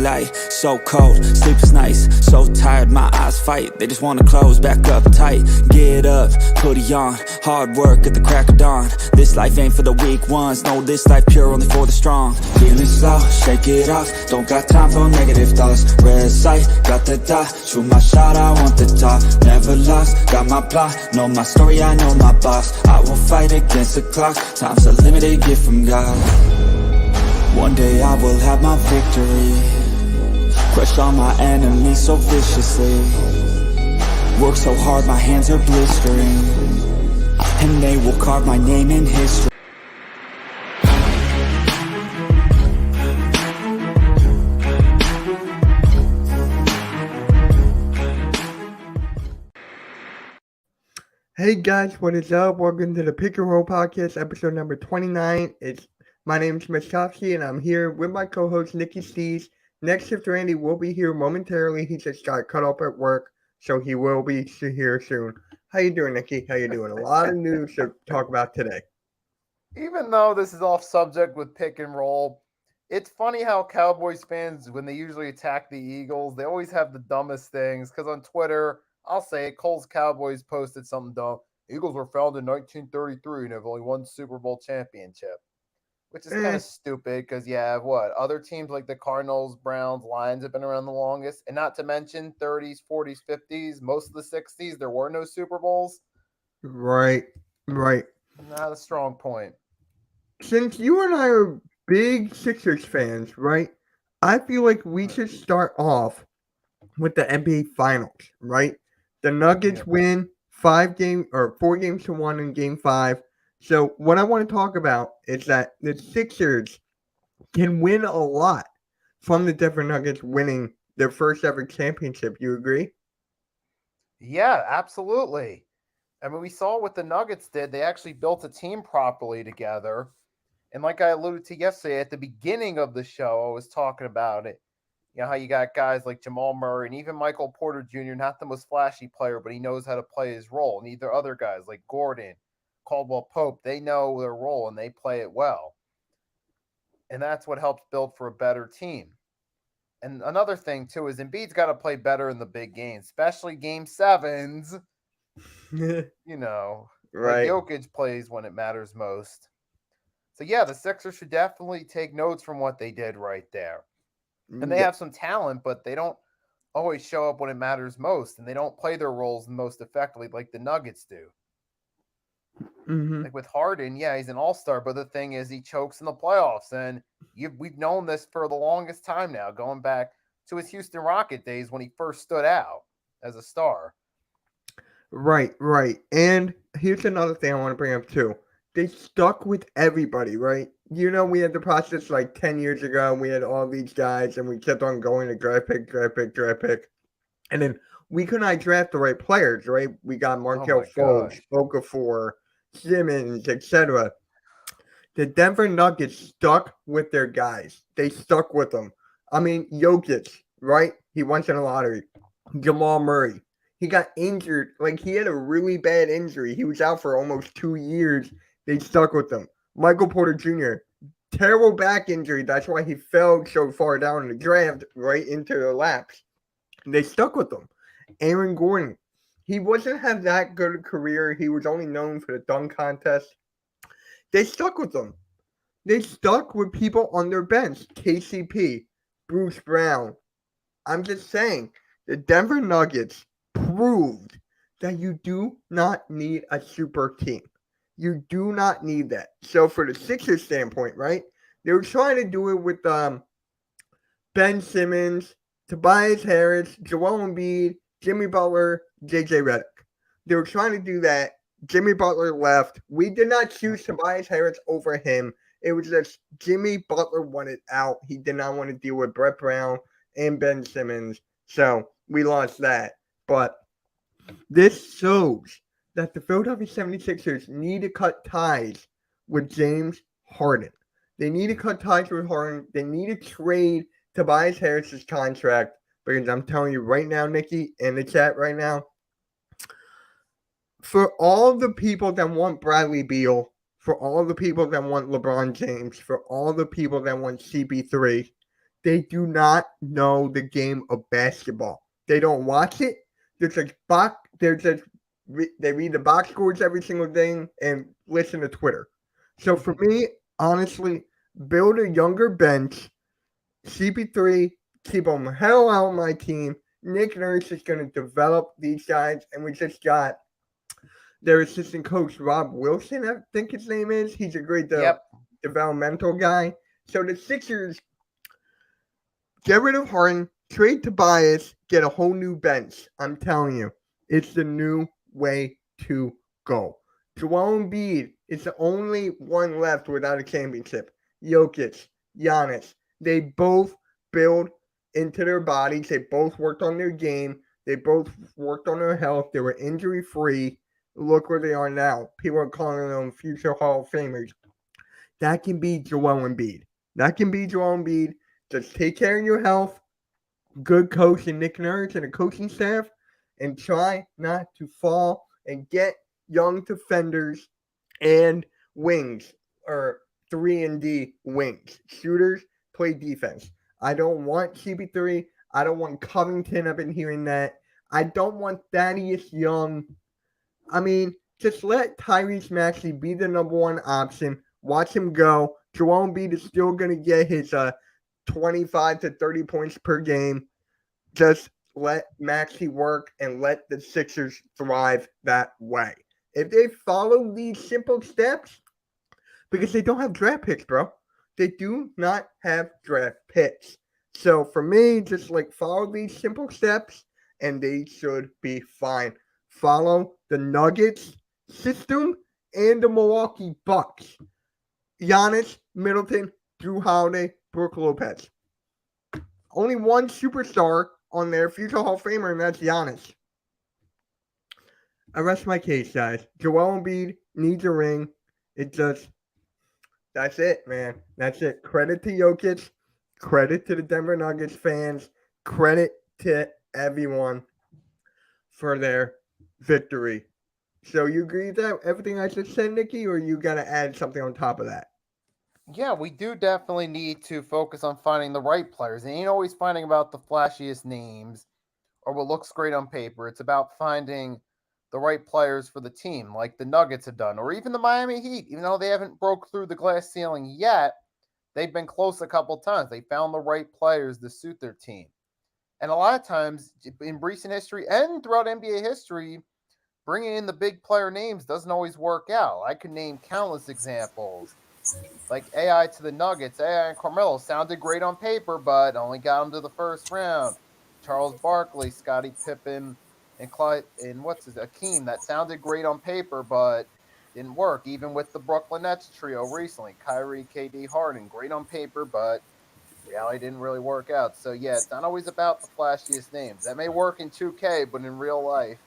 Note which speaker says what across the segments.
Speaker 1: light, so cold, sleep is nice. So tired, my eyes fight, they just wanna close back up tight. Get up, hoodie on, hard work at the crack of dawn. This life ain't for the weak ones, no, this life pure only for the strong. Feeling slow, shake it off, don't got time for negative thoughts. Red sight, got the dot, shoot my shot, I want the top. Never lost, got my plot, know my story, I know my boss. I won't fight against the clock, time's a limited gift from God. One day I will have my victory, crush all my enemies so viciously. Work so hard my hands are blistering, and they will carve my name in history.
Speaker 2: Hey guys, what is up? Welcome to the Pick and Roll Podcast, episode number 29. My name is Miskovsky, and I'm here with my co-host Nicky, Steez. NextShift Randy will be here momentarily. He just got cut off at work, so he will be here soon. How you doing, Nicky? How you doing? A lot of news to talk about today.
Speaker 3: Even though this is off subject with pick and roll, it's funny how Cowboys fans, when they usually attack the Eagles, they always have the dumbest things. Because on Twitter, I'll say it, Cole's Cowboys posted something dumb. Eagles were founded in 1933 and have only one Super Bowl championship. Which is kind of stupid because you have other teams like the Cardinals, Browns, Lions have been around the longest. And not to mention 30s, 40s, 50s, most of the 60s, there were no Super Bowls.
Speaker 2: Right.
Speaker 3: Not a strong point.
Speaker 2: Since you and I are big Sixers fans, right, I feel like we should start off with the NBA Finals, right? The Nuggets win 4 games to 1 in Game 5. So what I want to talk about is that the Sixers can win a lot from the Denver Nuggets winning their first ever championship. You agree?
Speaker 3: Yeah, absolutely. I mean, we saw what the Nuggets did. They actually built a team properly together. And like I alluded to yesterday, at the beginning of the show, I was talking about it. You know, how you got guys like Jamal Murray and even Michael Porter Jr., not the most flashy player, but he knows how to play his role. And either other guys like Gordon, Caldwell Pope, they know their role and they play it well. And that's what helps build for a better team. And another thing, too, is Embiid's got to play better in the big games, especially Game 7s. You know,
Speaker 2: right.
Speaker 3: Like Jokic plays when it matters most. So, yeah, the Sixers should definitely take notes from what they did right there. And they have some talent, but they don't always show up when it matters most. And they don't play their roles most effectively like the Nuggets do.
Speaker 2: Mm-hmm.
Speaker 3: Like with Harden, yeah, he's an all-star, but the thing is he chokes in the playoffs. And we've known this for the longest time now, going back to his Houston Rocket days when he first stood out as a star.
Speaker 2: Right. And here's another thing I want to bring up too. They stuck with everybody, right? You know, we had the process like 10 years ago. We had all these guys, and we kept on going to draft pick. And then we could not draft the right players, right? We got Markelle Fultz, Okafor, Simmons, etc. The Denver Nuggets stuck with their guys. They stuck with them. I mean, Jokic, right? He won in the lottery. Jamal Murray. He got injured. Like, he had a really bad injury. He was out for almost 2 years. They stuck with him. Michael Porter Jr., terrible back injury. That's why he fell so far down in the draft, right into the laps. They stuck with him. Aaron Gordon. He wasn't have that good a career. He was only known for the dunk contest. They stuck with him. They stuck with people on their bench. KCP, Bruce Brown. I'm just saying, the Denver Nuggets proved that you do not need a super team. You do not need that. So for the Sixers standpoint, right, they were trying to do it with Ben Simmons, Tobias Harris, Joel Embiid, Jimmy Butler, JJ Redick. They were trying to do that. Jimmy Butler left. We did not choose Tobias Harris over him. It was just Jimmy Butler wanted out. He did not want to deal with Brett Brown and Ben Simmons. So we lost that. But this shows that the Philadelphia 76ers need to cut ties with James Harden. They need to cut ties with Harden. They need to trade Tobias Harris's contract, because I'm telling you right now, Nicky, in the chat right now, for all the people that want Bradley Beal, for all the people that want LeBron James, for all the people that want CP3, They do not know the game of basketball. They don't watch it. They're just they read the box scores every single day and listen to Twitter. So for me, honestly, build a younger bench. CP3, keep them hell out of my team. Nick Nurse is going to develop these guys, and we just got their assistant coach, Rob Wilson, I think his name is. He's a great developmental guy. So the Sixers get rid of Harden, trade Tobias, get a whole new bench. I'm telling you, it's the new way to go. Joel Embiid is the only one left without a championship. Jokic, Giannis, they both build into their bodies. They both worked on their game. They both worked on their health. They were injury-free. Look where they are now. People are calling them future Hall of Famers. That can be Joel Embiid. Just take care of your health. Good coach and Nick Nurse and a coaching staff. And try not to fall and get young defenders and wings or 3-and-D wings. Shooters play defense. I don't want CP3. I don't want Covington. I've been hearing that. I don't want Thaddeus Young. I mean, just let Tyrese Maxey be the number one option. Watch him go. Joel Embiid is still going to get his 25 to 30 points per game. Just let Maxey work and let the Sixers thrive that way. If they follow these simple steps, because they don't have draft picks, bro. They do not have draft picks. So for me, just follow these simple steps and they should be fine. Follow the Nuggets system and the Milwaukee Bucks. Giannis, Middleton, Drew Holiday, Brook Lopez. Only one superstar on their future Hall of Famer, and that's Giannis. I rest my case, guys. Joel Embiid needs a ring. That's it, man. That's it. Credit to Jokic. Credit to the Denver Nuggets fans. Credit to everyone for their victory. So you agree with that? Everything I just said, Nicky, or you got to add something on top of that?
Speaker 3: Yeah, we do definitely need to focus on finding the right players. It ain't always finding about the flashiest names or what looks great on paper. It's about finding the right players for the team, like the Nuggets have done, or even the Miami Heat. Even though they haven't broke through the glass ceiling yet, they've been close a couple times. They found the right players to suit their team. And a lot of times in recent history and throughout NBA history, bringing in the big player names doesn't always work out. I could name countless examples. Like AI to the Nuggets, AI and Carmelo sounded great on paper, but only got them to the first round. Charles Barkley, Scottie Pippen, and Akeem, that sounded great on paper, but didn't work. Even with the Brooklyn Nets trio recently, Kyrie, KD, Harden, great on paper, but reality didn't really work out. So yeah, it's not always about the flashiest names. That may work in 2K, but in real life,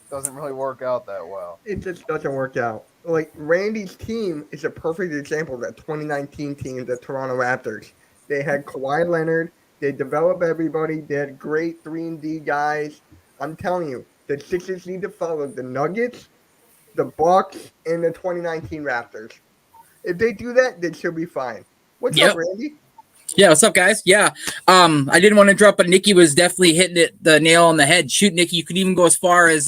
Speaker 3: it doesn't really work out that well.
Speaker 2: It just doesn't work out. Randy's team is a perfect example of that 2019 team, the Toronto Raptors. They had Kawhi Leonard. They developed everybody. They had great 3-and-D guys. I'm telling you, the Sixers need to follow the Nuggets, the Bucks, and the 2019 Raptors. If they do that, they should be fine. What's up, Randy?
Speaker 4: Yeah, what's up, guys? Yeah, I didn't want to interrupt, but Nicky was definitely hitting the nail on the head. Shoot, Nicky, you could even go as far as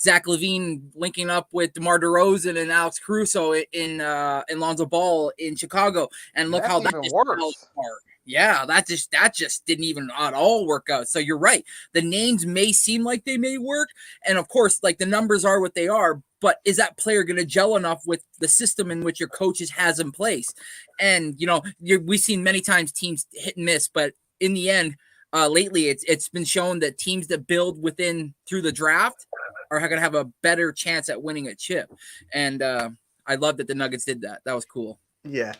Speaker 4: Zach LaVine linking up with DeMar DeRozan and Alex Caruso in Lonzo Ball in Chicago, and look how that just fell apart. Yeah, that just didn't even at all work out. So you're right. The names may seem like they may work, and of course, the numbers are what they are. But is that player going to gel enough with the system in which your coaches has in place? And we've seen many times teams hit and miss, but in the end, lately it's been shown that teams that build through the draft are going to have a better chance at winning a chip. And I love that the Nuggets did that. That was cool.
Speaker 2: Yeah.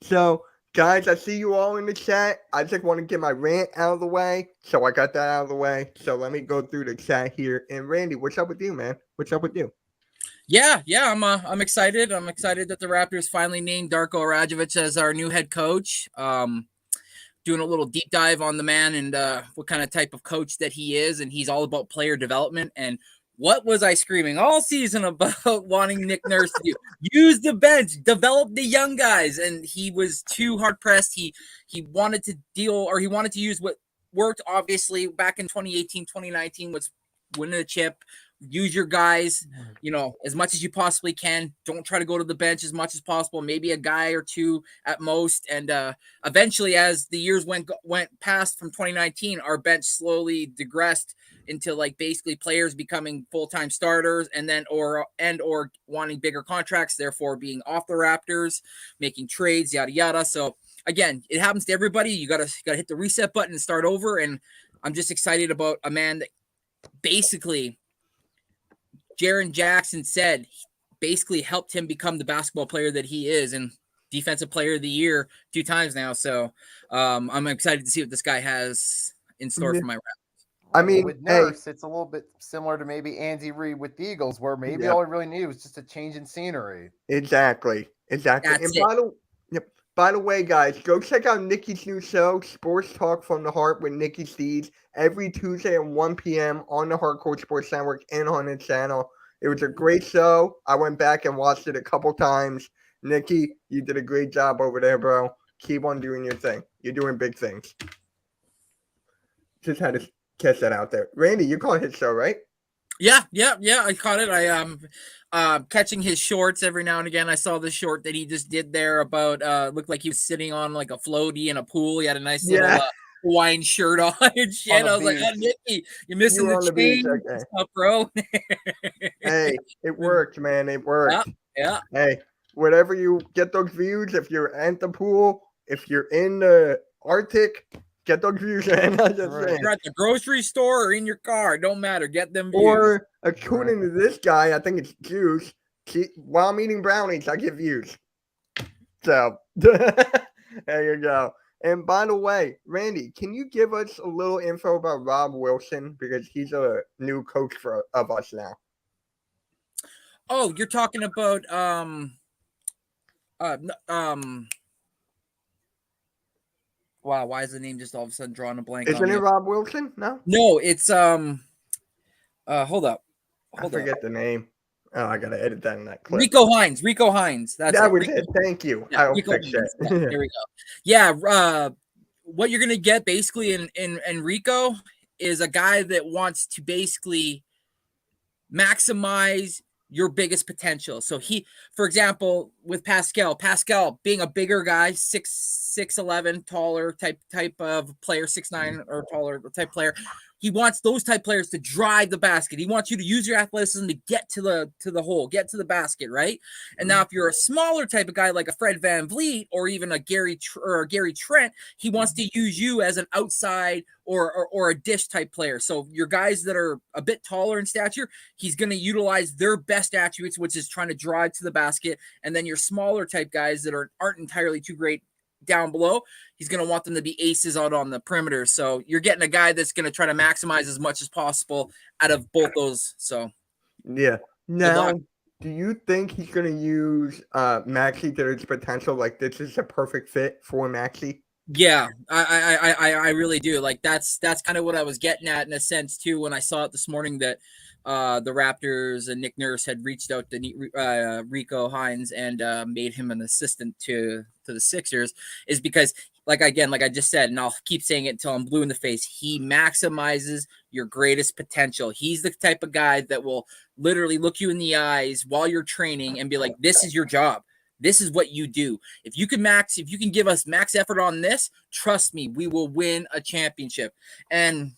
Speaker 2: So, guys, I see you all in the chat. I just want to get my rant out of the way. So I got that out of the way. So let me go through the chat here. And Randy, what's up with you, man? What's up with you?
Speaker 4: Yeah, I'm excited. I'm excited that the Raptors finally named Darko Rajovic as our new head coach. Doing a little deep dive on the man and what kind of type of coach that he is, and he's all about player development and What was I screaming all season about wanting Nick Nurse to do? Use the bench, develop the young guys, and he was too hard pressed. He wanted to he wanted to use what worked, obviously, back in 2018, 2019 was winning a chip. Use your guys, as much as you possibly can. Don't try to go to the bench as much as possible. Maybe a guy or two at most. And eventually, as the years went past from 2019, our bench slowly digressed into like basically players becoming full-time starters and then or wanting bigger contracts, therefore being off the Raptors, making trades, yada yada. So again, it happens to everybody. You gotta hit the reset button and start over. And I'm just excited about a man that basically Jaren Jackson said basically helped him become the basketball player that he is and defensive player of the year 2 times now. So I'm excited to see what this guy has in store for my Raptors.
Speaker 2: I mean,
Speaker 3: with Nurse, it's a little bit similar to maybe Andy Reid with the Eagles, where maybe all he really needed was just a change in scenery.
Speaker 2: Exactly.
Speaker 4: That's
Speaker 2: And by the way, guys, go check out Nicky's new show, Sports Talk from the Heart with Nicky Steez, every Tuesday at 1 p.m. on the Hardcore Sports Network and on his channel. It was a great show. I went back and watched it a couple times. Nicky, you did a great job over there, bro. Keep on doing your thing. You're doing big things. Just had to catch that out there. Randy, you call his show, right?
Speaker 4: Yeah. I caught it. I catching his shorts every now and again. I saw the short that he just did there about looked like he was sitting on like a floaty in a pool. He had a nice little Hawaiian shirt on and shit. I was like, oh, Nicky, you're missing the chain, stuff, bro.
Speaker 2: Hey, it worked, man. It worked.
Speaker 4: Yeah.
Speaker 2: Hey, whatever you get those views, if you're at the pool, if you're in the Arctic, get those views, man.
Speaker 4: You're at the grocery store or in your car. Don't matter. Get them views.
Speaker 2: Or according to this guy, I think it's juice. While I'm eating brownies, I get views. So there you go. And by the way, Randy, can you give us a little info about Rob Wilson, because he's a new coach of us now?
Speaker 4: Oh, you're talking about wow, why is the name just all of a sudden drawing a blank?
Speaker 2: Isn't it Rob Wilson?
Speaker 4: No, it's hold up.
Speaker 2: I forget the name. Oh, I gotta edit that in that clip.
Speaker 4: Rico Hines.
Speaker 2: That was it. Thank you.
Speaker 4: Yeah,
Speaker 2: I'll fix it.
Speaker 4: There we go. Yeah, what you're gonna get basically in Rico is a guy that wants to basically maximize your biggest potential. So for example, with Pascal being a bigger guy, 6'11", taller type of player, 6'9" or taller type player. He wants those type players to drive the basket. He wants you to use your athleticism to get to the hole, get to the basket, right? And now if you're a smaller type of guy like a Fred VanVleet or even a Gary Trent, he wants to use you as an outside or a dish type player. So your guys that are a bit taller in stature, he's going to utilize their best attributes, which is trying to drive to the basket. And then your smaller type guys that aren't entirely too great down below, he's going to want them to be aces out on the perimeter. So you're getting a guy that's going to try to maximize as much as possible out of both those. So
Speaker 2: yeah. Now, do you think he's going to use Maxey to his potential? Like this is a perfect fit for Maxey?
Speaker 4: Yeah, I really do. Like that's kind of what I was getting at in a sense too when I saw it this morning that the Raptors and Nick Nurse had reached out to Rico Hines and made him an assistant to the Sixers, is because like I just said, and I'll keep saying it until I'm blue in the face, he maximizes your greatest potential. He's the type of guy that will literally look you in the eyes while you're training and be like, this is your job. This is what you do. If you can give us max effort on this, trust me, we will win a championship. And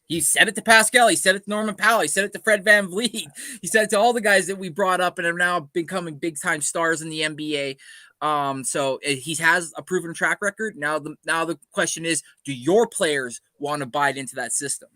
Speaker 4: he said it to Pascal. He said it to Norman Powell. He said it to Fred VanVleet. He said it to all the guys that we brought up and are now becoming big-time stars in the NBA. So he has a proven track record. Now the question is, do your players want to buy into that system?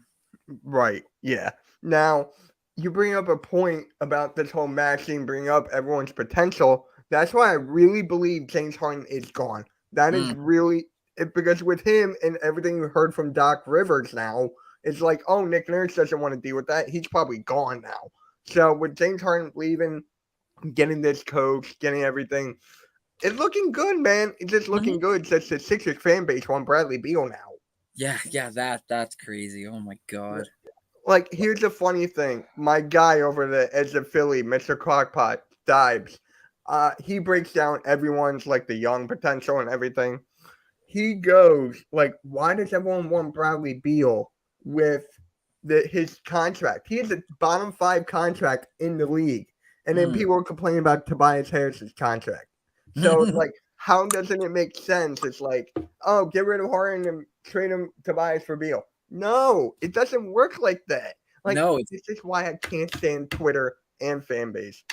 Speaker 2: Right. Yeah. Now, you bring up a point about this whole matching, bring up everyone's potential. That's why I really believe James Harden is gone. That is really because with him and everything you heard from Doc Rivers now, it's like, oh, Nick Nurse doesn't want to deal with that. He's probably gone now. So with James Harden leaving, getting this coach, getting everything, it's looking good, man. It's just looking good. It's just the Sixers fan base on Bradley Beal now.
Speaker 4: Yeah, that's crazy. Oh my God.
Speaker 2: Like, here's the funny thing. My guy over there at the Philly, Mr. Crockpot, Dibes, he breaks down everyone's, like, the young potential and everything. He goes, like, why does everyone want Bradley Beal with his contract? He has a bottom 5 contract in the league. And then people are complaining about Tobias Harris's contract. So, like, how doesn't it make sense? It's like, oh, get rid of Harden and trade him Tobias for Beal. No, it doesn't work like that. Like,
Speaker 4: No,
Speaker 2: this is why I can't stand Twitter and fan base.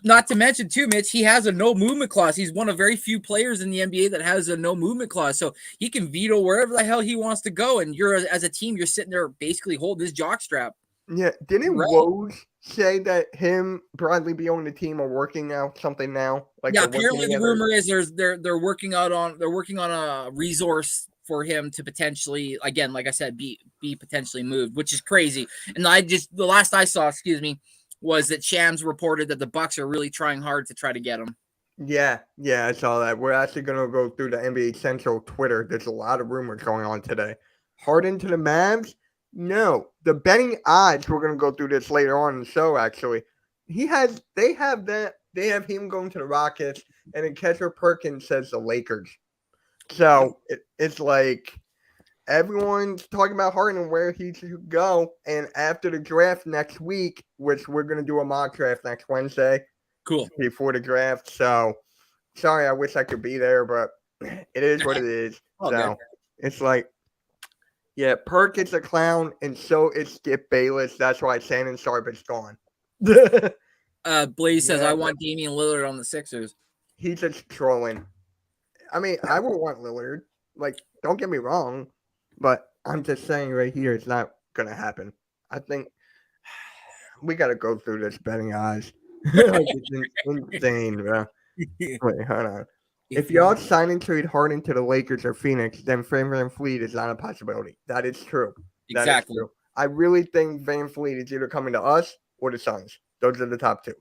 Speaker 4: Not to mention, too, Mitch, he has a no movement clause. He's one of very few players in the NBA that has a no movement clause. So he can veto wherever the hell he wants to go. And as a team, you're sitting there basically holding his jockstrap.
Speaker 2: Yeah, didn't
Speaker 4: Right.
Speaker 2: Woj say that him, Bradley Beal, and the team are working out something now? Like,
Speaker 4: Yeah,
Speaker 2: they're working
Speaker 4: apparently the
Speaker 2: together?
Speaker 4: rumor is they're working on a resource for him to potentially, again, like I said, be potentially moved, which is crazy. And the last I saw, was that Shams reported that the Bucks are really trying hard to try to get him.
Speaker 2: Yeah, I saw that. We're actually going to go through the NBA Central Twitter. There's a lot of rumors going on today. Harden to the Mavs? No. The betting odds, we're going to go through this later on in the show, actually. They have him going to the Rockets, and then Kesher Perkins says the Lakers. So it's like everyone's talking about Harden and where he should go. And after the draft next week, which we're going to do a mock draft next Wednesday.
Speaker 4: Cool.
Speaker 2: Before the draft. So, sorry, I wish I could be there, but it is what it is. So, it's like, yeah, Perk is a clown, and so is Skip Bayless. That's why Shannon Sharp is gone.
Speaker 4: Blaze says, I want Damian Lillard on the Sixers.
Speaker 2: He's just trolling. I mean, I would want Lillard. Like, don't get me wrong, but I'm just saying right here, it's not going to happen. I think we got to go through this betting odds. Like, it's insane, bro. Wait, hold on. If y'all sign and trade Harden to the Lakers or Phoenix, then Fred VanVleet is not a possibility. That is true.
Speaker 4: Exactly.
Speaker 2: That is true. I really think VanVleet is either coming to us or the Suns. Those are the top two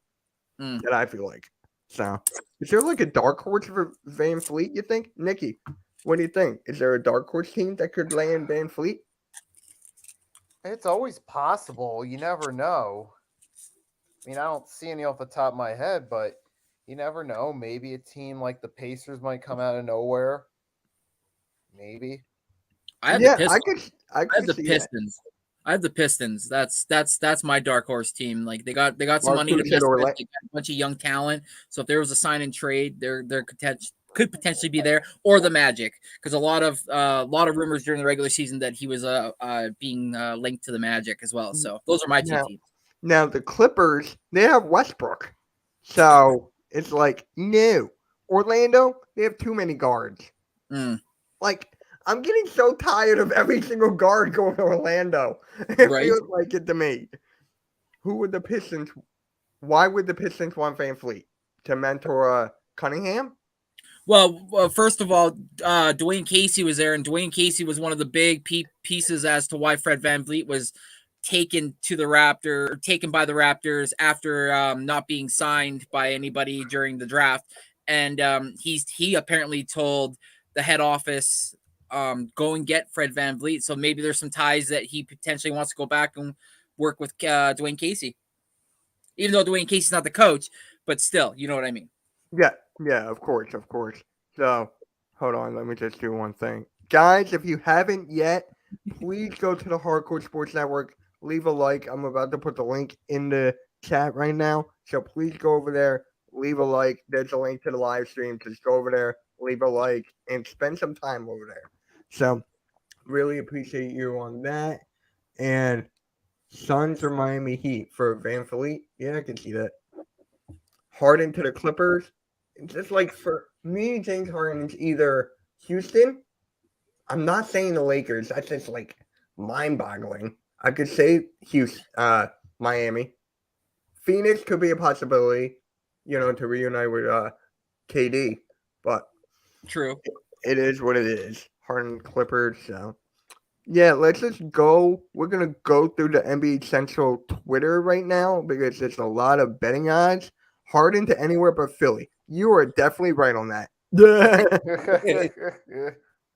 Speaker 2: that I feel like. So, is there like a dark horse for VanVleet, you think? Nicky, what do you think? Is there a dark horse team that could land VanVleet?
Speaker 3: It's always possible. You never know. I mean, I don't see any off the top of my head, but you never know. Maybe a team like the Pacers might come out of nowhere. Maybe.
Speaker 4: I have the Pistons.
Speaker 2: I
Speaker 4: have the
Speaker 2: see
Speaker 4: Pistons.
Speaker 2: That.
Speaker 4: I have the Pistons. That's my dark horse team. Like they got some money to invest. They got a bunch of young talent. So if there was a sign and trade, there could potentially be there, or the Magic, because a lot of rumors during the regular season that he was being linked to the Magic as well. So those are my two teams.
Speaker 2: Now the Clippers, they have Westbrook, so it's like no. Orlando, they have too many guards. Like, I'm getting so tired of every single guard going to Orlando. It feels like it to me. Who would the Pistons? Why would the Pistons want VanVleet? To mentor Cunningham?
Speaker 4: Well, first of all, Dwayne Casey was there, and Dwayne Casey was one of the big pieces as to why Fred VanVleet was taken by the Raptors after not being signed by anybody during the draft. And he apparently told the head office, go and get Fred VanVleet. So maybe there's some ties that he potentially wants to go back and work with Dwayne Casey. Even though Dwayne Casey's not the coach, but still, you know what I mean?
Speaker 2: Yeah, of course. So, hold on, let me just do one thing. Guys, if you haven't yet, please go to the Hardcore Sports Network, leave a like. I'm about to put the link in the chat right now, so please go over there, leave a like. There's a link to the live stream. Just go over there, leave a like, and spend some time over there. So, really appreciate you on that. And Suns or Miami Heat for VanVleet. Yeah, I can see that. Harden to the Clippers. It's just like for me, James Harden is either Houston. I'm not saying the Lakers. That's just like mind-boggling. I could say Houston, Miami. Phoenix could be a possibility, to reunite with KD. But
Speaker 4: true,
Speaker 2: it is what it is. Harden Clippers. So yeah, let's just go. We're gonna go through the NBA Central Twitter right now because there's a lot of betting odds. Harden to anywhere but Philly. You are definitely right on that.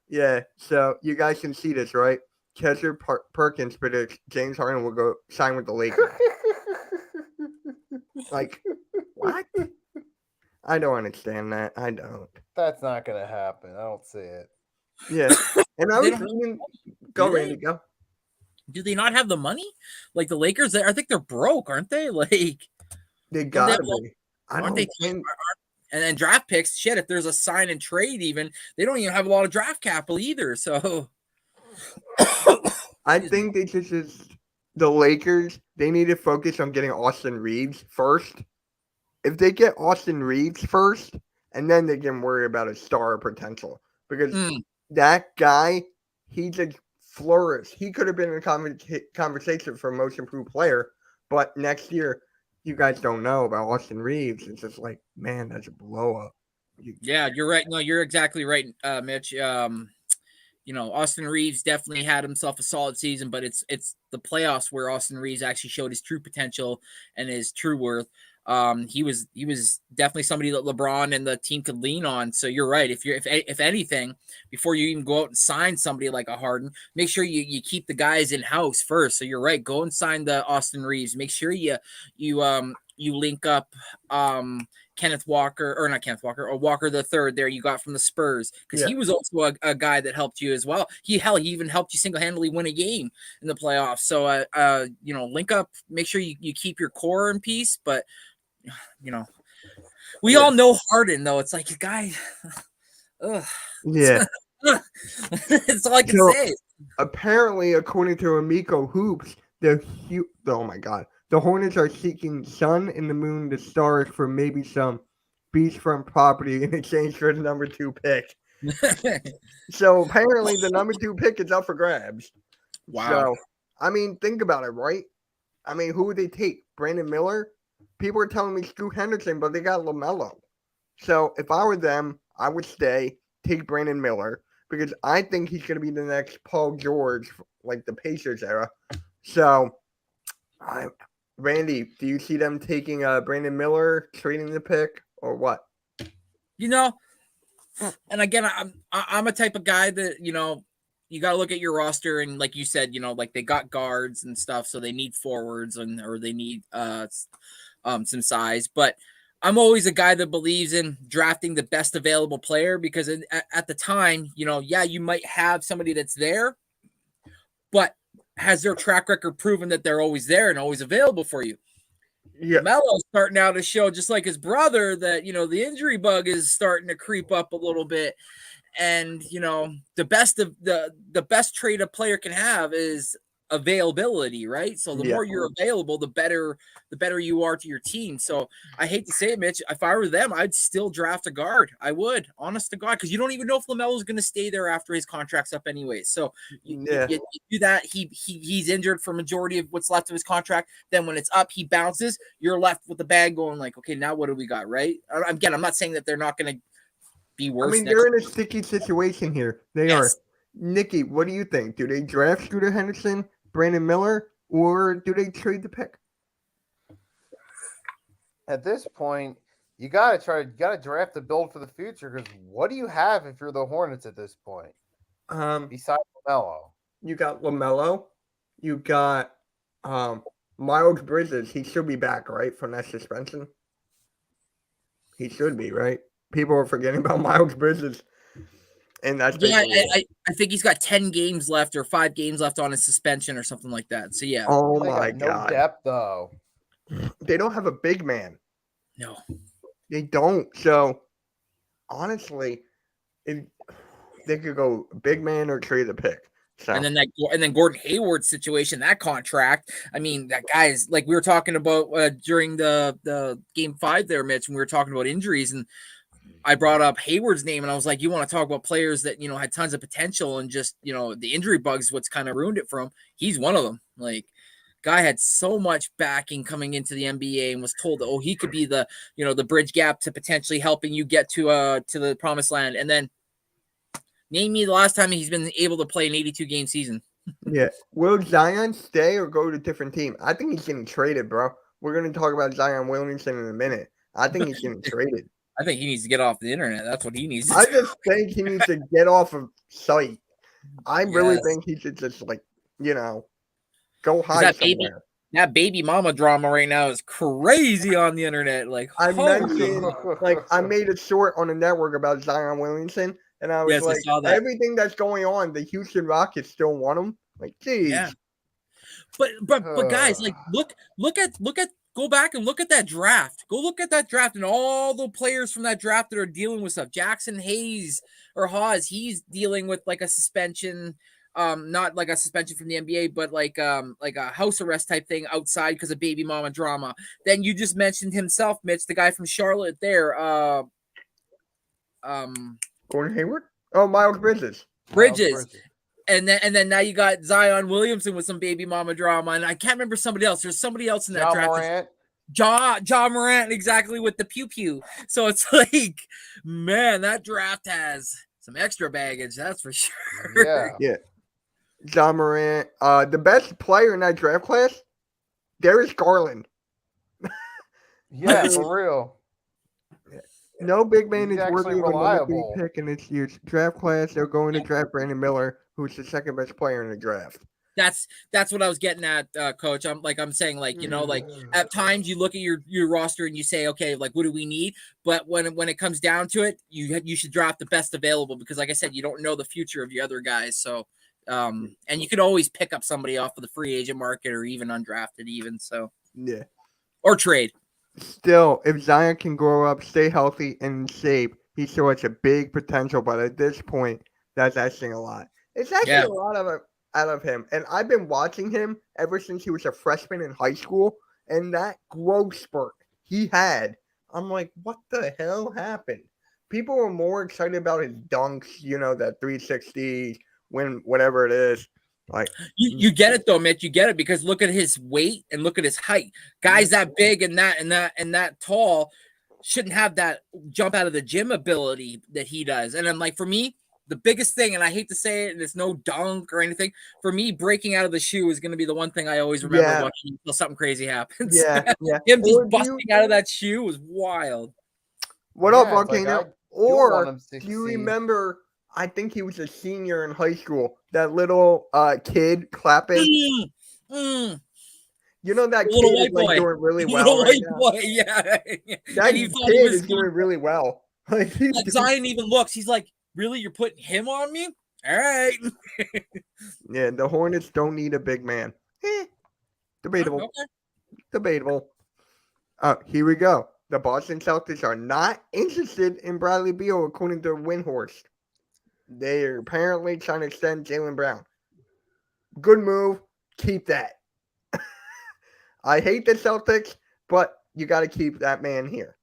Speaker 2: Yeah. So you guys can see this, right? Chester Perkins predicts James Harden will go sign with the Lakers. Like, what? I don't understand that. I don't.
Speaker 3: That's not going to happen. I don't see it.
Speaker 2: Yeah. And I
Speaker 4: They
Speaker 2: was
Speaker 4: don't-
Speaker 2: thinking, go,
Speaker 4: do they?
Speaker 2: Randy, go.
Speaker 4: Do they not have the money? Like the Lakers, I think they're broke, aren't they? Like,
Speaker 2: They
Speaker 4: Don't
Speaker 2: gotta
Speaker 4: they-
Speaker 2: be. I
Speaker 4: aren't
Speaker 2: don't
Speaker 4: they?
Speaker 2: think.
Speaker 4: And then draft picks, shit. If there's a sign and trade, even they don't even have a lot of draft capital either. So
Speaker 2: I think they just the Lakers. They need to focus on getting Austin Reeves first. If they get Austin Reeves first, and then they can worry about his star potential, because that guy, he just flourished. He could have been in a conversation for most improved player, but next year, you guys don't know about Austin Reeves. It's just like, man, that's a blow up.
Speaker 4: yeah, you're right. No, you're exactly right, Mitch. Austin Reeves definitely had himself a solid season, but it's the playoffs where Austin Reeves actually showed his true potential and his true worth. He was definitely somebody that LeBron and the team could lean on. So you're right. If anything, before you even go out and sign somebody like a Harden, make sure you keep the guys in house first. So you're right. Go and sign the Austin Reeves. Make sure you link up Kenneth Walker, or not Kenneth Walker, or Walker the third there you got from the Spurs, because he was also a guy that helped you as well. He even helped you single-handedly win a game in the playoffs. So link up, make sure you keep your core in peace. But we all know Harden though. It's like a guy. Ugh.
Speaker 2: Yeah.
Speaker 4: That's all I can say.
Speaker 2: Apparently, according to Amico Hoops, oh my god, the Hornets are seeking Sun and the Moon, the Stars, for maybe some beachfront property in exchange for the number 2 pick. So apparently, the number 2 pick is up for grabs.
Speaker 4: Wow.
Speaker 2: So, I mean, think about it, right? I mean, who would they take? Brandon Miller? People are telling me Scoot Henderson, but they got LaMelo. So if I were them, I would take Brandon Miller, because I think he's going to be the next Paul George, like the Pacers era. So, Randy, do you see them taking Brandon Miller, trading the pick, or what?
Speaker 4: And again, I'm a type of guy that, you got to look at your roster, and like you said, like they got guards and stuff, so they need forwards or they need some size. But I'm always a guy that believes in drafting the best available player, because at the time, you might have somebody that's there, but has their track record proven that they're always there and always available for you? Yeah. Melo's starting out to show, just like his brother, that, the injury bug is starting to creep up a little bit. And, the best trait a player can have is availability, right? So the more you're available, the better you are to your team. So I hate to say it, Mitch, if I were them, I'd still draft a guard. I would, honest to God, because you don't even know if LaMelo's going to stay there after his contract's up anyway. So you do that. He's injured for majority of what's left of his contract. Then when it's up, he bounces. You're left with the bag going like, okay, now what do we got, right? Again, I'm not saying that they're not going to be worse.
Speaker 2: I mean, they're in a sticky situation here. They are. Nicky, what do you think? Do they draft Scooter Henderson, Brandon Miller, or do they trade the pick?
Speaker 3: At this point, you gotta draft the build for the future, because what do you have if you're the Hornets at this point? Besides LaMelo.
Speaker 2: You got LaMelo. You got Miles Bridges. He should be back, right, from that suspension? He should be, right? People are forgetting about Miles Bridges. And that's
Speaker 4: I think he's got 10 games left or 5 games left on his suspension or something like that. So yeah.
Speaker 2: Oh my God.
Speaker 3: No depth though.
Speaker 2: They don't have a big man.
Speaker 4: No.
Speaker 2: They don't. So honestly, they could go big man or trade the pick. So.
Speaker 4: And then Gordon Hayward's situation, that contract. I mean, that guy's, like we were talking about during the game 5 there, Mitch, when we were talking about injuries, and I brought up Hayward's name, and I was like, you want to talk about players that, had tons of potential, and just, the injury bugs, what's kind of ruined it for him. He's one of them. Like, guy had so much backing coming into the NBA and was told that, he could be the, the bridge gap to potentially helping you get to the promised land. And then name me the last time he's been able to play an 82 game season.
Speaker 2: Yeah. Will Zion stay or go to a different team? I think he's getting traded, bro. We're going to talk about Zion Williamson in a minute. I think he's getting traded.
Speaker 4: I think he needs to get off the internet. That's what he needs to
Speaker 2: I
Speaker 4: do.
Speaker 2: just think he needs to get off of sight. I really
Speaker 4: Yes.
Speaker 2: think he should just go
Speaker 4: 'Cause
Speaker 2: hide somewhere.
Speaker 4: that baby mama drama right now is crazy on the internet. Like,
Speaker 2: I
Speaker 4: holy.
Speaker 2: mentioned, I made a short on the network about Zion Williamson, and I was
Speaker 4: Yes, I
Speaker 2: like,
Speaker 4: saw that.
Speaker 2: everything that's going on, the Houston Rockets still want him. Like, geez.
Speaker 4: Yeah. But guys, like, look at go back and look at that draft. Go look at that draft and all the players from that draft that are dealing with stuff. Jackson Hayes or Hawes, he's dealing with like a suspension, not like a suspension from the NBA, but like a house arrest type thing outside because of baby mama drama. Then you just mentioned himself, Mitch, the guy from Charlotte there.
Speaker 2: Gordon Hayward? Oh, Miles Bridges.
Speaker 4: Bridges. And then now you got Zion Williamson with some baby mama drama, and I can't remember somebody else. There's somebody else in that
Speaker 3: John
Speaker 4: draft.
Speaker 3: Morant.
Speaker 4: John Morant, exactly, with the pew pew. So it's like, man, that draft has some extra baggage, that's for sure.
Speaker 3: Yeah.
Speaker 2: John Morant. The best player in that draft class, Darius Garland.
Speaker 3: Yeah, for real.
Speaker 2: No big man
Speaker 3: He's
Speaker 2: is worthy
Speaker 3: actually
Speaker 2: of a number 3
Speaker 3: reliable.
Speaker 2: pick in this year's draft class. They're going to draft Brandon Miller, who's the second best player in the draft.
Speaker 4: That's what I was getting at, Coach. I'm saying, like, you know, like at times you look at your roster and you say, okay, like, what do we need? But when it comes down to it, you should draft the best available, because, like I said, you don't know the future of your other guys. So, and you could always pick up somebody off of the free agent market or even undrafted, even so.
Speaker 2: Yeah.
Speaker 4: Or trade.
Speaker 2: Still, if Zion can grow up, stay healthy and in shape, he still has a big potential. But at this point, that's asking a lot. It's actually a lot out of him. And I've been watching him ever since he was a freshman in high school. And that growth spurt he had, I'm like, what the hell happened? People were more excited about his dunks, that 360, whatever it is. Like,
Speaker 4: you get it though, Mitch. You get it, because look at his weight and look at his height. Guys that big and that tall shouldn't have that jump out of the gym ability that he does. And I'm like, for me, the biggest thing, and I hate to say it, and it's no dunk or anything, for me, breaking out of the shoe is going to be the one thing I always remember watching until something crazy happens.
Speaker 2: Yeah.
Speaker 4: Him just busting out of that shoe was wild.
Speaker 2: What up, Volcano?
Speaker 3: Like,
Speaker 2: or do you remember? I think he was a senior in high school. That little kid clapping. You know that
Speaker 4: little
Speaker 2: kid is like doing really well.
Speaker 4: Little
Speaker 2: right
Speaker 4: white
Speaker 2: now?
Speaker 4: boy, yeah.
Speaker 2: That kid is doing really well. Like,
Speaker 4: Zion even looks. He's like, really? You're putting him on me? All right.
Speaker 2: Yeah, the Hornets don't need a big man. Debatable.
Speaker 4: Okay.
Speaker 2: Debatable. Here we go. The Boston Celtics are not interested in Bradley Beal, according to Windhorst. They are apparently trying to extend Jaylen Brown. Good move. Keep that. I hate the Celtics, but you got to keep that man here.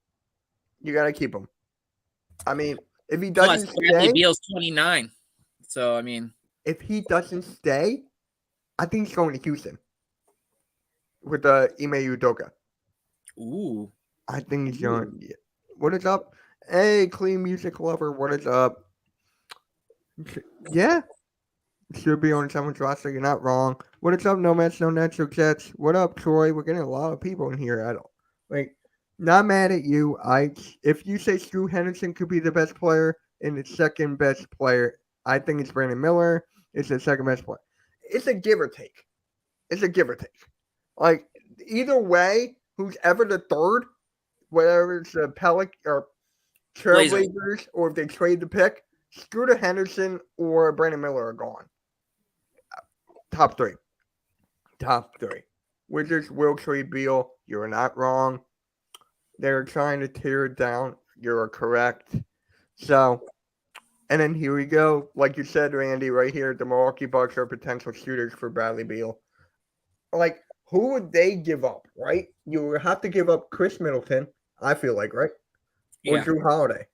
Speaker 2: You got to keep him. I mean, if he doesn't
Speaker 4: Bradley
Speaker 2: stay,
Speaker 4: Beal's 29. So, I mean,
Speaker 2: if he doesn't stay, I think he's going to Houston with Ime Udoka.
Speaker 4: Ooh.
Speaker 2: I think he's going. Yeah. What is up? Hey, clean music lover. What is up? Yeah. Should be on someone's roster. You're not wrong. What is up, No Match, No Natural Jets? What up, Troy? We're getting a lot of people in here. I don't not mad at you. If you say Stu Henderson could be the best player and the second best player, I think it's Brandon Miller. It's the second best player. It's a give or take. Like, either way, who's ever the third, whether it's the or Trailblazers, or if they trade the pick, Scooter Henderson or Brandon Miller are gone. Top three. Wizards will trade Beal. You're not wrong. They're trying to tear it down. You're correct. So, and then here we go. Like you said, Randy, right here, the Milwaukee Bucks are potential shooters for Bradley Beal. Like, who would they give up, right? You would have to give up Chris Middleton, I feel like, right? Or Drew Holiday.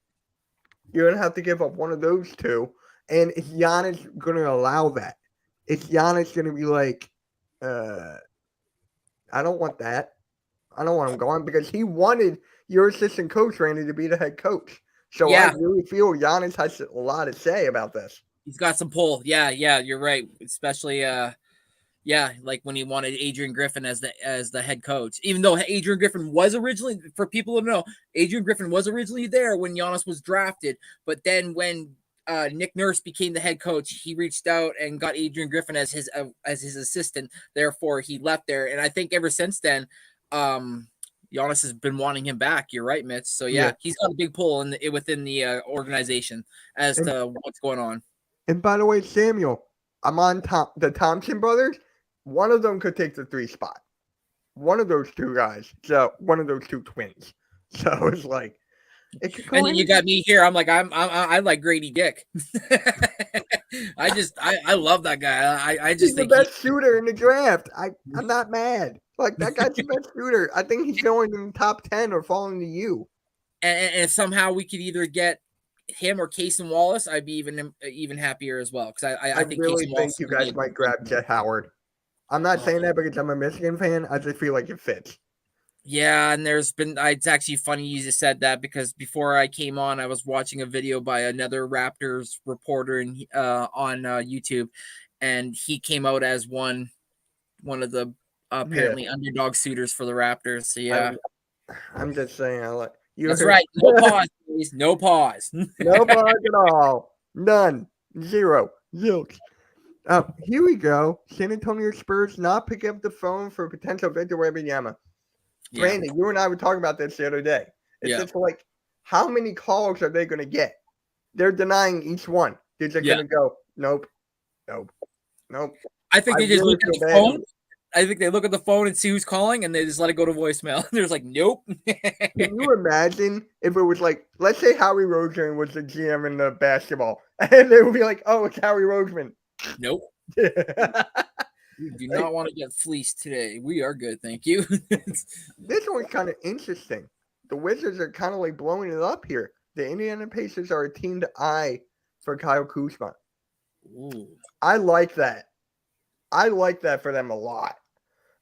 Speaker 2: You're going to have to give up one of those two. And is Giannis going to allow that? Is Giannis going to be like, I don't want that. I don't want him gone, because he wanted your assistant coach, Randy, to be the head coach. So I really feel Giannis has a lot to say about this.
Speaker 4: He's got some pull. Yeah, you're right. Especially, like when he wanted Adrian Griffin as the head coach. Even though Adrian Griffin was originally, for people to know, Adrian Griffin was originally there when Giannis was drafted. But then when Nick Nurse became the head coach, he reached out and got Adrian Griffin as his assistant. Therefore, he left there, and I think ever since then, Giannis has been wanting him back. You're right, Mitch. So yeah, he's got a big pull within the organization as to what's going on.
Speaker 2: And by the way, Samuel, I'm on the Thompson brothers. One of them could take the 3 spot. One of those 2 guys. So one of those 2 twins. So it's like, it could go
Speaker 4: and then you got me here. I'm like, I'm like Grady Dick. I love that guy. I just
Speaker 2: he's
Speaker 4: think
Speaker 2: the best shooter in the draft. I'm not mad. Like, that guy's the best shooter. I think he's going in the top 10 or falling to you.
Speaker 4: And if somehow we could either get him or Cason Wallace, I'd be even happier as well. Because I think
Speaker 2: really
Speaker 4: Cason
Speaker 2: think you guys might grab Jet Howard. I'm not saying that because I'm a Michigan fan. I just feel like it fits.
Speaker 4: Yeah, and it's actually funny you just said that, because before I came on, I was watching a video by another Raptors reporter on YouTube, and he came out as one of the apparently underdog suitors for the Raptors. So yeah,
Speaker 2: I'm just saying.
Speaker 4: That's right. No pause, please. No pause.
Speaker 2: No pause at all. None. 0. Zilch. Here we go. San Antonio Spurs not picking up the phone for potential Victor Wembanyama.
Speaker 4: Yeah.
Speaker 2: Brandon, you and I were talking about this the other day. It's just like, how many calls are they going to get? They're denying each one. They're just going to go, nope.
Speaker 4: I think they just look at the phone. I think they look at the phone and see who's calling, and they just let it go to voicemail. They're just like, nope.
Speaker 2: Can you imagine if it was like, let's say Howie Roseman was the GM in the basketball, and they would be like, oh, it's Howie Roseman.
Speaker 4: Nope. You do not want to get fleeced today. We are good, thank you.
Speaker 2: This one's kind of interesting. The Wizards are kind of like blowing it up here. The Indiana Pacers are a team to eye for Kyle Kuzma.
Speaker 4: Ooh.
Speaker 2: I like that. I like that for them a lot.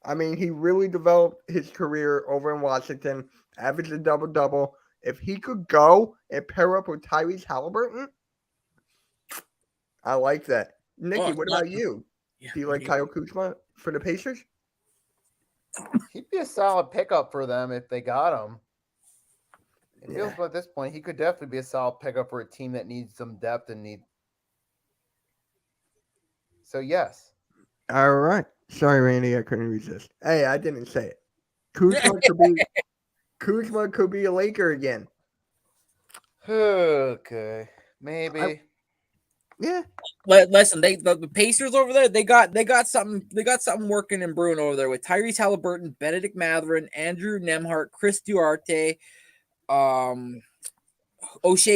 Speaker 2: I mean, he really developed his career over in Washington, averaged a double-double. If he could go and pair up with Tyrese Halliburton, I like that. Nicky, what about you?
Speaker 4: Yeah,
Speaker 2: do you like Kyle Kuzma for the Pacers?
Speaker 3: He'd be a solid pickup for them if they got him. It feels like at this point he could definitely be a solid pickup for a team that needs some depth and need. So yes.
Speaker 2: All right. Sorry, Randy, I couldn't resist. Hey, I didn't say it. Kuzma could be a Laker again.
Speaker 3: Okay, maybe.
Speaker 2: Yeah.
Speaker 4: Listen, the Pacers over there, they got something working and brewing over there with Tyrese Halliburton, Benedict Mathurin, Andrew Nembhard, Chris Duarte, O'Shea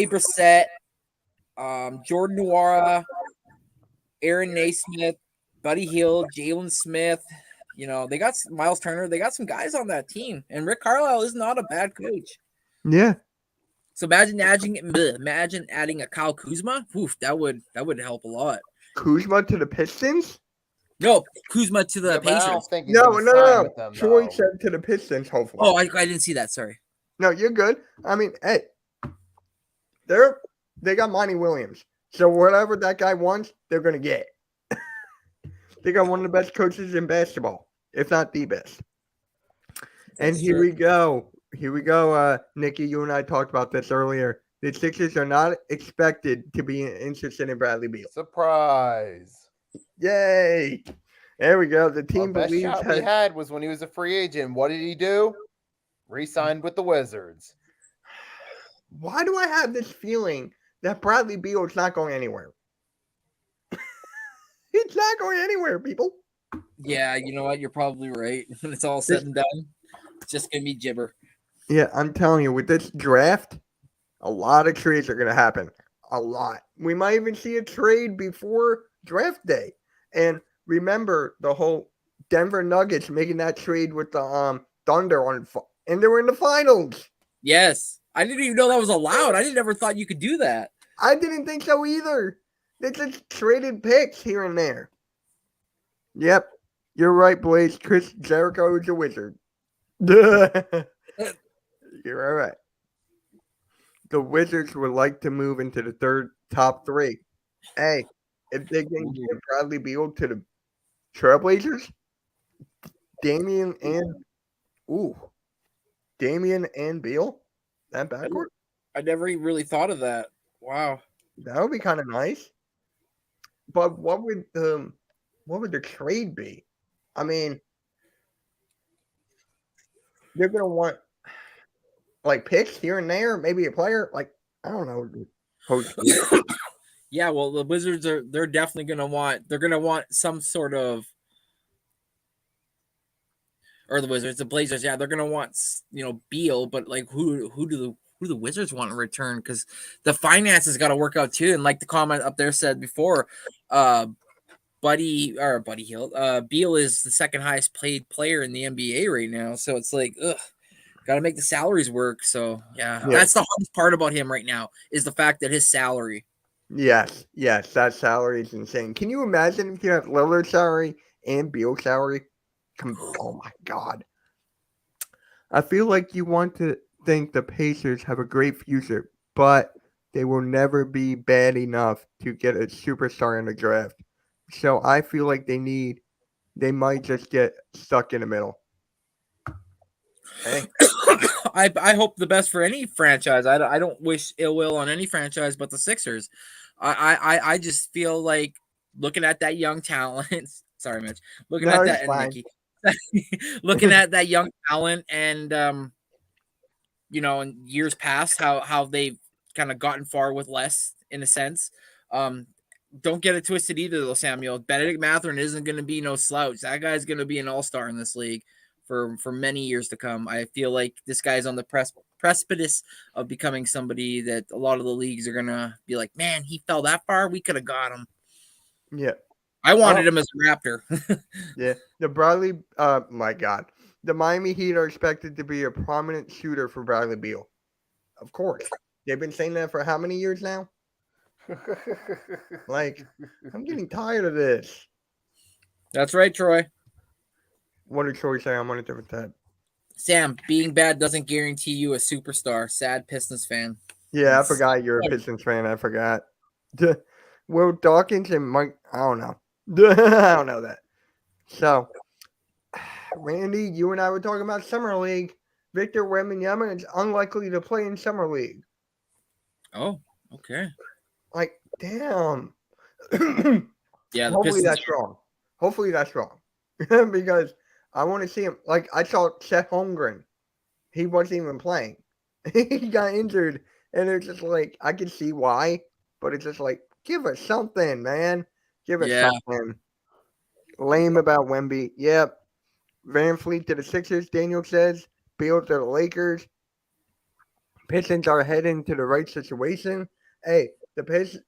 Speaker 4: Brissett, Jordan Nwora, Aaron Naismith, Buddy Hield, Jalen Smith. You know, they got Miles Turner. They got some guys on that team, and Rick Carlisle is not a bad coach.
Speaker 2: Yeah.
Speaker 4: So imagine adding a Kyle Kuzma. Oof, that would help a lot.
Speaker 2: Kuzma to the Pistons?
Speaker 4: No, Kuzma to the Pacers.
Speaker 2: No. Troy said to the Pistons, hopefully.
Speaker 4: Oh, I didn't see that. Sorry.
Speaker 2: No, you're good. I mean, hey, they got Monty Williams. So whatever that guy wants, they're going to get. They got one of the best coaches in basketball, if not the best. And here we go. Nicky, you and I talked about this earlier. The Sixers are not expected to be interested in Bradley Beal.
Speaker 3: Surprise.
Speaker 2: Yay. There we go. The team believes
Speaker 3: best shot we had was when he was a free agent. What did he do? Re-signed with the Wizards.
Speaker 2: Why do I have this feeling that Bradley Beal is not going anywhere? He's not going anywhere, people.
Speaker 4: Yeah, you know what? You're probably right. When it's all said and done, it's just going to be gibber.
Speaker 2: Yeah, I'm telling you, with this draft, a lot of trades are going to happen. A lot. We might even see a trade before draft day. And remember the whole Denver Nuggets making that trade with the Thunder and they were in the finals.
Speaker 4: Yes. I didn't even know that was allowed. I never thought you could do that.
Speaker 2: I didn't think so either. They just traded picks here and there. Yep. You're right, Blaze. Chris Jericho is a wizard. You're all right. The Wizards would like to move into the top 3. Hey, if they can get Bradley Beal to the Trailblazers, Damian and Beal, that backcourt?
Speaker 4: I never even really thought of that. Wow.
Speaker 2: That would be kind of nice. But what would the trade be? I mean, they're gonna want like picks here and there, maybe a player. Like I don't know.
Speaker 4: Yeah, well, the Wizards they're definitely gonna want some sort of, or the Wizards, the Blazers, yeah, they're gonna want Beal, but like who do the Wizards want in return? Because the finances got to work out too. And like the comment up there said before, Buddy Hield, Beal is the second highest paid player in the NBA right now. So it's like, got to make the salaries work. So yeah, that's the hardest part about him right now is the fact that his salary.
Speaker 2: Yes, that salary is insane. Can you imagine if you have Lillard's salary and Beal's salary? Oh my God. I feel like you want to think the Pacers have a great future, but they will never be bad enough to get a superstar in the draft. So I feel like they might just get stuck in the middle. Hey.
Speaker 4: I hope the best for any franchise. I don't wish ill will on any franchise but the Sixers. I just feel like looking at that young talent. Sorry, Mitch. Looking at that and Nicky. Looking at that young talent and in years past how they've kind of gotten far with less in a sense. Don't get it twisted either though, Samuel. Benedict Mathurin isn't going to be no slouch. That guy's going to be an all-star in this league for many years to come. I feel like this guy's on the precipice of becoming somebody that a lot of the leagues are going to be like, man, he fell that far. We could have got him.
Speaker 2: Yeah.
Speaker 4: I wanted him as a Raptor.
Speaker 2: Yeah. My God. The Miami Heat are expected to be a prominent shooter for Bradley Beal. Of course. They've been saying that for how many years now? Like, I'm getting tired of this.
Speaker 4: That's right, Troy.
Speaker 2: What did Troy say? I'm on a different tab.
Speaker 4: Sam, being bad doesn't guarantee you a superstar. Sad Pistons fan.
Speaker 2: Yeah, I forgot you're a Pistons fan. I forgot. Will Dawkins and Mike, I don't know. I don't know that. So, Randy, you and I were talking about Summer League. Victor Wembanyama is unlikely to play in Summer League.
Speaker 4: Oh, okay.
Speaker 2: Like, damn.
Speaker 4: Yeah,
Speaker 2: Hopefully that's wrong. Because I want to see him. Like, I saw Seth Holmgren. He wasn't even playing. He got injured. And it's just like, I can see why. But it's just like, give us something, man. Give us something. Lame about Wemby. Yep. Van Fleet to the Sixers, Daniel says. Beal to the Lakers. Pistons are heading to the right situation. Hey, the Pistons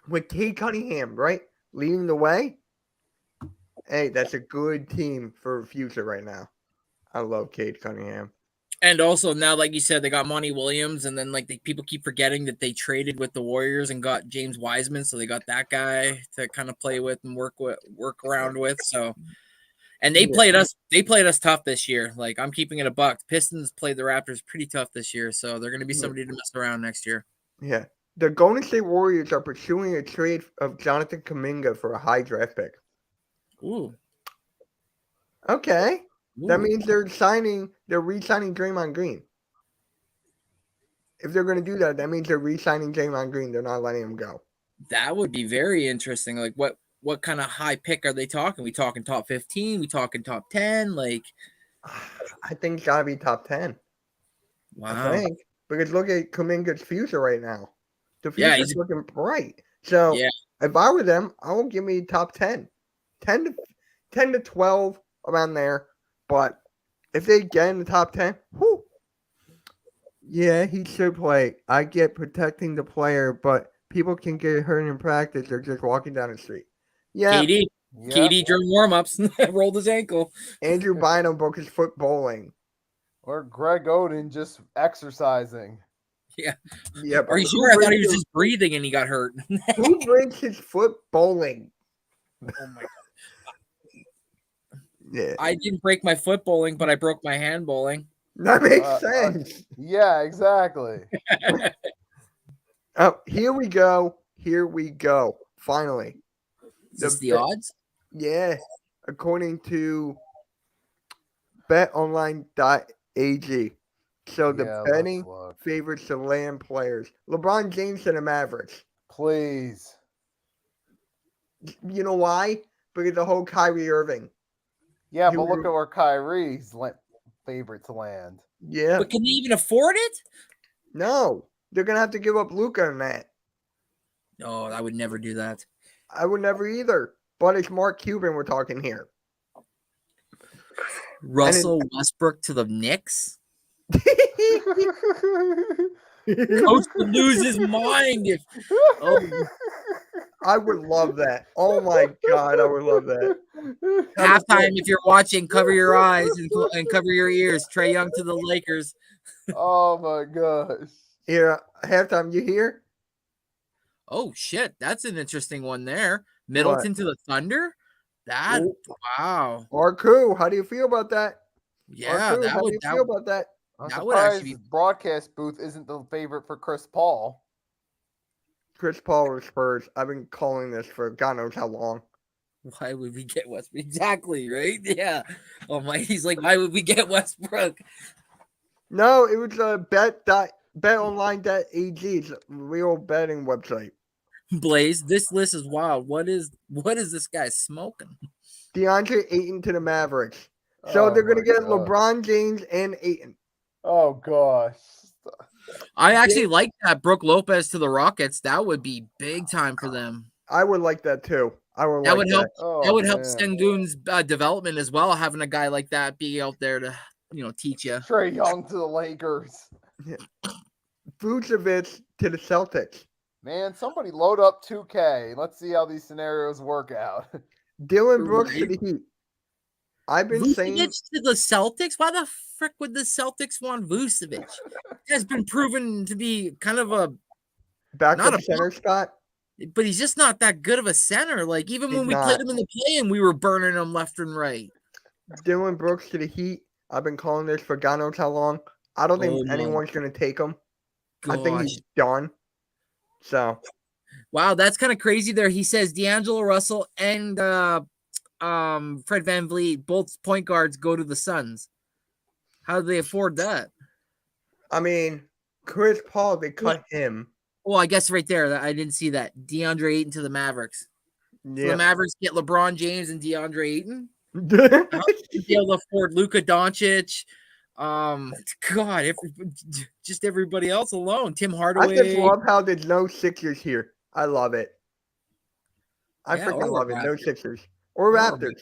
Speaker 2: with Cade Cunningham, right? Leading the way. Hey, that's a good team for the future right now. I love Cade Cunningham.
Speaker 4: And also now, like you said, they got Monty Williams, and then people keep forgetting that they traded with the Warriors and got James Wiseman, so they got that guy to kind of play with and work around with. So, and they played us tough this year. Like I'm keeping it a buck. Pistons played the Raptors pretty tough this year, so they're going to be somebody to mess around next year.
Speaker 2: Yeah, the Golden State Warriors are pursuing a trade of Jonathan Kuminga for a high draft pick.
Speaker 4: Ooh.
Speaker 2: Okay. That means they're re-signing Draymond Green. If they're going to do that, that means they're re-signing Draymond Green. They're not letting him go.
Speaker 4: That would be very interesting. Like, what kind of high pick are they talking? We talking top 15? We talking top 10? Like,
Speaker 2: I think it's got to be top 10.
Speaker 4: Wow.
Speaker 2: I think. Because look at Kuminga's future right now. The future's looking bright. So, if I were them, I will give me top 10. 10 to 12, around there. But if they get in the top 10, yeah, he should play. I get protecting the player, but people can get hurt in practice or just walking down the street. Yeah.
Speaker 4: KD during warm-ups rolled his ankle.
Speaker 2: Andrew Bynum broke his foot bowling.
Speaker 3: Or Greg Oden just exercising.
Speaker 4: Yeah.
Speaker 2: Yep.
Speaker 4: Are you sure? I thought he was just breathing and he got hurt.
Speaker 2: Who breaks his foot bowling?
Speaker 4: Oh my God.
Speaker 2: Yeah.
Speaker 4: I didn't break my foot bowling, but I broke my hand bowling.
Speaker 2: That makes sense.
Speaker 3: Yeah, exactly.
Speaker 2: Oh, here we go. Finally.
Speaker 4: Is this the odds?
Speaker 2: Yeah. According to betonline.ag, So the
Speaker 3: Yeah, let's
Speaker 2: betting
Speaker 3: look.
Speaker 2: favorites the land players. LeBron James to the Mavericks.
Speaker 3: Please.
Speaker 2: You know why? Because the whole Kyrie Irving.
Speaker 3: Yeah,
Speaker 2: He
Speaker 3: but look
Speaker 2: was-
Speaker 3: at where Kyrie's favorite to land.
Speaker 2: Yeah.
Speaker 4: But can they even afford it?
Speaker 2: No. They're gonna have to give up Luca on that.
Speaker 4: Oh, I would never do that.
Speaker 2: I would never either. But it's Mark Cuban we're talking here.
Speaker 4: Russell Westbrook to the Knicks?
Speaker 2: I
Speaker 4: Coach would lose his mind if. Oh,
Speaker 2: would love that. Oh my god, I would love that.
Speaker 4: halftime, if you're watching, cover your eyes and cover your ears. Trae Young to the Lakers.
Speaker 3: Oh my gosh.
Speaker 2: Here, halftime, you hear?
Speaker 4: Oh shit, that's an interesting one there. Middleton to the Thunder. That
Speaker 2: Ooh.
Speaker 4: wow,
Speaker 2: Arku, how do you feel about that?
Speaker 4: yeah,
Speaker 2: Arku,
Speaker 4: that
Speaker 2: how do
Speaker 4: would
Speaker 2: you feel about that?
Speaker 3: I'm
Speaker 4: That would
Speaker 3: surprised
Speaker 4: actually be-
Speaker 3: his broadcast booth isn't the favorite for Chris Paul.
Speaker 2: Chris Paul or Spurs. I've been calling this for God knows how long.
Speaker 4: why would we get Westbrook? Exactly, right? Yeah. Oh my, he's like, why would we get Westbrook?
Speaker 2: No, it was a betonline.ag. It's a real betting website.
Speaker 4: Blaze, this list is wild. What is this guy smoking?
Speaker 2: DeAndre Ayton to the Mavericks. So they're going to get LeBron James and Ayton.
Speaker 3: Oh gosh.
Speaker 4: I actually like that. Brooke Lopez to the Rockets. That would be big time for them.
Speaker 2: I would like that too. I would
Speaker 4: That
Speaker 2: like
Speaker 4: would
Speaker 2: that.
Speaker 4: help.
Speaker 3: Oh,
Speaker 4: That would help
Speaker 3: man.
Speaker 4: Sengun's development as well. Having a guy like that be out there to teach you.
Speaker 3: Trae Young to the Lakers.
Speaker 2: Vucevic to the Celtics.
Speaker 3: Man, somebody load up 2K. Let's see how these scenarios work out.
Speaker 2: Dylan Brooks to
Speaker 4: Right.
Speaker 2: the Heat. I've been saying
Speaker 4: Vucevic to the Celtics. Why the frick would the Celtics want Vucevic? Has been proven to be kind of a,
Speaker 2: backup
Speaker 4: not a
Speaker 2: center spot.
Speaker 4: but he's just not that good of a center. Like even
Speaker 2: He's
Speaker 4: when we
Speaker 2: not.
Speaker 4: played him in the play-in, we were burning him left and right.
Speaker 2: Dylan Brooks to the Heat. I've been calling this for God knows how long. I don't think
Speaker 4: Oh my
Speaker 2: anyone's going to take him. I think
Speaker 4: Gosh.
Speaker 2: he's done. So
Speaker 4: Wow, that's kind of crazy there. He says D'Angelo Russell and Fred VanVleet, both point guards, go to the Suns. How do they afford that?
Speaker 2: I mean, Chris Paul, they cut him.
Speaker 4: Well, I guess right there, I didn't see that. DeAndre Ayton to the Mavericks. So the
Speaker 2: Yeah.
Speaker 4: Mavericks get LeBron James and DeAndre Ayton. How would be able to afford Luka Doncic? God, just everybody else alone. Tim
Speaker 2: I
Speaker 4: Hardaway.
Speaker 2: just love how there's no Sixers here. I love it. I
Speaker 4: Yeah,
Speaker 2: freaking
Speaker 4: or
Speaker 2: love it. No
Speaker 4: Raptors.
Speaker 2: Sixers. Or
Speaker 4: Or
Speaker 2: Raptors.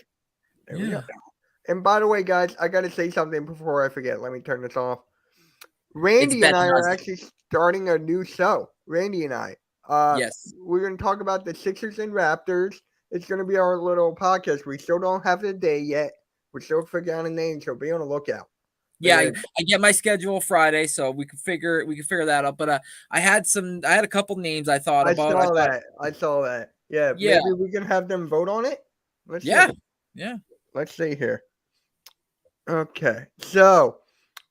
Speaker 2: There we
Speaker 4: Yeah.
Speaker 2: go. And by the way, guys, I got to say something before I forget. Let me turn this off. Randy and
Speaker 4: better
Speaker 2: I are
Speaker 4: not-
Speaker 2: actually starting a new show. Randy and I.
Speaker 4: Yes.
Speaker 2: We're going to talk about the Sixers and Raptors. It's going to be our little podcast. We still don't have the day yet. We're still figuring out a name, so be on the lookout.
Speaker 4: Yeah,
Speaker 2: Yeah.
Speaker 4: I get my schedule Friday, so we can figure that out. But I had a couple names I thought
Speaker 2: I
Speaker 4: about.
Speaker 2: saw that. I saw that. Yeah,
Speaker 4: Yeah.
Speaker 2: maybe we can have them vote on it. Let's
Speaker 4: Yeah.
Speaker 2: see.
Speaker 4: Yeah.
Speaker 2: Let's see here. Okay, so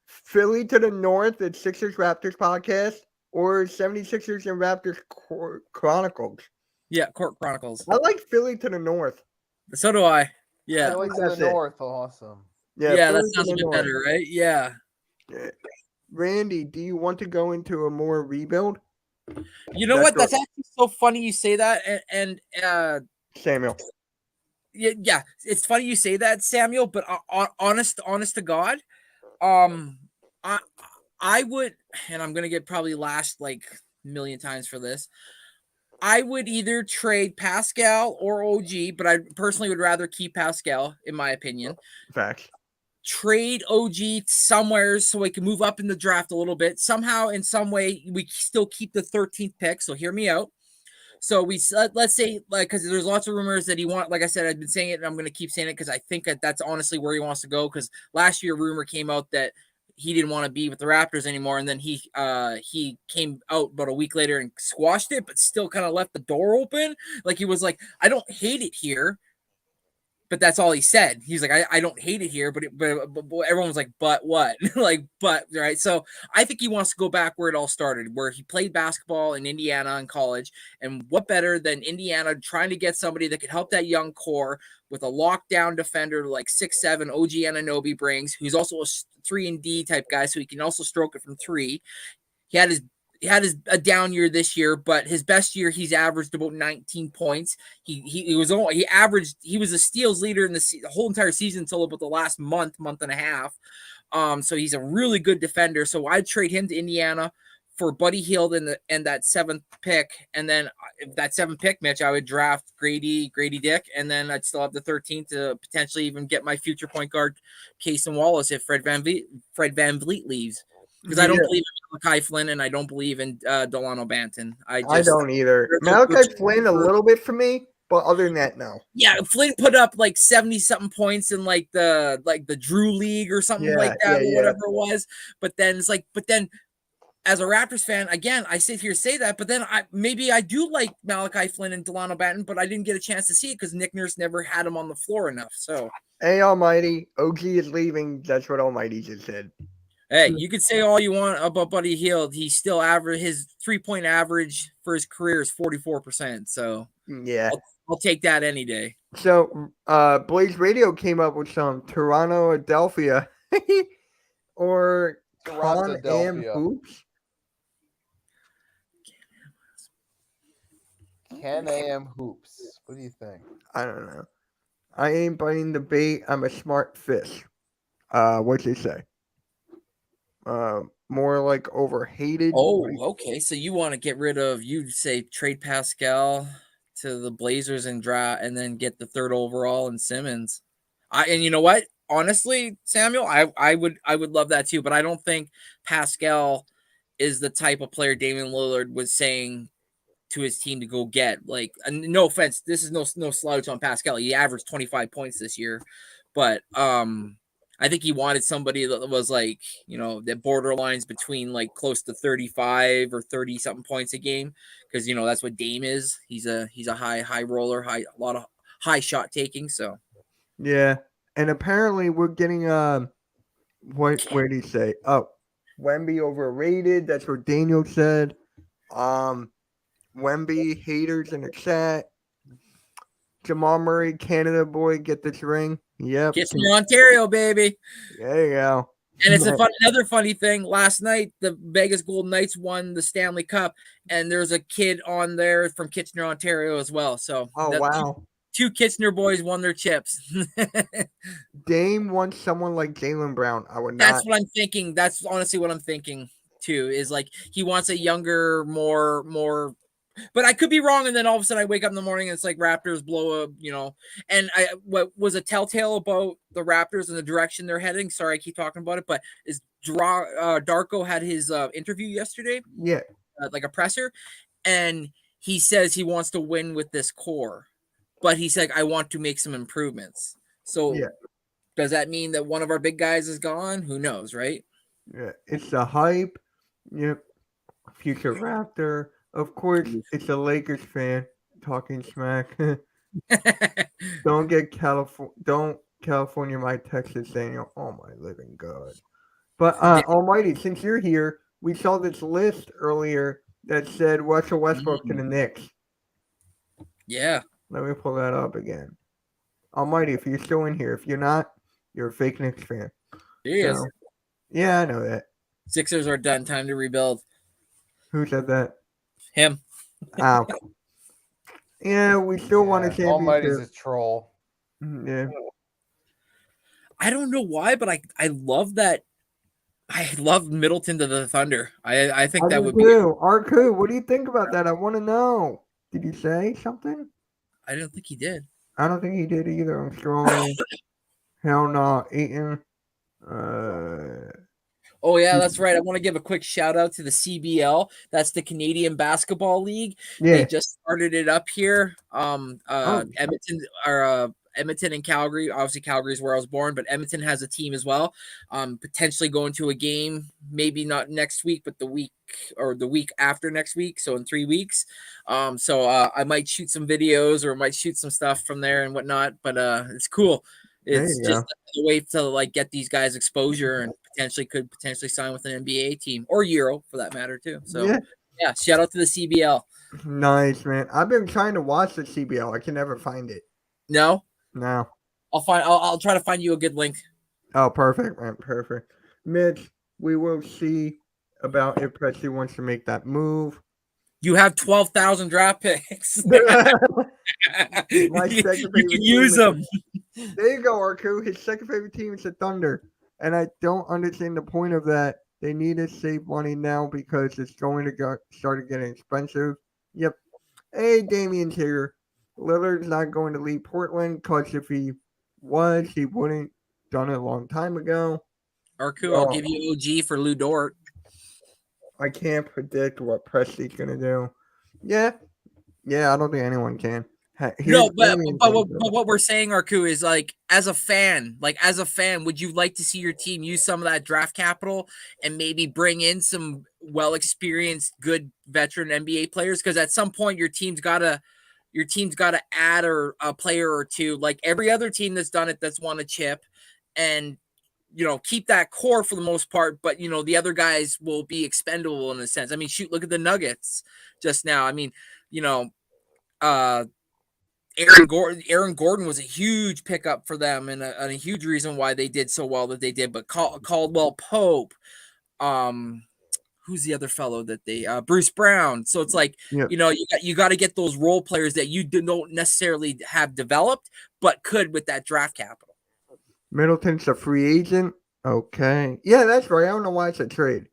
Speaker 2: Philly to the North, it's Sixers Raptors podcast, or 76ers and Raptors Chronicles.
Speaker 4: Yeah, Court Chronicles.
Speaker 2: I like Philly to the North.
Speaker 4: So do I. Yeah.
Speaker 3: Philly to the
Speaker 2: that's it.
Speaker 3: North. Awesome.
Speaker 4: Yeah,
Speaker 2: Philly
Speaker 4: that
Speaker 2: to
Speaker 4: sounds
Speaker 2: the
Speaker 4: a bit
Speaker 2: North.
Speaker 4: better, right? Yeah.
Speaker 2: Randy, do you want to go into a more rebuild?
Speaker 4: You know
Speaker 2: That's
Speaker 4: what? That's actually so funny you say that, and
Speaker 2: Samuel.
Speaker 4: yeah, it's funny you say that, Samuel. But honest to God, I would, and I'm gonna get probably lashed like a million times for this. I would either trade Pascal or OG, but I personally would rather keep Pascal, in my opinion.
Speaker 2: Facts.
Speaker 4: Trade OG somewhere so we can move up in the draft a little bit. Somehow, in some way, we still keep the 13th pick. So hear me out. So let's say, like, because there's lots of rumors that he like I said, I've been saying it, and I'm going to keep saying it because I think that's honestly where he wants to go. Because last year, a rumor came out that he didn't want to be with the Raptors anymore, and then he came out about a week later and squashed it, but still kind of left the door open. Like he was like, I don't hate it here, but that's all he said. He's like, I don't hate it here, but everyone was like, but what? Like, but right. So I think he wants to go back where it all started, where he played basketball in Indiana in college. And what better than Indiana trying to get somebody that could help that young core with a lockdown defender like 6'7" OG Anunoby brings, who's also a 3-and-D type guy, so he can also stroke it from 3. He had a down year this year, but his best year he's averaged about 19 points. He was a steals leader in the whole entire season until about the last month and a half. So he's a really good defender. So I'd trade him to Indiana for Buddy Hield and that 7th pick, and then if that 7th pick, Mitch, I would draft Grady Dick, and then I'd still have the 13th to potentially even get my future point guard Cason Wallace if Fred VanVleet leaves. Because I don't believe in Malachi Flynn and I don't believe in Delano Banton. I
Speaker 2: don't either. Malachi Flynn a little bit for me, but other than that, no.
Speaker 4: Yeah, Flynn put up like 70-something points in like the Drew League or something like that, or whatever it was. But then as a Raptors fan, again, I sit here say that, but then I do like Malachi Flynn and Delano Banton, but I didn't get a chance to see it because Nick Nurse never had him on the floor enough. So,
Speaker 2: hey, Almighty, OG is leaving. That's what Almighty just said.
Speaker 4: Hey, you could say all you want about Buddy Hield. He still his 3-point average for his career is 44%. So
Speaker 2: yeah,
Speaker 4: I'll take that any day.
Speaker 2: So Blaze Radio came up with some Toronto Adelphia or Con Am Hoops.
Speaker 3: Can-Am Hoops. What do you think?
Speaker 2: I don't know. I ain't biting the bait. I'm a smart fish. What'd you say? More like overhated.
Speaker 4: Oh, okay. So you want to get rid of, you'd say trade Pascal to the Blazers and then get the 3rd overall in Simmons. And you know what? Honestly, Samuel, I would love that too, but I don't think Pascal is the type of player Damian Lillard was saying to his team to go get. Like, no offense, this is no slouch on Pascal. He averaged 25 points this year, but I think he wanted somebody that was like, that borderlines between like close to 35 or 30 something points a game. Cause that's what Dame is. He's a high roller, a lot of high shot taking. So
Speaker 2: yeah. And apparently we're getting, where did he say? Oh, Wemby overrated. That's what Daniel said. Wemby haters in the chat. Jamal Murray, Canada boy, get this ring. Yep.
Speaker 4: Kitchener, Ontario, baby.
Speaker 2: There you go.
Speaker 4: And it's another funny thing. Last night, the Vegas Golden Knights won the Stanley Cup, and there's a kid on there from Kitchener, Ontario as well. So,
Speaker 2: wow.
Speaker 4: Two Kitchener boys won their chips.
Speaker 2: Dame wants someone like Jaylen Brown. I would not.
Speaker 4: That's what I'm thinking. That's honestly what I'm thinking too. Is like he wants a younger, more. But I could be wrong, and then all of a sudden I wake up in the morning and it's like Raptors blow up, And what was a telltale about the Raptors and the direction they're heading? Sorry, I keep talking about it, but is Darko had his interview yesterday?
Speaker 2: Yeah,
Speaker 4: like a presser, and he says he wants to win with this core, but he's like, I want to make some improvements. So, does that mean that one of our big guys is gone? Who knows, right?
Speaker 2: Yeah, it's the hype. Yep, future Raptor. Of course, it's a Lakers fan talking smack. Don't California my Texas, Daniel. Oh my living God. But Almighty, since you're here, we saw this list earlier that said Russell Westbrook to the Knicks.
Speaker 4: Yeah.
Speaker 2: Let me pull that up again. Almighty, if you're still in here, if you're not, you're a fake Knicks fan.
Speaker 4: He is.
Speaker 2: Yeah, I know that.
Speaker 4: Sixers are done. Time to rebuild.
Speaker 2: Who said that?
Speaker 4: Him.
Speaker 2: Ow. Yeah, we still want a championship.
Speaker 3: Almighty's a troll.
Speaker 2: Yeah.
Speaker 4: I don't know why, but I love that. I love Middleton to the Thunder. I think that would be.
Speaker 2: Arku, what do you think about that? I want to know. Did he say something?
Speaker 4: I don't think he did.
Speaker 2: I don't think he did either. I'm scrolling. Hell no. Eaton.
Speaker 4: Oh, yeah, that's right. I want to give a quick shout out to the CBL. That's the Canadian Basketball League. Yeah. They just started it up here. Edmonton or Edmonton and Calgary. Obviously, Calgary is where I was born, but Edmonton has a team as well. Potentially going to a game, maybe not next week, but the week after next week. So in 3 weeks. So I might shoot some videos or might shoot some stuff from there and whatnot. But it's cool.
Speaker 2: There
Speaker 4: It's
Speaker 2: you
Speaker 4: just
Speaker 2: go.
Speaker 4: a way to like get these guys exposure and could potentially sign with an NBA team or Euro for that matter too. So
Speaker 2: Yeah.
Speaker 4: yeah, shout out to the CBL.
Speaker 2: Nice, man. I've been trying to watch the CBL. I can never find it.
Speaker 4: No,
Speaker 2: No.
Speaker 4: I'll try to find you a good link.
Speaker 2: Oh, perfect, man. Perfect. Mitch, we will see about if Presley wants to make that move.
Speaker 4: You have 12,000 draft picks.
Speaker 2: My
Speaker 4: you
Speaker 2: second
Speaker 4: can
Speaker 2: favorite
Speaker 4: use
Speaker 2: team
Speaker 4: them.
Speaker 2: There you go, Arku. His second favorite team is the Thunder. And I don't understand the point of that. They need to save money now because it's going to start getting expensive. Yep. Hey, Damian's here. Lillard's not going to leave Portland because if he was, he wouldn't done it a long time ago.
Speaker 4: Arku, I'll give you OG for Lou Dort.
Speaker 2: I can't predict what Presley's going to do. Yeah. Yeah, I don't think anyone can.
Speaker 4: No, but what we're saying, Arku, is like as a fan, would you like to see your team use some of that draft capital and maybe bring in some well-experienced, good veteran NBA players? Because at some point, your team's got to add a player or two, like every other team that's done it, that's won a chip, and keep that core for the most part. But the other guys will be expendable in a sense. I mean, shoot, look at the Nuggets just now. I mean, Aaron Gordon was a huge pickup for them and a huge reason why they did so well that they did. But Caldwell Pope, who's the other fellow that they Bruce Brown. So it's like you got to get those role players that you don't necessarily have developed, but could with that draft capital.
Speaker 2: Middleton's a free agent. Okay, yeah, that's right. I don't know why it's a trade.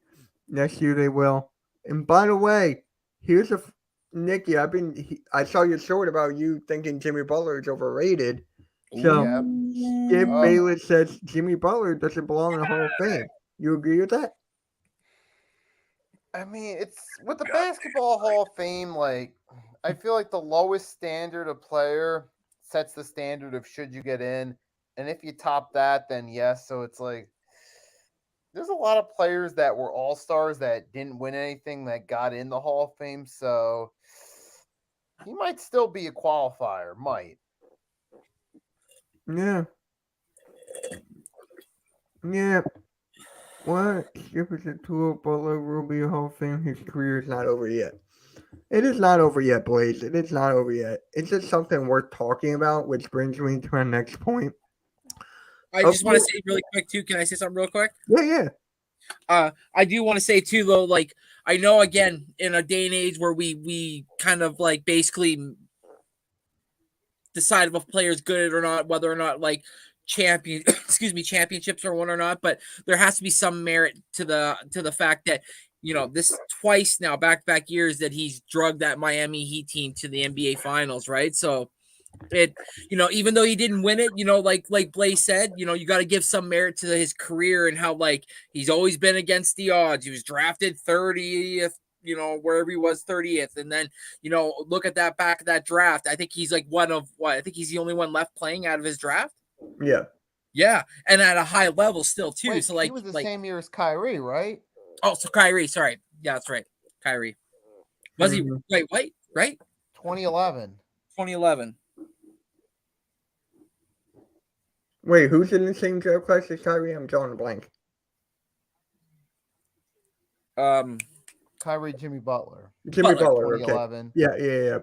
Speaker 2: Next year they will. And by the way, here's Nicky, I saw your short about you thinking Jimmy Butler is overrated. So, Skip Bayless says Jimmy Butler doesn't belong in the Hall of Fame. You agree with that?
Speaker 3: I mean, it's with the Basketball Hall of Fame, like, I feel like the lowest standard of player sets the standard of should you get in. And if you top that, then yes. So it's like, there's a lot of players that were all-stars that didn't win anything that got in the Hall of Fame. So he might still be a qualifier. Might.
Speaker 2: Yeah. Yeah. What? Skip is a tool. Butler will be a Hall of Fame. His career is not over yet. It is not over yet, Blaze. It is not over yet. It's just something worth talking about, which brings me to my next point.
Speaker 4: I just want to say really quick, too. Can I say something real quick?
Speaker 2: Yeah.
Speaker 4: I do want to say, too, though, like, I know, again, in a day and age where we kind of, like, basically decide if a player is good or not, whether or not, like, championships or one or not, but there has to be some merit to the fact that, this twice now, back-to-back years that he's drugged that Miami Heat team to the NBA Finals, right? So, even though he didn't win it, like Blaze said, you got to give some merit to his career and how like he's always been against the odds. He was drafted 30th, wherever he was 30th, and then look at that back of that draft. I think he's like I think he's the only one left playing out of his draft. Yeah, and at a high level still too.
Speaker 3: Wait,
Speaker 4: so like
Speaker 3: he was the same year as Kyrie, right?
Speaker 4: Oh, so Kyrie, sorry, yeah, that's right, Kyrie. Was he right?
Speaker 3: 2011.
Speaker 4: 2011.
Speaker 2: Wait, who's in the same draft class as Kyrie? I'm drawing a blank.
Speaker 3: Kyrie, Jimmy Butler.
Speaker 2: Jimmy Butler,
Speaker 3: 2011.
Speaker 2: Okay. Yeah.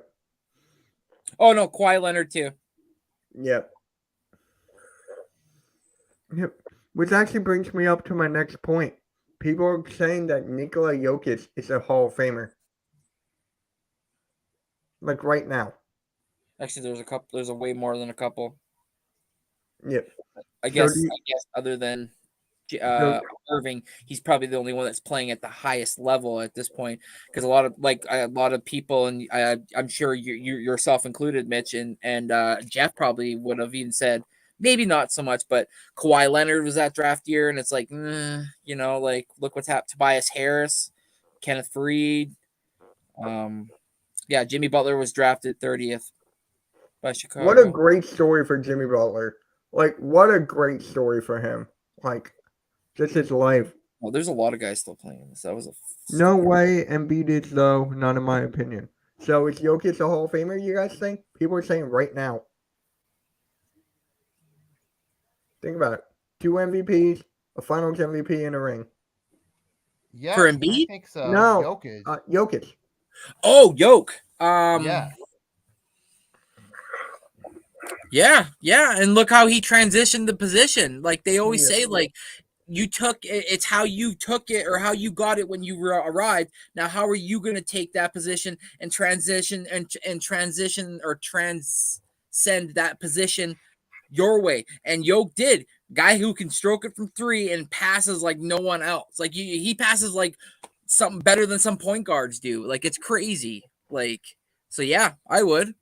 Speaker 4: Oh no, Kawhi Leonard too.
Speaker 2: Yep. Which actually brings me up to my next point. People are saying that Nikola Jokic is a Hall of Famer. Like right now.
Speaker 4: Actually, there's a way more than a couple.
Speaker 2: Yep.
Speaker 4: I guess other than Irving, he's probably the only one that's playing at the highest level at this point. Because a lot of people, and I'm sure you yourself included, Mitch and Jeff probably would have even said maybe not so much, but Kawhi Leonard was that draft year, and it's like, like look what's happened. Tobias Harris, Kenneth Faried, Jimmy Butler was drafted 30th. by Chicago.
Speaker 2: What a great story for Jimmy Butler. Like, what a great story for him. Like, just his life.
Speaker 5: Well, there's a lot of guys still playing this. That was a
Speaker 2: No way Embiid is, though, not in my opinion. So is Jokic a Hall of Famer, you guys think? People are saying right now. Think about it. 2 MVPs, a Finals MVP, and a ring.
Speaker 3: Yeah,
Speaker 4: For
Speaker 3: I
Speaker 4: Embiid?
Speaker 3: think so.
Speaker 2: No.
Speaker 3: Jokic.
Speaker 2: Jokic.
Speaker 4: Oh, Yoke.
Speaker 3: Yeah.
Speaker 4: Yeah, and look how he transitioned the position. Like they always
Speaker 2: Yeah.
Speaker 4: say, like you took it, it's how you took it or how you got it when you arrived. Now, how are you going to take that position and transition and transition or transcend that position your way? And Yoke did. Guy who can stroke it from 3 and passes like no one else. Like he passes like something better than some point guards do. Like it's crazy. Like so, yeah, I would.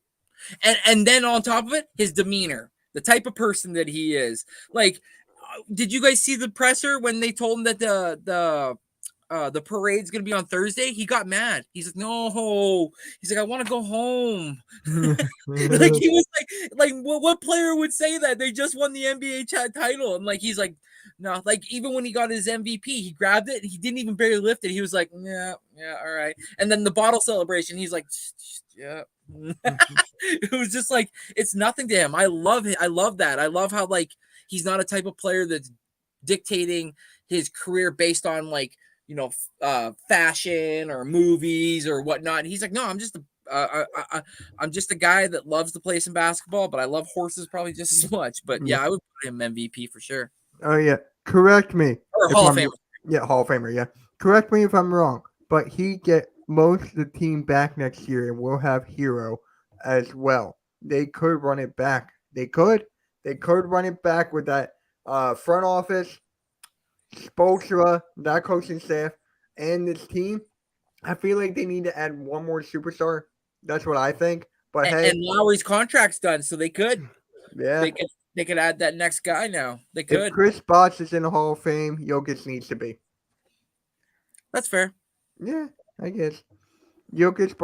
Speaker 4: And then on top of it, his demeanor, the type of person that he is. Like, did you guys see the presser when they told him that the parade's gonna be on Thursday? He got mad. He's like, no. He's like, I want to go home. Like he was like what player would say that? They just won the NBA title, and like he's like, no. Like even when he got his MVP, he grabbed it. He didn't even barely lift it. He was like, yeah, all right. And then the bottle celebration, he's like, yeah. It was just like it's nothing to him. I love it. I love that. I love how like he's not a type of player that's dictating his career based on like fashion or movies or whatnot. He's like, no, I'm just I'm just a guy that loves to play some basketball, but I love horses probably just as much. But yeah, I would put him MVP for sure.
Speaker 2: Oh, yeah. Correct me.
Speaker 4: Or Hall of Famer.
Speaker 2: Yeah, Hall of Famer, yeah. Correct me if I'm wrong, but he get most of the team back next year and we'll have Hero as well. They could run it back. They could run it back with that front office, Spoelstra, that coaching staff, and this team. I feel like they need to add one more superstar. That's what I think. But
Speaker 4: and Lowry's contract's done, so they could.
Speaker 2: Yeah.
Speaker 4: They could add that next guy now. They could.
Speaker 2: If Chris Bosh is in the Hall of Fame, Jokic needs to be.
Speaker 4: That's fair.
Speaker 2: Yeah, I guess. Jokic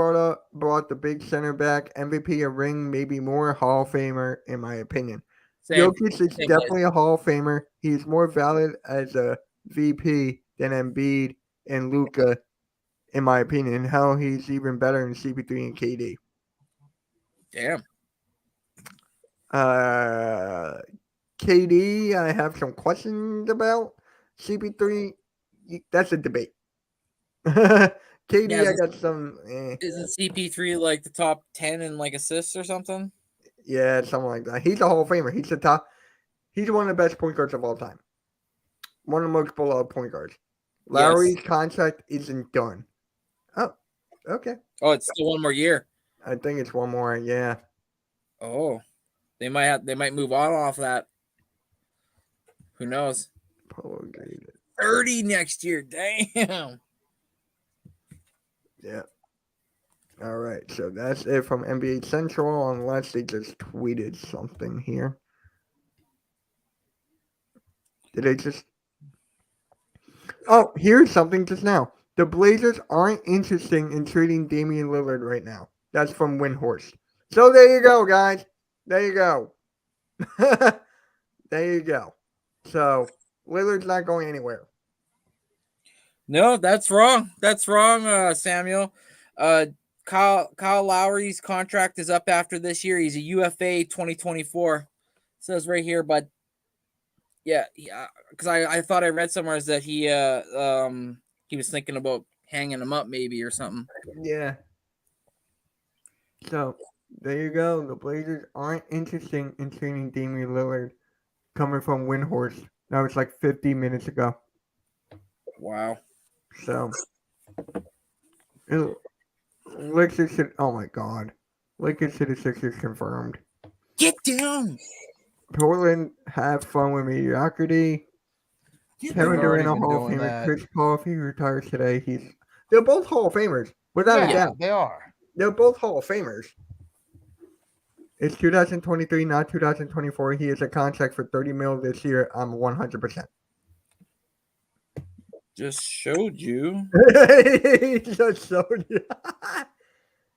Speaker 2: brought the big center back, MVP, a ring, maybe more, Hall of Famer, in my opinion. Jokic is definitely a Hall of Famer. He's more valid as a VP than Embiid and Luka, in my opinion. Hell, he's even better than CP3 and KD.
Speaker 4: Damn.
Speaker 2: KD, I have some questions about. CP3, that's a debate. KD,
Speaker 4: Yeah,
Speaker 2: I got some.
Speaker 4: Isn't CP3 like the top 10 in like assists or something?
Speaker 2: Yeah, something like that. He's a Hall of Famer. He's the top. He's one of the best point guards of all time. One of the most beloved point guards. Lowry's contract isn't done. Oh, okay.
Speaker 4: Oh, it's still one more year.
Speaker 2: I think it's one more. Yeah.
Speaker 4: Oh, they might move on off that. Who knows? 30 next year. Damn.
Speaker 2: Yeah. All right. So that's it from NBA Central, unless they just tweeted something here. Did they just? Oh, here's something just now. The Blazers aren't interested in trading Damian Lillard right now. That's from Windhorst. So there you go, guys. There you go. There you go. So Lillard's not going anywhere.
Speaker 4: No, that's wrong. That's wrong, Samuel. Kyle Lowry's contract is up after this year. He's a UFA 2024. It says right here, but yeah, because I thought I read somewhere that he was thinking about hanging him up maybe or something.
Speaker 2: Yeah. So there you go. The Blazers aren't interested in trading Damian Lillard, coming from Windhorst. That was like 50 minutes ago.
Speaker 4: Wow.
Speaker 2: So Lakers should. Oh my God. Lakers to the Sixers confirmed.
Speaker 4: Get down.
Speaker 2: Portland, have fun with mediocrity. Kevin Durant, a Hall of Famer. Chris Paul, if he retires today, they're both Hall of Famers. Without a doubt.
Speaker 3: They are.
Speaker 2: They're both Hall of Famers. It's 2023, not 2024. He has a contract for $30 million this year. I'm 100%.
Speaker 4: Just showed you.
Speaker 2: He just showed you.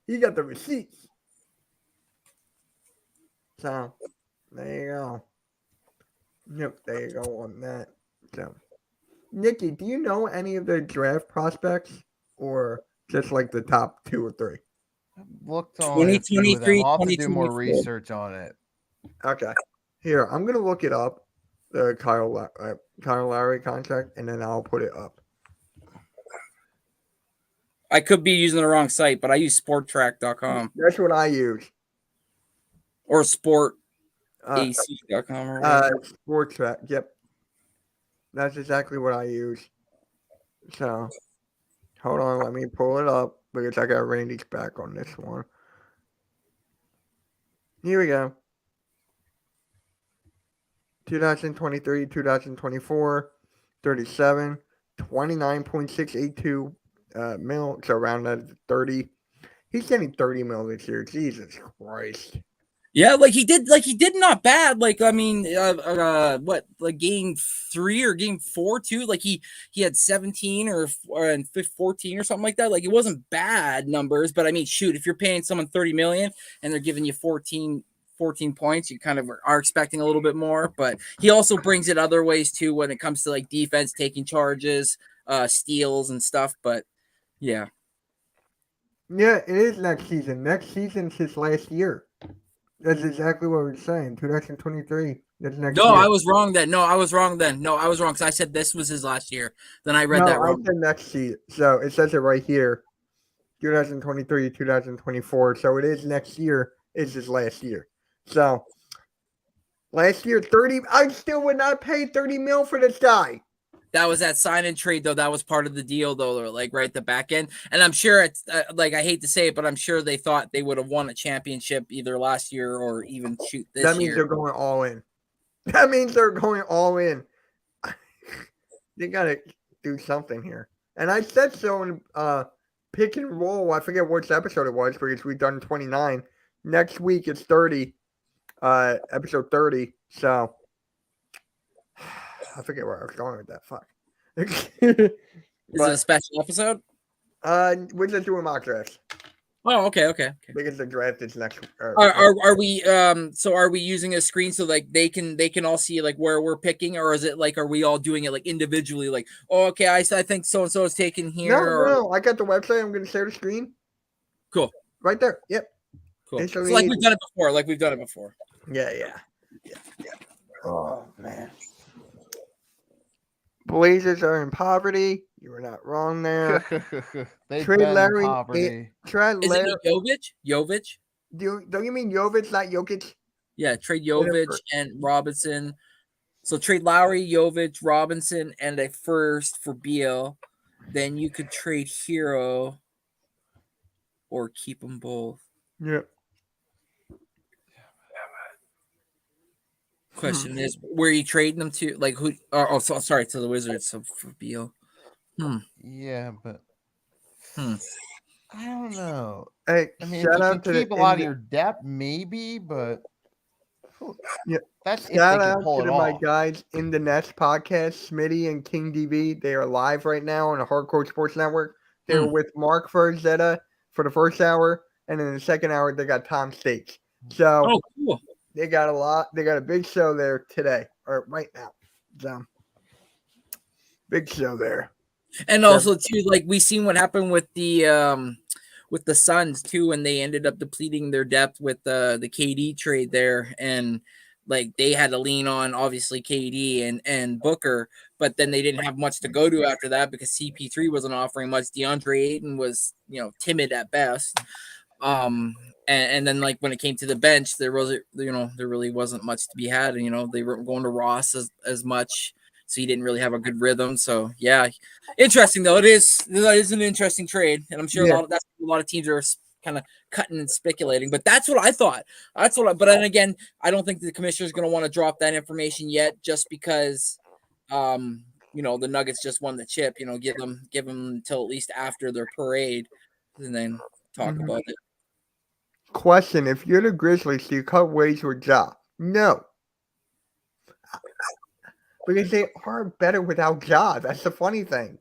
Speaker 2: He got the receipts. So there you go. Yep, there you go on that. So, Nicky, do you know any of the draft prospects, or just like the top 2 or 3?
Speaker 3: Looked on a few of them.
Speaker 4: 2023,
Speaker 3: I'll have to do more
Speaker 4: 2024.
Speaker 3: research on it.
Speaker 2: Okay. Here, I'm gonna look it up, the Kyle Lowry contract, and then I'll put it up.
Speaker 4: I could be using the wrong site, but I use sporttrack.com
Speaker 2: That's what I use.
Speaker 4: or sportac.com or whatever.
Speaker 2: Sports Track. Yep. That's exactly what I use. So, hold on, let me pull it up because I got Randy's back on this one. Here we go. 2023, 2024, 37, 29.682 mil. So around that 30. He's getting 30 mil this year. Jesus Christ.
Speaker 4: Yeah, like he did not bad. Like, I mean, what, like game 3 or game 4 too? Like he had 17 or 14 or something like that. Like it wasn't bad numbers, but I mean, shoot, if you're paying someone 30 million and they're giving you 14 points, you kind of are expecting a little bit more. But he also brings it other ways too when it comes to like defense, taking charges, steals and stuff. But yeah.
Speaker 2: Yeah, it is next season. Next season's his last year. That's exactly what we're saying. 2023. That's next year.
Speaker 4: I was wrong then. I was wrong because I said this was his last year. Then I read that wrong.
Speaker 2: I said next season. So it says it right here. 2023, 2024. So it is next year is his last year. So last year, 30. I still would not pay 30 mil for this guy.
Speaker 4: That was that sign and trade, though. That was part of the deal, though, like right at the back end. And I'm sure it's like, I hate to say it, but I'm sure they thought they would have won a championship either last year or even this year.
Speaker 2: That means they're going all in. That means they're going all in. They got to do something here. And I said so in pick and roll. I forget which episode it was because we've done 29. Next week it's 30, episode 30. So I forget where I was going with that. Fuck.
Speaker 4: Is it a special episode?
Speaker 2: We're just doing mock drafts.
Speaker 4: Oh, okay.
Speaker 2: Because the draft is next.
Speaker 4: Are we so are we using a screen so like they can all see like where we're picking, or is it like are we all doing it like individually? Like, oh, okay, I think so and so is taken here.
Speaker 2: No, I got the website. I'm going to share the screen.
Speaker 4: Cool.
Speaker 2: Right there. Yep.
Speaker 4: Cool. It's like we've done it before.
Speaker 2: Yeah. Oh man. Blazers are in poverty. You were not wrong there.
Speaker 3: Trade Larry.
Speaker 2: Trade
Speaker 4: Larry. Jovic?
Speaker 2: Don't you mean Jovic, not Jokic?
Speaker 4: Yeah, trade Jovic and Robinson. So trade Lowry, Jovic, Robinson, and a first for Beal. Then you could trade Hero or keep them both.
Speaker 2: Yeah.
Speaker 4: Question is, where are you trading them to? Like who? Sorry, to the Wizards. So for Beal.
Speaker 3: Yeah, but
Speaker 4: I
Speaker 3: don't know.
Speaker 2: Hey,
Speaker 3: I mean, shout out to keep a lot of your depth, maybe, but
Speaker 2: yeah.
Speaker 3: That's
Speaker 2: shout out to my guys in the Nets podcast, Smitty and King DB. They are live right now on the Hardcore Sports Network. They were with Mark Farzetta for the first hour, and in the second hour they got Tom States. So
Speaker 4: cool.
Speaker 2: They got a lot. They got a big show there today or right now. So big show there.
Speaker 4: And also too, like we seen what happened with the Suns too, when they ended up depleting their depth with the KD trade there, and like they had to lean on obviously KD and Booker, but then they didn't have much to go to after that because CP3 wasn't offering much. DeAndre Ayton was timid at best. And then like when it came to the bench, there really wasn't much to be had. And they weren't going to Ross as much. So he didn't really have a good rhythm. So yeah, interesting though. It is an interesting trade, and I'm sure a lot of teams are kind of cutting and speculating. But that's what I thought. But then again, I don't think the commissioner is going to want to drop that information yet, just because, the Nuggets just won the chip. Give them until at least after their parade, and then talk about it.
Speaker 2: Question: if you're the Grizzlies, do you cut ways with Ja? No. Because they are better without Ja. That's the funny thing.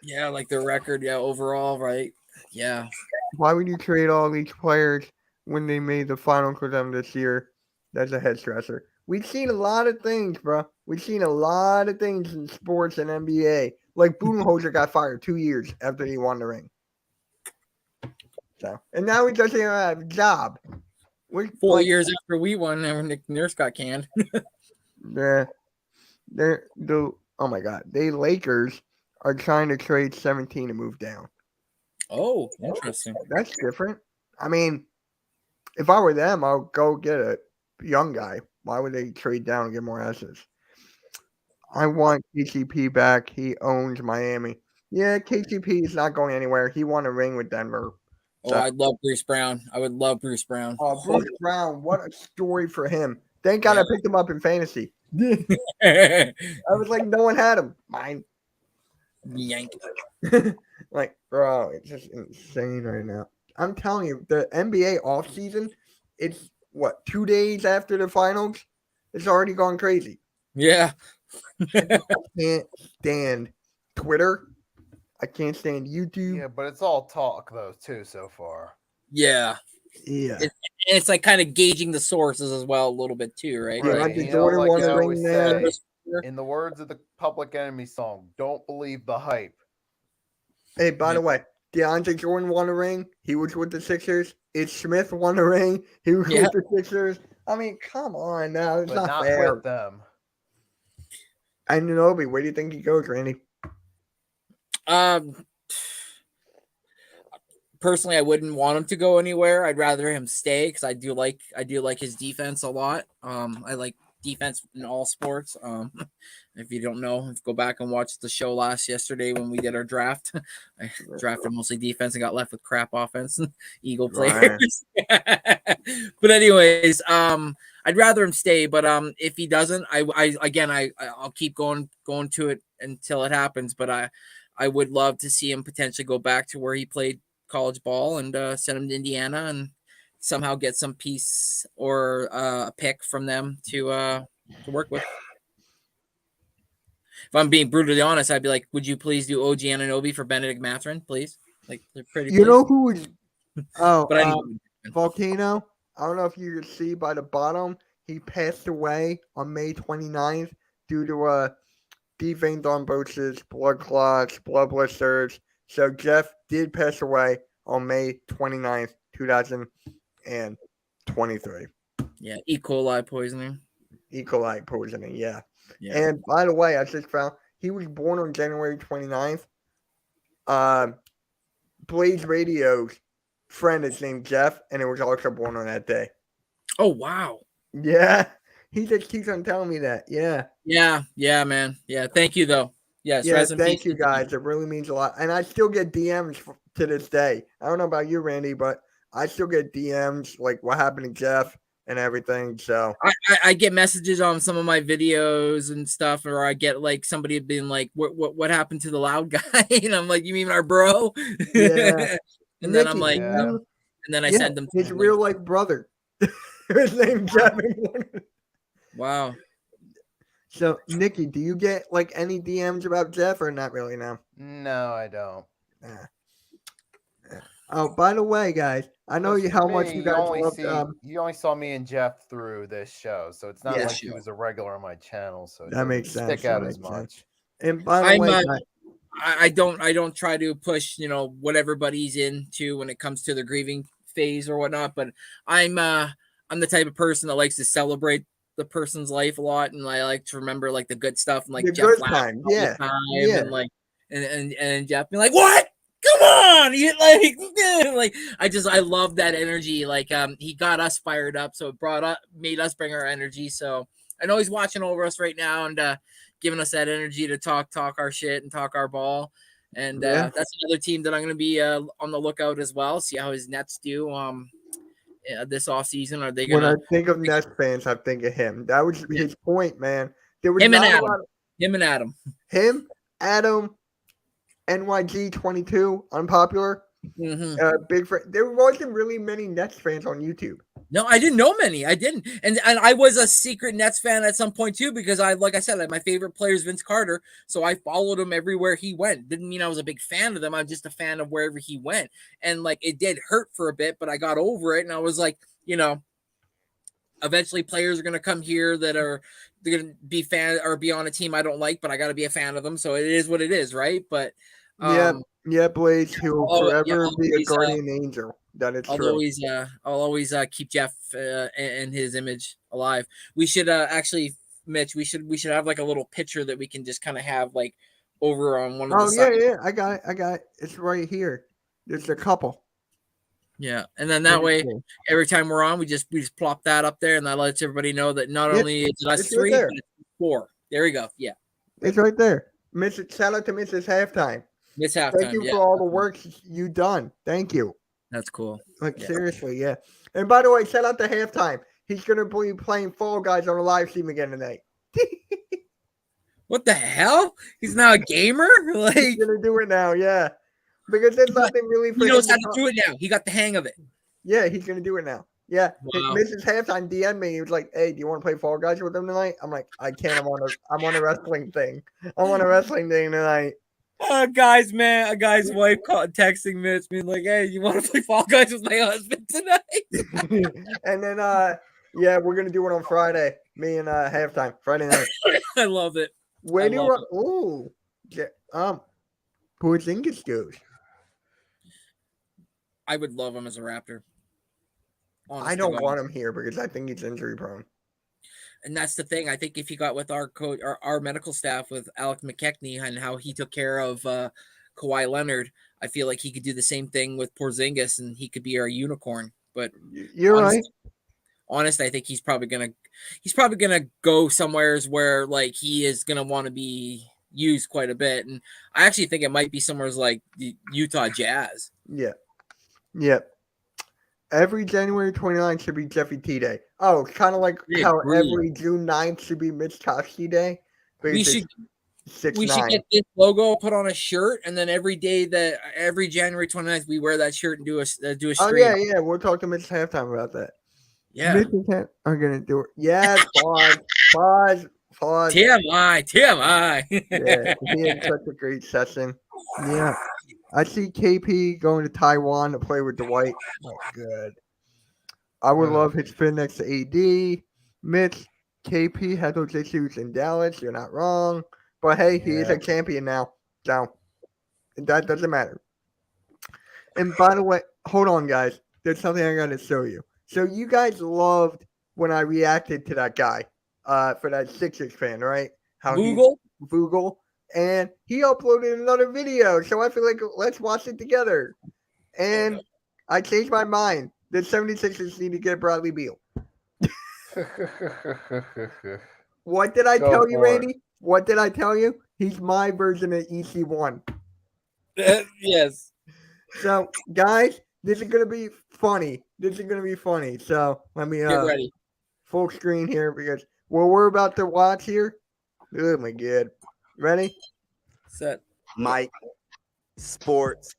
Speaker 4: Yeah, like their record, overall, right? Yeah.
Speaker 2: Why would you trade all these players when they made the finals with them this year. That's a head stresser. We've seen a lot of things, bro. We've seen a lot of things in sports and NBA. Like Budenholzer got fired 2 years after he won the ring. So, and now he doesn't even have a job. We're
Speaker 4: 4 years after we won, and Nick Nurse got canned.
Speaker 2: they're oh my god, they Lakers are trying to trade 17 to move down.
Speaker 4: Oh, interesting.
Speaker 2: That's different. I mean, if I were them, I'll go get a young guy. Why would they trade down and get more assets? I want KCP back. He owns Miami. Yeah, KCP is not going anywhere. He won a ring with Denver.
Speaker 4: Oh, I'd love Bruce Brown. I would love Bruce Brown.
Speaker 2: Oh, Bruce Brown, what a story for him. Thank God I picked him up in fantasy. I was like, no one had him. Mine.
Speaker 4: Yank.
Speaker 2: Like, bro, it's just insane right now. I'm telling you, the NBA offseason, it's what, 2 days after the finals? It's already gone crazy.
Speaker 4: Yeah.
Speaker 2: I can't stand Twitter. I can't stand YouTube.
Speaker 3: Yeah, but it's all talk though too so far.
Speaker 4: Yeah.
Speaker 2: Yeah.
Speaker 4: It's like kind of gauging the sources as well a little bit too, right?
Speaker 2: Yeah,
Speaker 3: Right.
Speaker 2: like the
Speaker 3: You know,
Speaker 2: Jordan
Speaker 3: like
Speaker 2: won
Speaker 3: I
Speaker 2: a
Speaker 3: always
Speaker 2: ring there.
Speaker 3: say, in the words of the Public Enemy song, don't believe the hype.
Speaker 2: Hey, by the way, DeAndre Jordan won a ring. He was with the Sixers. It's Smith won a ring. He was with the Sixers. I mean, come on now. It's
Speaker 3: But
Speaker 2: not fair.
Speaker 3: with them.
Speaker 2: And Nobi, where do you think he goes, Randy?
Speaker 4: Personally, I wouldn't want him to go anywhere. I'd rather him stay because I do like his defense a lot. I like defense in all sports. If you don't know, go back and watch the show yesterday when we did our draft. I drafted mostly defense and got left with crap offense and Eagle players. But anyways, I'd rather him stay. But if he doesn't, I'll keep going to it until it happens. But I would love to see him potentially go back to where he played college ball and send him to Indiana and somehow get some piece or a pick from them to work with. If I'm being brutally honest, I'd be like, would you please do OG Anunoby for Benedict Mathurin, please? Like, they're pretty.
Speaker 2: You know who was? Oh,
Speaker 4: but
Speaker 2: Volcano. I don't know if you can see by the bottom. He passed away on May 29th due to deep vein thrombosis, blood clots, blood blisters. So Jeff did pass away on May 29th, 2023.
Speaker 4: Yeah, E. coli poisoning.
Speaker 2: E. coli poisoning, yeah.
Speaker 4: Yeah.
Speaker 2: And by the way, I just found he was born on January 29th. Blaze Radio's friend is named Jeff, and it was also born on that day.
Speaker 4: Oh, wow.
Speaker 2: Yeah. He just keeps on telling me that. Yeah.
Speaker 4: Yeah, man. Yeah, thank you, though. Yes,
Speaker 2: yeah, thank you, guys. It really means a lot. And I still get DMs to this day. I don't know about you, Randy, but I still get DMs like what happened to Jeff and everything. So
Speaker 4: I get messages on some of my videos and stuff, or I get like somebody being like, "What happened to the loud guy?" And I'm like, "You mean our bro?"
Speaker 2: Yeah.
Speaker 4: And
Speaker 2: Nicky,
Speaker 4: then I'm like,
Speaker 3: yeah.
Speaker 4: and then I send them to
Speaker 2: his real life brother. His name's Jeff.
Speaker 4: Wow.
Speaker 2: So, Nicky, do you get like any DMs about Jeff or not really now?
Speaker 3: No, I don't.
Speaker 2: Oh, by the way, guys, I know how much you guys love.
Speaker 3: You only saw me and Jeff through this show, so it's not
Speaker 2: Yeah,
Speaker 3: like he was a regular on my channel. So it
Speaker 2: that makes
Speaker 3: doesn't
Speaker 2: sense.
Speaker 3: stick out
Speaker 2: That
Speaker 3: as
Speaker 2: makes sense.
Speaker 3: much.
Speaker 2: And by the way,
Speaker 4: I don't try to push, what everybody's into when it comes to the grieving phase or whatnot, but I'm the type of person that likes to celebrate the person's life a lot, and I like to remember like the good stuff and like
Speaker 2: the
Speaker 4: Jeff
Speaker 2: good
Speaker 4: laughing
Speaker 2: time,
Speaker 4: all
Speaker 2: yeah,
Speaker 4: the time,
Speaker 2: yeah.
Speaker 4: and like and Jeff being like, "What? Come on!" You like I love that energy. Like he got us fired up, so it made us bring our energy. So I know he's watching over us right now and giving us that energy to talk our shit and talk our ball. And that's another team that I'm going to be on the lookout as well. See how his Nets do this offseason. Are they going to?
Speaker 2: When I think of Nets fans, I think of him. That was his point, man. There was
Speaker 4: Him and
Speaker 2: not a
Speaker 4: Adam.
Speaker 2: lot of-
Speaker 4: Him and Adam.
Speaker 2: Him, Adam, NYG22, unpopular.
Speaker 4: Mm-hmm.
Speaker 2: Big friend. There wasn't really many Nets fans on YouTube.
Speaker 4: No, I didn't know many. I didn't, and I was a secret Nets fan at some point too because like I said, my favorite player is Vince Carter, so I followed him everywhere he went. Didn't mean I was a big fan of them. I'm just a fan of wherever he went, and like it did hurt for a bit, but I got over it, and I was like, eventually players are going to come here that are they're going to be fan or be on a team I don't like, but I got to be a fan of them, so it is what it is, right? But
Speaker 2: yeah, Blaze, he will forever be a
Speaker 4: always,
Speaker 2: guardian angel. That is
Speaker 4: I'll
Speaker 2: true.
Speaker 4: always keep Jeff and his image alive. We should actually, Mitch. We should have like a little picture that we can just kind of have like over on one of the sides.
Speaker 2: Yeah. I got it. It's right here. There's a couple.
Speaker 4: Yeah, and then that way, every time we're on, we just plop that up there, and that lets everybody know that not only is it us three, but it's 4. There we go. Yeah,
Speaker 2: it's right there. Shout out to Mrs. Halftime.
Speaker 4: Miss Halftime.
Speaker 2: Thank you for all the work you done. Thank you.
Speaker 4: That's cool.
Speaker 2: Like seriously, yeah. And by the way, shout out to Halftime. He's gonna be playing Fall Guys on a live stream again tonight.
Speaker 4: What the hell? He's now a gamer? Like
Speaker 2: he's gonna do it now, yeah. Because there's nothing really for
Speaker 4: he knows
Speaker 2: him
Speaker 4: how to do it now. He got the hang of it.
Speaker 2: Yeah, he's gonna do it now. Yeah.
Speaker 4: Wow.
Speaker 2: Mrs. Halftime DM'd me. He was like, "Hey, do you want to play Fall Guys with him tonight?" I'm like, "I can't. I'm on a wrestling thing. I'm on a wrestling thing tonight."
Speaker 4: A guy's wife texting Mitch, being like, "Hey, you want to play Fall Guys with my husband tonight?"
Speaker 2: And then, yeah, we're gonna do it on Friday. Me and Halftime Friday night.
Speaker 4: I love it.
Speaker 2: Where do you? Oh, yeah, Porzingis goes.
Speaker 4: I would love him as a Raptor.
Speaker 2: I don't want him here because I think he's injury prone.
Speaker 4: And that's the thing. I think if he got with our coach, our medical staff with Alec McKechnie and how he took care of Kawhi Leonard, I feel like he could do the same thing with Porzingis and he could be our unicorn. But
Speaker 2: you're right.
Speaker 4: Honestly, I think he's probably gonna go somewheres where like he is gonna want to be used quite a bit. And I actually think it might be somewhere like the Utah Jazz.
Speaker 2: Yeah. Yep. Every January 29th should be Jeffy T Day. Oh, kind of like how every June 9th should be Mitch Koski Day.
Speaker 4: We should get this logo put on a shirt, and then every January 29th we wear that shirt and do a stream.
Speaker 2: Oh yeah. We'll talk to Mitch Halftime about that.
Speaker 4: Yeah,
Speaker 2: Mitch are gonna do it. Yeah, pause.
Speaker 4: TMI.
Speaker 2: Yeah, he had such a great session. Yeah. I see KP going to Taiwan to play with Dwight. Oh, good. I would love his fit next to AD. Mitch, KP had those issues in Dallas. You're not wrong. But hey, he is a champion now. So that doesn't matter. And by the way, hold on, guys. There's something I got to show you. So you guys loved when I reacted to that guy for that Sixers fan, right? Vogel. And he uploaded another video. So I feel like let's watch it together. And I changed my mind. The 76ers need to get Bradley Beal. What did I tell you, Randy? What did I tell you? He's my version of EC1.
Speaker 4: Yes.
Speaker 2: So, guys, this is going to be funny. So, let me
Speaker 4: get ready.
Speaker 2: Full screen here because what we're about to watch here. Oh, my God. Ready?
Speaker 4: Set.
Speaker 6: Mike, sports,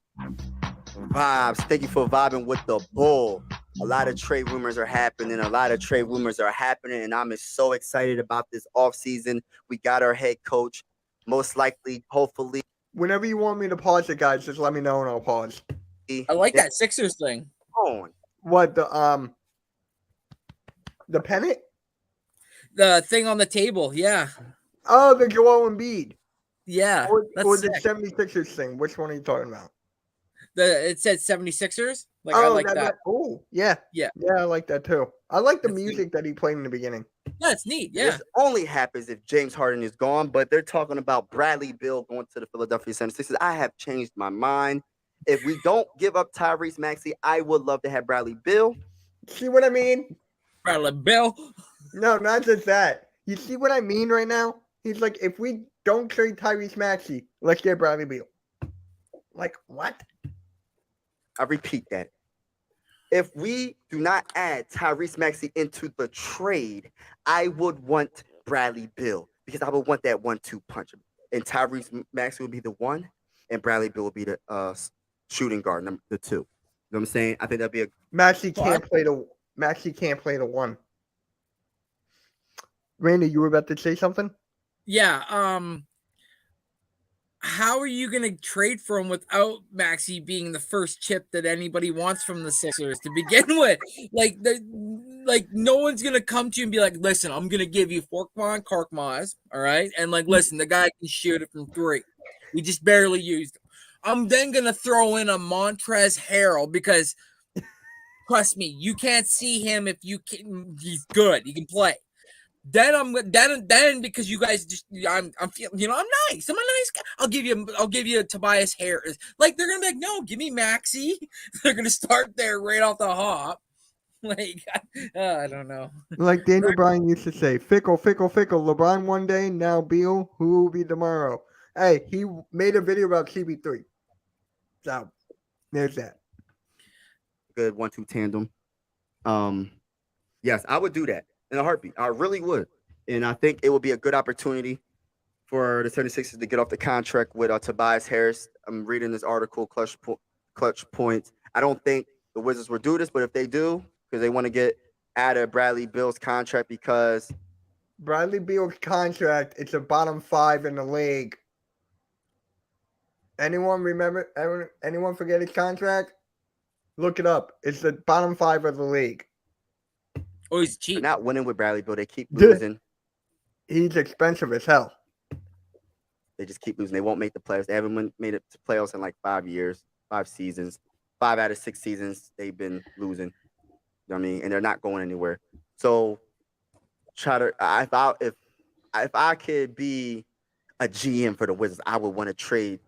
Speaker 6: vibes. Thank you for vibing with the bull. A lot of trade rumors are happening. And I'm so excited about this offseason. We got our head coach. Most likely, hopefully.
Speaker 2: Whenever you want me to pause it, guys, just let me know and I'll pause.
Speaker 4: I like that Sixers thing.
Speaker 2: What, the pennant?
Speaker 4: The thing on the table, yeah.
Speaker 2: Oh, the Joel Embiid.
Speaker 4: Yeah.
Speaker 2: Or the 76ers thing. Which one are you talking about?
Speaker 4: It said 76ers. Like,
Speaker 2: oh,
Speaker 4: I like that.
Speaker 2: Oh, yeah.
Speaker 4: Yeah.
Speaker 2: Yeah, I like that too. I like the music that he played in the beginning.
Speaker 4: Yeah, it's neat. Yeah.
Speaker 6: This only happens if James Harden is gone, but they're talking about Bradley Beal going to the Philadelphia 76ers. I have changed my mind. If we don't give up Tyrese Maxey, I would love to have Bradley Beal.
Speaker 2: See what I mean?
Speaker 4: Bradley Beal.
Speaker 2: No, not just that. You see what I mean right now? He's like, if we don't trade Tyrese Maxey, let's get Bradley Beal. Like, what?
Speaker 6: I repeat that. If we do not add Tyrese Maxey into the trade, I would want Bradley Beal because I would want that 1-2 punch. And Tyrese Maxey would be the 1, and Bradley Beal would be the shooting guard, the 2. You know what I'm saying? I think that'd be a
Speaker 2: Maxey can't play the Maxie can't play the 1. Randy, you were about to say something?
Speaker 4: Yeah. How are you going to trade for him without Maxey being the first chip that anybody wants from the Sixers to begin with? Like no one's going to come to you and be like, listen, I'm going to give you Forkmon Korkmaz, all right? And like, listen, the guy can shoot it from 3. We just barely used him. I'm then going to throw in a Montrezl Harrell because trust me, you can't see him if you can. He's good. He can play. Then because you guys just I'm feeling, I'm nice. I'm a nice guy. I'll give you Tobias Harris. Like they're gonna be like, no, give me Maxey. They're gonna start there right off the hop. Like I don't know.
Speaker 2: Like Daniel Bryan used to say, fickle, fickle, fickle. LeBron one day, now Beal, who will be tomorrow? Hey, he made a video about CB3. So there's that.
Speaker 6: Good 1-2 tandem. Yes, I would do that in a heartbeat. I really would. And I think it would be a good opportunity for the 76ers to get off the contract with Tobias Harris. I'm reading this article, Clutch Points. I don't think the Wizards will do this, but if they do, because they want to get out of Bradley Beal's contract because
Speaker 2: Bradley Beal's contract, it's a bottom 5 in the league. Anyone remember? Anyone forget his contract? Look it up. It's the bottom 5 of the league.
Speaker 4: Oh, he's cheap.
Speaker 6: they're not winning with Bradley Beal. They keep losing.
Speaker 2: He's expensive as hell.
Speaker 6: They just keep losing. They won't make the playoffs. They haven't made it to playoffs in like 5 years, 5 seasons. 5 out of 6 seasons, they've been losing. You know what I mean? And they're not going anywhere. So if I could be a GM for the Wizards, I would want to trade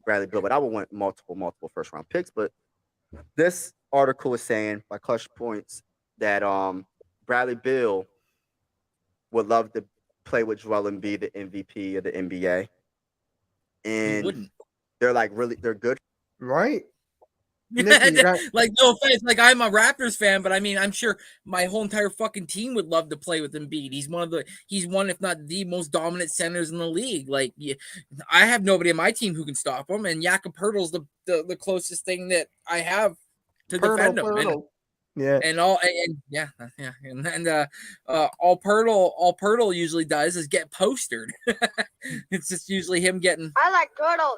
Speaker 6: Bradley Beal, but I would want multiple first round picks. But this article is saying by Clutch Points that Bradley Beal would love to play with Joel Embiid, the MVP of the NBA. And they're like they're good.
Speaker 2: Right?
Speaker 4: Nicky, like no offense, like I'm a Raptors fan, but I mean I'm sure my whole entire fucking team would love to play with Embiid. He's one if not the most dominant centers in the league. Like I have nobody on my team who can stop him, and Jakob Poeltl's the closest thing that I have to defend him. And,
Speaker 2: yeah,
Speaker 4: and all Poeltl usually does is get postered. It's just usually him getting.
Speaker 7: I like turtles.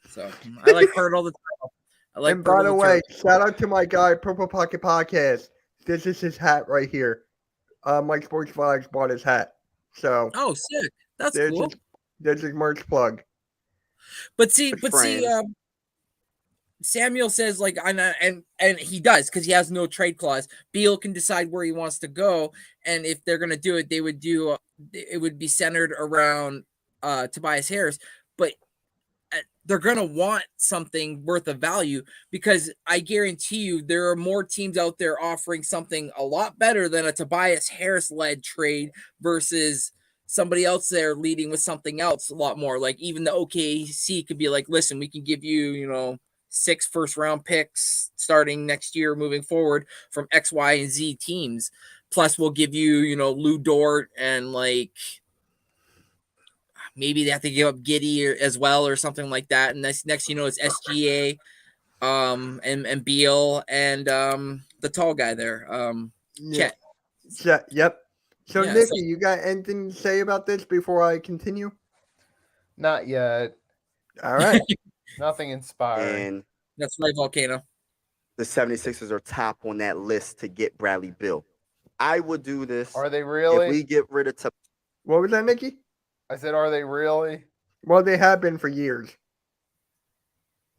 Speaker 4: So I like Poeltl the turtle.
Speaker 2: And by the way, shout out to my guy, Purple Pocket Podcast. This is his hat right here. Mike Sports Vibes bought his hat. So
Speaker 4: sick. That's cool.
Speaker 2: There's his merch plug.
Speaker 4: But see, Samuel says like, and he does because he has no trade clause. Beal can decide where he wants to go, and if they're gonna do it, it would be centered around Tobias Harris, but. They're going to want something worth of value because I guarantee you there are more teams out there offering something a lot better than a Tobias Harris-led trade versus somebody else there leading with something else a lot more. Like even the OKC could be like, listen, we can give you, 6 first-round picks starting next year moving forward from X, Y, and Z teams. Plus we'll give you, Lou Dort and like – maybe they have to give up Giddy as well or something like that. And next it's SGA, and Beal and the tall guy there, Chet.
Speaker 2: Yep. So Nicky, you got anything to say about this before I continue?
Speaker 3: Not yet.
Speaker 2: All right.
Speaker 3: Nothing inspiring.
Speaker 6: And
Speaker 4: that's right, Volcano.
Speaker 6: The 76ers are top on that list to get Bradley Beal. I would do this.
Speaker 3: Are they really?
Speaker 6: If we get rid of
Speaker 2: What was that, Nicky?
Speaker 3: I said, are they really?
Speaker 2: Well, they have been for years.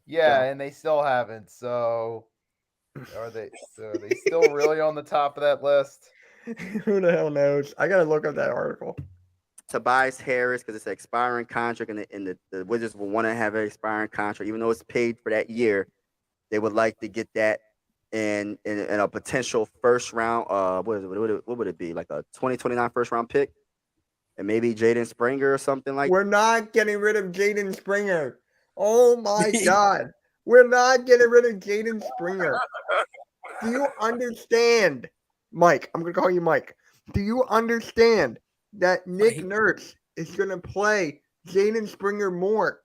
Speaker 3: Yeah, and they still haven't. So are they still really on the top of that list?
Speaker 2: Who the hell knows? I gotta look up that article.
Speaker 6: Tobias Harris, because it's an expiring contract, and the Wizards will want to have an expiring contract, even though it's paid for that year. They would like to get that in a potential first round. What would it be? Like a 2029 first round pick? And maybe Jaden Springer or something like that.
Speaker 2: We're not getting rid of Jaden Springer. Oh my God. We're not getting rid of Jaden Springer. Do you understand, Mike? I'm going to call you Mike. Do you understand that Nick Nurse is going to play Jaden Springer more?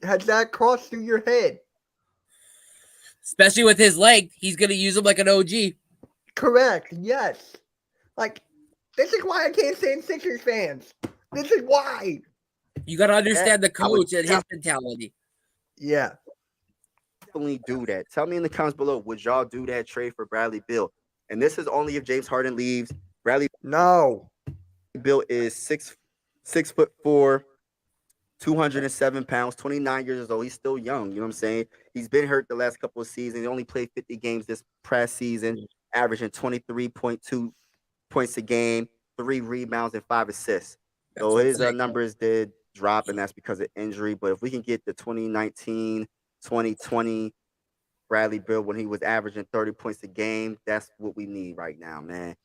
Speaker 2: Has that crossed through your head?
Speaker 4: Especially with his leg. He's going to use him like an OG.
Speaker 2: Correct. Yes. Like, this is why I can't stand Sixers fans. This is why.
Speaker 4: You got to understand the
Speaker 6: I would
Speaker 4: coach and his mentality.
Speaker 2: Yeah.
Speaker 6: definitely do that. Tell me in the comments below, would y'all do that trade for Bradley Beal? And this is only if James Harden leaves. Bradley
Speaker 2: No.
Speaker 6: Beal is 6'4", 207 pounds, 29 years old. He's still young. You know what I'm saying? He's been hurt the last couple of seasons. He only played 50 games this past season, averaging 23.2 points a game, 3 rebounds, and 5 assists. So
Speaker 4: That's
Speaker 6: his
Speaker 4: what's
Speaker 6: numbers did drop, and that's because of injury. But if we can get the 2019, 2020 Bradley Beal when he was averaging 30 points a game, that's what we need right now, man.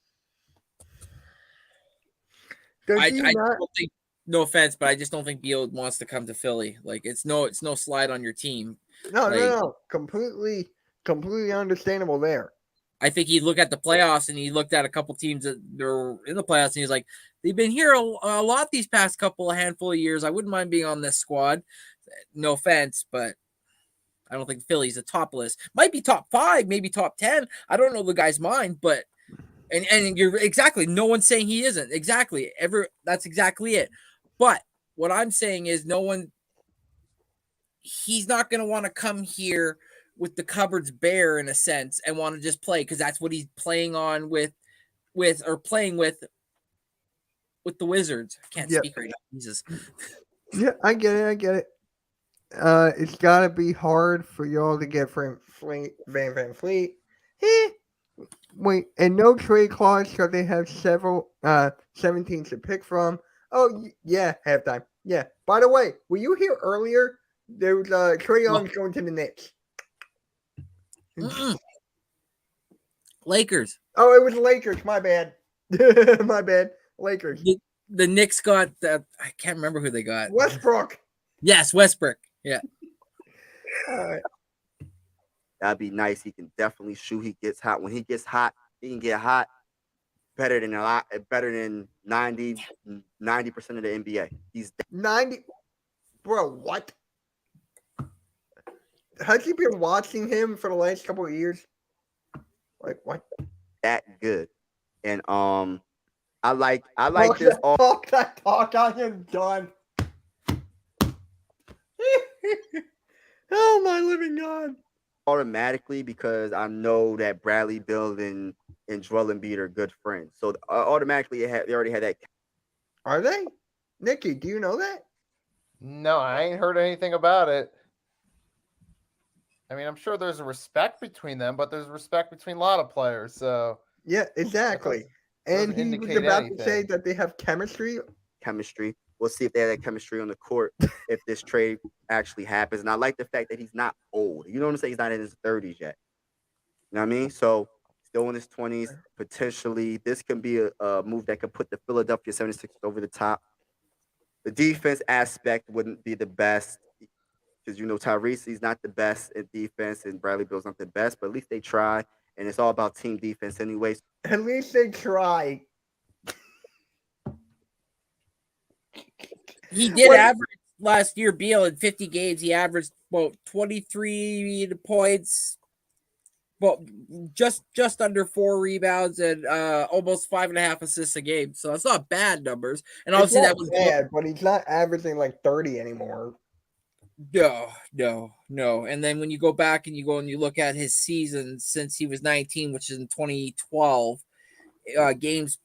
Speaker 2: Does
Speaker 4: I
Speaker 2: he
Speaker 4: don't
Speaker 2: not?
Speaker 4: think, no offense, but I just don't think Beal wants to come to Philly. Like it's no slide on your team.
Speaker 2: No,
Speaker 4: Like,
Speaker 2: no. Completely understandable there.
Speaker 4: I think he looked at the playoffs and he looked at a couple teams that were in the playoffs and he's like, they've been here a lot these past handful of years. I wouldn't mind being on this squad. No offense, but I don't think Philly's the top list. Might be top 5, maybe top 10. I don't know the guy's mind, but and you're exactly. No one's saying he isn't. Exactly. That's exactly it. But what I'm saying is he's not going to want to come here with the cupboards bare in a sense and want to just play because that's what he's playing on with the Wizards. I can't speak right now. Jesus.
Speaker 2: Yeah, I get it. It's got to be hard for y'all to get Van Fleet. Wait, and no trade clause, so they have 17 to pick from. Oh, yeah, halftime. Yeah. By the way, were you here earlier? There was Trae Young going to the Knicks.
Speaker 4: Lakers.
Speaker 2: Oh, it was Lakers. My bad. My bad. Lakers.
Speaker 4: The Knicks got that. I can't remember who they got.
Speaker 2: Westbrook.
Speaker 4: Yes, Westbrook. Yeah.
Speaker 2: All right.
Speaker 6: That'd be nice. He can definitely shoot. He gets hot. When he gets hot, he can get hot better than 90% of the NBA. He's
Speaker 2: 90. Bro, what? Has you been watching him for the last couple of years? Like what?
Speaker 6: that good. And I like
Speaker 2: Talk
Speaker 6: this
Speaker 2: that talk. I am done. Oh my living God.
Speaker 6: automatically because I know that Bradley Beal and Joel Embiid are good friends. So automatically they already had that.
Speaker 2: Are they? Nicky, do you know that?
Speaker 3: No, I ain't heard anything about it. I mean, I'm sure there's a respect between them, but there's respect between a lot of players. So
Speaker 2: Yeah, exactly. And
Speaker 3: doesn't
Speaker 2: he was
Speaker 3: indicate
Speaker 2: about to say
Speaker 3: anything.
Speaker 2: that they have chemistry.
Speaker 6: We'll see if they have that chemistry on the court if this trade actually happens. And I like the fact that he's not old. You know what I'm saying? He's not in his 30s yet. You know what I mean? So still in his 20s, potentially. This can be a move that could put the Philadelphia 76ers over the top. The defense aspect wouldn't be the best because, you know, Tyrese, he's not the best at defense and Bradley Beal's not the best, but at least they try. And it's all about team defense anyways.
Speaker 2: At least they try.
Speaker 4: He did average last year, Beal, in 50 games. He averaged about 23 points, but just under 4 rebounds and almost 5.5 assists a game. So that's not bad numbers. And obviously that was
Speaker 2: bad, but he's not averaging like 30 anymore.
Speaker 4: No. And then when you go back and you look at his season since he was 19, which is in 2012, games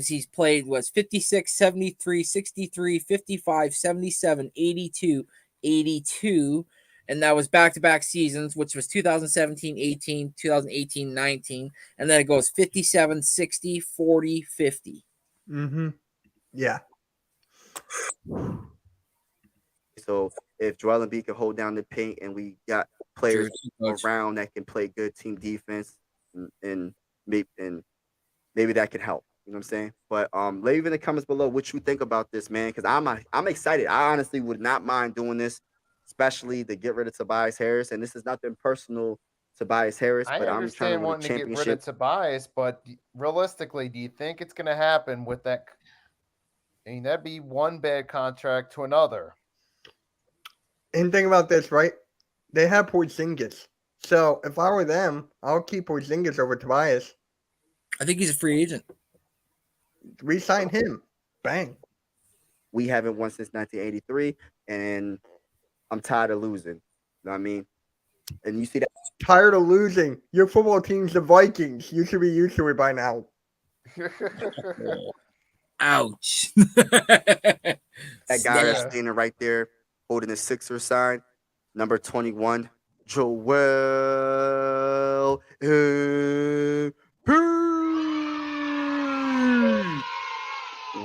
Speaker 4: he's played was 56, 73, 63, 55, 77, 82, 82. And that was back-to-back seasons, which was 2017-18, 2018-19. And then it goes 57, 60, 40, 50.
Speaker 2: Mm-hmm. Yeah.
Speaker 6: So if Joel Embiid can hold down the paint and we got players around that can play good team defense and maybe that could help. You know what I'm saying? But leave in the comments below what you think about this, man, because I'm excited. I honestly would not mind doing this, especially to get rid of Tobias Harris. And this is nothing personal, Tobias Harris,
Speaker 3: I
Speaker 6: but I'm just trying to win a
Speaker 3: wanting to get rid of
Speaker 6: championship.
Speaker 3: Tobias, but realistically, do you think it's going to happen with that? I mean, that'd be one bad contract to another.
Speaker 2: And think about this, right? They have Porzingis. So if I were them, I'll keep Porzingis over Tobias.
Speaker 4: I think he's a free agent.
Speaker 2: Resign him. Bang.
Speaker 6: We haven't won since 1983, and I'm tired of losing. You know what I mean? And you see that
Speaker 2: Tired of losing. Your football team's the Vikings. You should be used to it by now.
Speaker 4: Ouch.
Speaker 6: guy that's
Speaker 3: Yeah.
Speaker 6: standing right there holding the Sixer sign, number 21, Joel Embiid.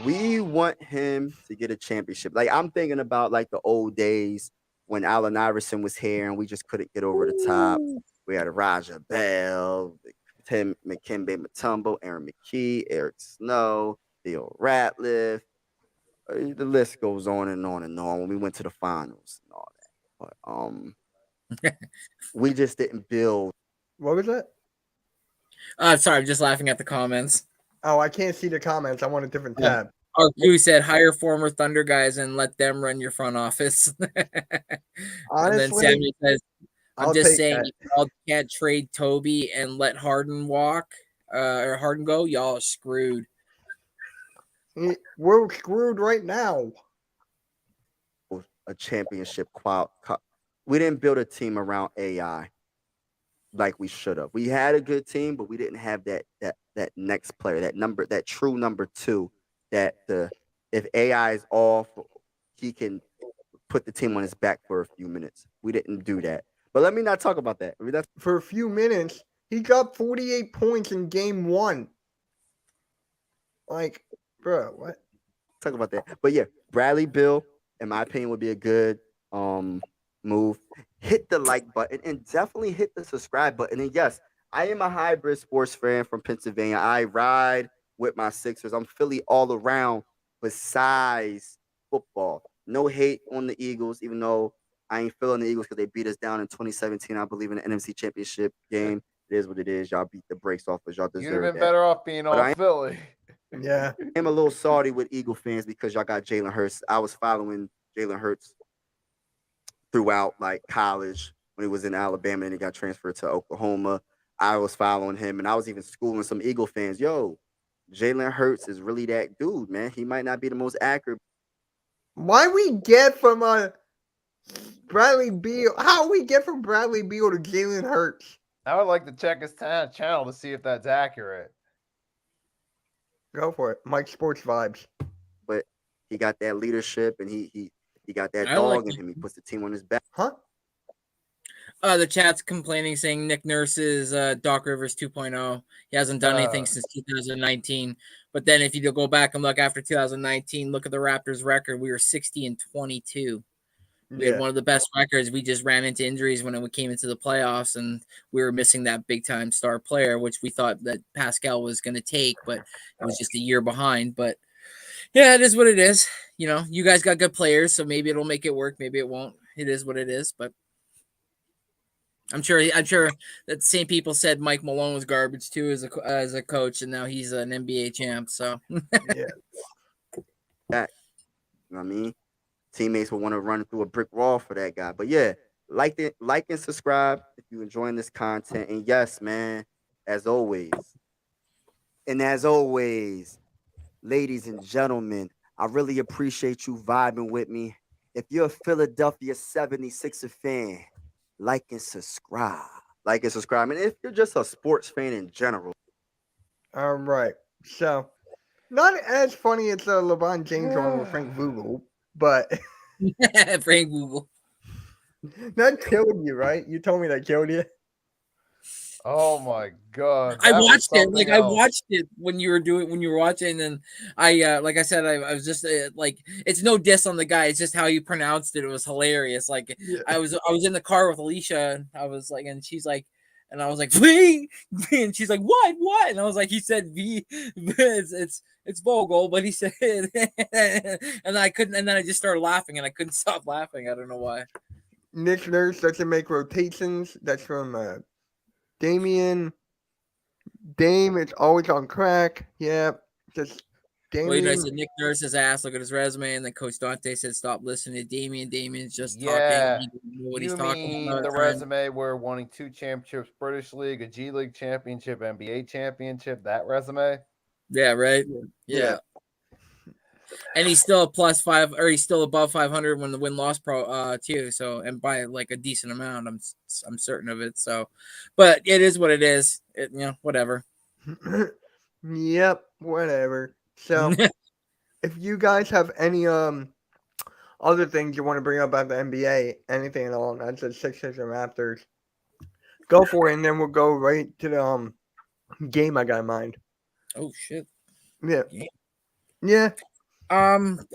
Speaker 6: We want him to get a championship. Like, I'm thinking about like the old days when Allen Iverson was here and we just couldn't get over the top. We had Raja Bell, Tim McKembe Mutombo, Aaron McKee, Eric Snow, Theo Ratliff. The list goes on and on and on when we went to the finals and all that. But we just didn't build.
Speaker 2: What was that?
Speaker 4: Sorry, I'm just laughing at the comments.
Speaker 2: Oh, I can't see the comments. I'm on a different tab.
Speaker 4: Our Q said hire former Thunder guys and let them run your front office. And then
Speaker 2: Honestly,
Speaker 4: Samuel says, I'm
Speaker 2: I'll
Speaker 4: just
Speaker 2: take
Speaker 4: saying,
Speaker 2: that.
Speaker 4: if y'all can't trade Toby and let Harden walk or Harden go, y'all are screwed.
Speaker 2: We're screwed right now.
Speaker 6: A championship we didn't build a team around AI like we should have. We had a good team, but we didn't have that next player, that true number 2. If AI is off, he can put the team on his back for a few minutes. We didn't do that. But let me not talk about that. I mean, that's
Speaker 2: For a few minutes, he got 48 points in game 1. Like, bro, what?
Speaker 6: talk about that. But yeah, Bradley Bill, in my opinion, would be a good move. Hit the like button and definitely hit the subscribe button. And yes, I am a hybrid sports fan from Pennsylvania. I ride with my Sixers. I'm Philly all around besides football. No hate on the Eagles, even though I ain't feeling the Eagles because they beat us down in 2017, I believe, in the NFC Championship game. It is what it is. Y'all beat the brakes off us. Y'all
Speaker 3: You'd
Speaker 6: deserve
Speaker 3: have been
Speaker 6: that.
Speaker 3: better off being
Speaker 6: But
Speaker 3: all Philly.
Speaker 2: Yeah.
Speaker 6: I'm a little salty with Eagle fans because y'all got Jalen Hurts. I was following Jalen Hurts throughout like college when he was in Alabama and he got transferred to Oklahoma. I was following him and I was even schooling some Eagle fans. Yo, Jalen Hurts is really that dude, man. He might not be the most accurate.
Speaker 2: Why we get from Bradley Beal? How we get from Bradley Beal to Jalen Hurts?
Speaker 3: I would like to check his channel to see if that's accurate.
Speaker 2: Go for it, Mike Sports Vibes.
Speaker 6: But he got that leadership and he got that
Speaker 4: I
Speaker 6: dog
Speaker 4: like
Speaker 6: in him. He puts the team on his back.
Speaker 2: Huh?
Speaker 4: The chat's complaining, saying Nick Nurse is Doc Rivers 2.0. He hasn't done anything since 2019. But then if you go back and look after 2019, look at the Raptors' record. We were 60-22. We had one of the best records. We just ran into injuries when it came into the playoffs, and we were missing that big-time star player, which we thought that Pascal was going to take, but it was just a year behind. But, yeah, it is what it is. You know, you guys got good players, so maybe it'll make it work. Maybe it won't. It is what it is, but I'm sure that the same people said Mike Malone was garbage too as a coach, and now he's an NBA champ. So
Speaker 2: Yeah.
Speaker 6: That, you know what I mean? Teammates will want to run through a brick wall for that guy. But yeah, like and subscribe if you're enjoying this content. And yes, man, as always, ladies and gentlemen, I really appreciate you vibing with me. If you're a Philadelphia 76er fan, like and subscribe. Like and subscribe. And if you're just a sports fan in general.
Speaker 2: All right. So, not as funny as the LeBron James one with Frank Vogel, but
Speaker 4: Frank Google.
Speaker 2: that killed you, right? You told me that killed you.
Speaker 3: Oh my god!
Speaker 4: I
Speaker 3: that was
Speaker 4: watched it.
Speaker 3: something
Speaker 4: Like I
Speaker 3: else.
Speaker 4: watched it when you were watching, and I like I said, I was just like, it's no diss on the guy. It's just how you pronounced it. It was hilarious. Like
Speaker 2: Yeah.
Speaker 4: I was in the car with Alicia, and I was like, and she's like. And I was like, V, and she's like, what? And I was like, he said V, it's Vogel, but he said, and I couldn't, and then I just started laughing, and I couldn't stop laughing. I don't know why.
Speaker 2: Nick Nurse doesn't make rotations. That's from Dame is always on crack. Yeah, just
Speaker 4: Well, you know, I
Speaker 2: Damian.
Speaker 4: said Nick Nurse's ass. Look at his resume, and then Coach Dante said, "Stop listening to Damian. Damian's just talking.
Speaker 3: Yeah.
Speaker 4: He doesn't know what he's
Speaker 3: You
Speaker 4: talking
Speaker 3: mean
Speaker 4: about."
Speaker 3: the
Speaker 4: Trying-
Speaker 3: resume where winning 2 championships, British League, a G League championship, NBA championship, that resume?
Speaker 4: Yeah, right. Yeah. And he's still a +5, or he's still above 500 when the win-loss pro too. So, and by like a decent amount, I'm certain of it. So, but it is what it is. Whatever.
Speaker 2: Yep, whatever. So, if you guys have any other things you want to bring up about the NBA, anything at all, not just Sixers or Raptors, go for it, and then we'll go right to the game I got in mind.
Speaker 4: Oh shit.
Speaker 2: Yeah.
Speaker 4: Game.
Speaker 2: Yeah.
Speaker 4: Obviously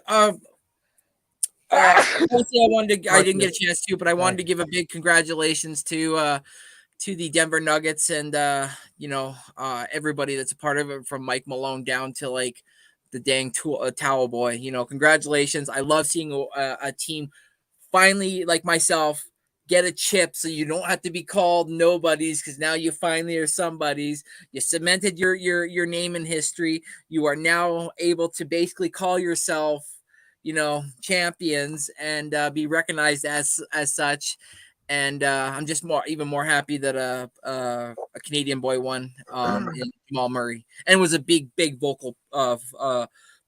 Speaker 4: I didn't get a chance to, but I wanted to give a big congratulations to the Denver Nuggets and everybody that's a part of it, from Mike Malone down to like the dang towel boy. Congratulations. I love seeing a team finally, like myself, get a chip, so you don't have to be called nobodies, because now you finally are somebodies. You cemented your name in history. You are now able to basically call yourself champions and be recognized as such. And I'm just even more happy that a Canadian boy won in Jamal Murray, and was a big vocal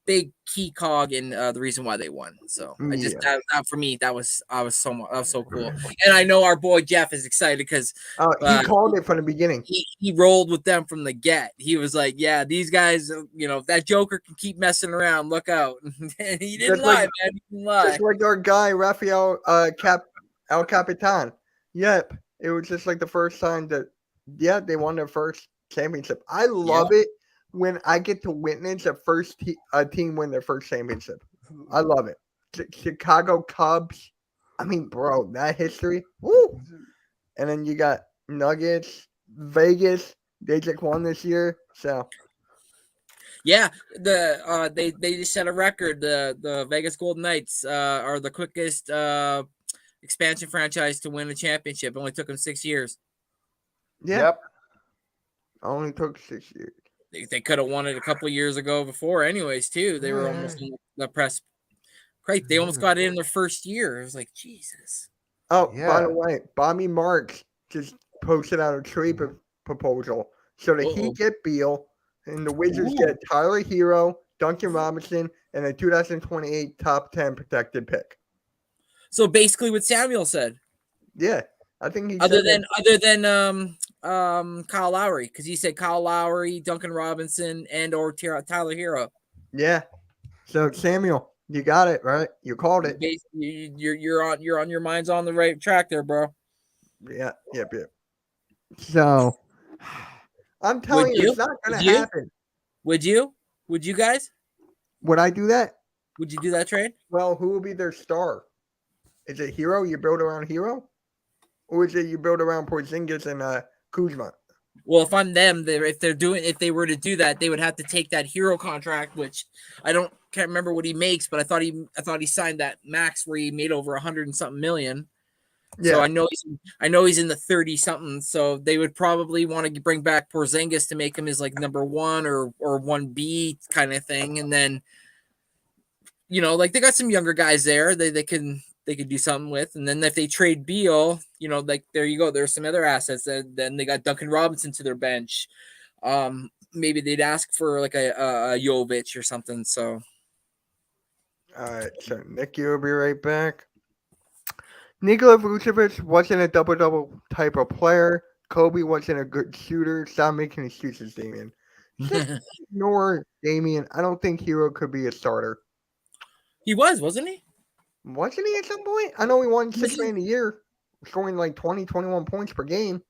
Speaker 4: big key cog in the reason why they won. So I just that for me, that was so cool. And I know our boy Jeff is excited because
Speaker 2: he called it from the beginning.
Speaker 4: He rolled with them from the get. He was like, "Yeah, these guys, that Joker can keep messing around. Look out!" And he didn't lie, man. He didn't lie.
Speaker 2: Just like our guy Rafael El Capitan. Yep, it was just like the first time that they won their first championship. I love it when I get to witness a team win their first championship. I love it. Chicago Cubs. I mean, bro, that history. Woo! And then you got Nuggets, Vegas. They just won this year. So
Speaker 4: yeah, they just set a record. The Vegas Golden Knights are the quickest expansion franchise to win a championship. It only took them 6 years.
Speaker 2: Yeah.
Speaker 3: Yep.
Speaker 2: Only took 6 years.
Speaker 4: They could have won it a couple years ago before, anyways. Too, they were almost in the press. Right, they almost got it in their first year. It was like, Jesus.
Speaker 2: Oh, by the way, Bobby Marks just posted out a trade proposal. So the Heat get Beal, and the Wizards get Tyler Hero, Duncan Robinson, and a 2028 top 10 protected pick.
Speaker 4: So basically, what Samuel said.
Speaker 2: Yeah, I think he
Speaker 4: other than Kyle Lowry, because he said Kyle Lowry, Duncan Robinson, and or Tyler Hero.
Speaker 2: Yeah. So Samuel, you got it right. You called it.
Speaker 4: You're on your mind's on the right track there, bro.
Speaker 2: Yeah. Yep. So I'm telling you, it's not gonna happen.
Speaker 4: Would you? Would you guys?
Speaker 2: Would I do that?
Speaker 4: Would you do that trade?
Speaker 2: Well, who will be their star? Is it Hero? You build around Hero, or is it you build around Porzingis and Kuzma?
Speaker 4: Well, if I'm them, if they were to do that, they would have to take that Hero contract, which can't remember what he makes, but I thought he signed that max where he made over 100 and something million. Yeah. So I know he's in the 30 something. So they would probably want to bring back Porzingis to make him his like number 1 or 1B kind of thing, and then like they got some younger guys there they could do something with. And then if they trade Beal, like there you go. There's some other assets. Then they got Duncan Robinson to their bench. Maybe they'd ask for like a Jovic or something. So,
Speaker 2: all right. So Nicky will be right back. Nikola Vucevic wasn't a double-double type of player. Kobe wasn't a good shooter. Stop making excuses, Damian. Just ignore Damian. I don't think Hero could be a starter.
Speaker 4: He wasn't he?
Speaker 2: Wasn't he at some point? I know he won $6 million a year, scoring like 20, 21 points per game.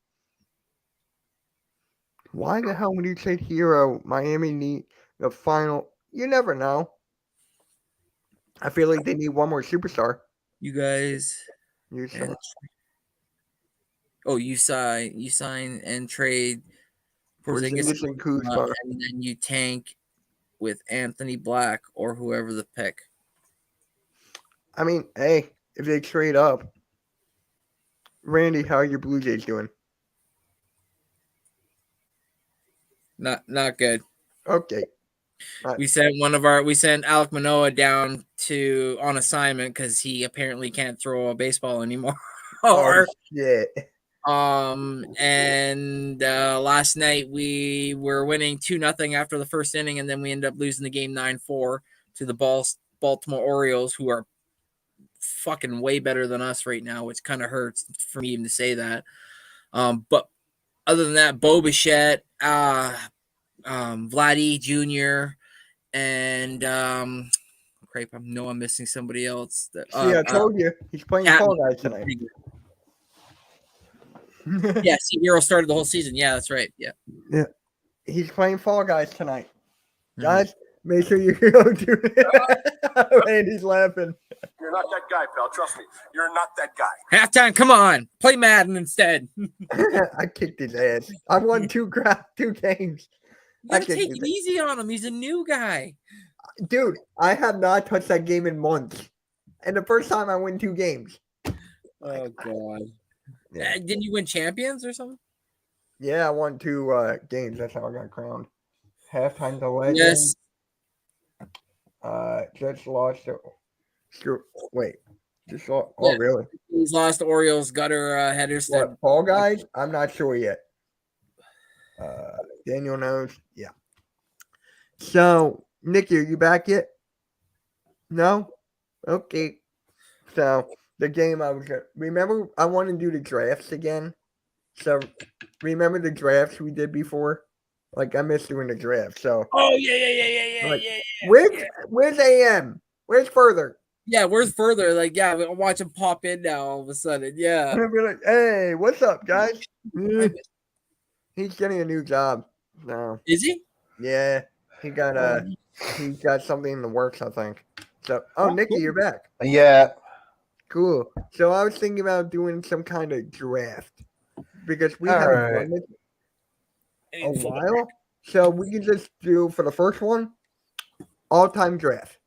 Speaker 2: Why the hell would you trade Hero? Miami need the final. You never know. I feel like they need one more superstar.
Speaker 4: You guys. You sign and trade Porzingis
Speaker 2: and Kuzma,
Speaker 4: and then you tank with Anthony Black or whoever the pick.
Speaker 2: I mean, hey, if they trade up, Randy, how are your Blue Jays doing?
Speaker 4: Not good.
Speaker 2: Okay.
Speaker 4: We sent Alec Manoa down on assignment because he apparently can't throw a baseball anymore.
Speaker 2: Oh shit.
Speaker 4: And last night we were winning 2-0 after the first inning, and then we ended up losing the game 9-4 to the Baltimore Orioles, who are fucking way better than us right now, which kind of hurts for me even to say that. But other than that, Bo Bichette, Vladdy Jr., and crap, I know I'm missing somebody else.
Speaker 2: See, I told you he's playing Fall Guys tonight.
Speaker 4: Yeah, see, Hero started the whole season. Yeah, that's right. Yeah.
Speaker 2: He's playing Fall Guys tonight. Guys, make sure you go do it. Randy's laughing.
Speaker 7: You're not that guy, pal. Trust me. You're not that guy.
Speaker 4: Halftime, come on. Play Madden instead.
Speaker 2: I kicked his ass. I won two games.
Speaker 4: You gotta take it easy on him. He's a new guy.
Speaker 2: Dude, I have not touched that game in months. And the first time I win 2 games.
Speaker 4: Oh, God.
Speaker 2: Yeah.
Speaker 4: Didn't you win champions or something?
Speaker 2: Yeah, I won 2 games. That's how I got crowned. Halftime to legend.
Speaker 4: Yes.
Speaker 2: Just lost. Wait. Just lost. Oh,
Speaker 4: Yeah.
Speaker 2: really?
Speaker 4: He's lost the Orioles gutter headers.
Speaker 2: What, Fall Guys? I'm not sure yet. Daniel knows. Yeah. So, Nicky, are you back yet? No? Okay. So, the game remember, I want to do the drafts again. So, remember the drafts we did before? Like, I missed doing the draft. So,
Speaker 4: Oh, yeah.
Speaker 2: Where's AM? Where's Further?
Speaker 4: Yeah, where's Further? Like, yeah, we'll watch him pop in now all of a sudden. Yeah.
Speaker 2: I'm gonna be like, hey, what's up, guys? He's getting a new job. No.
Speaker 4: Is he?
Speaker 2: Yeah. He got something in the works, I think. So, Nicky, you're back.
Speaker 3: Yeah.
Speaker 2: Cool. So I was thinking about doing some kind of draft because we haven't done it a while. So we can just do for the first one, all-time draft.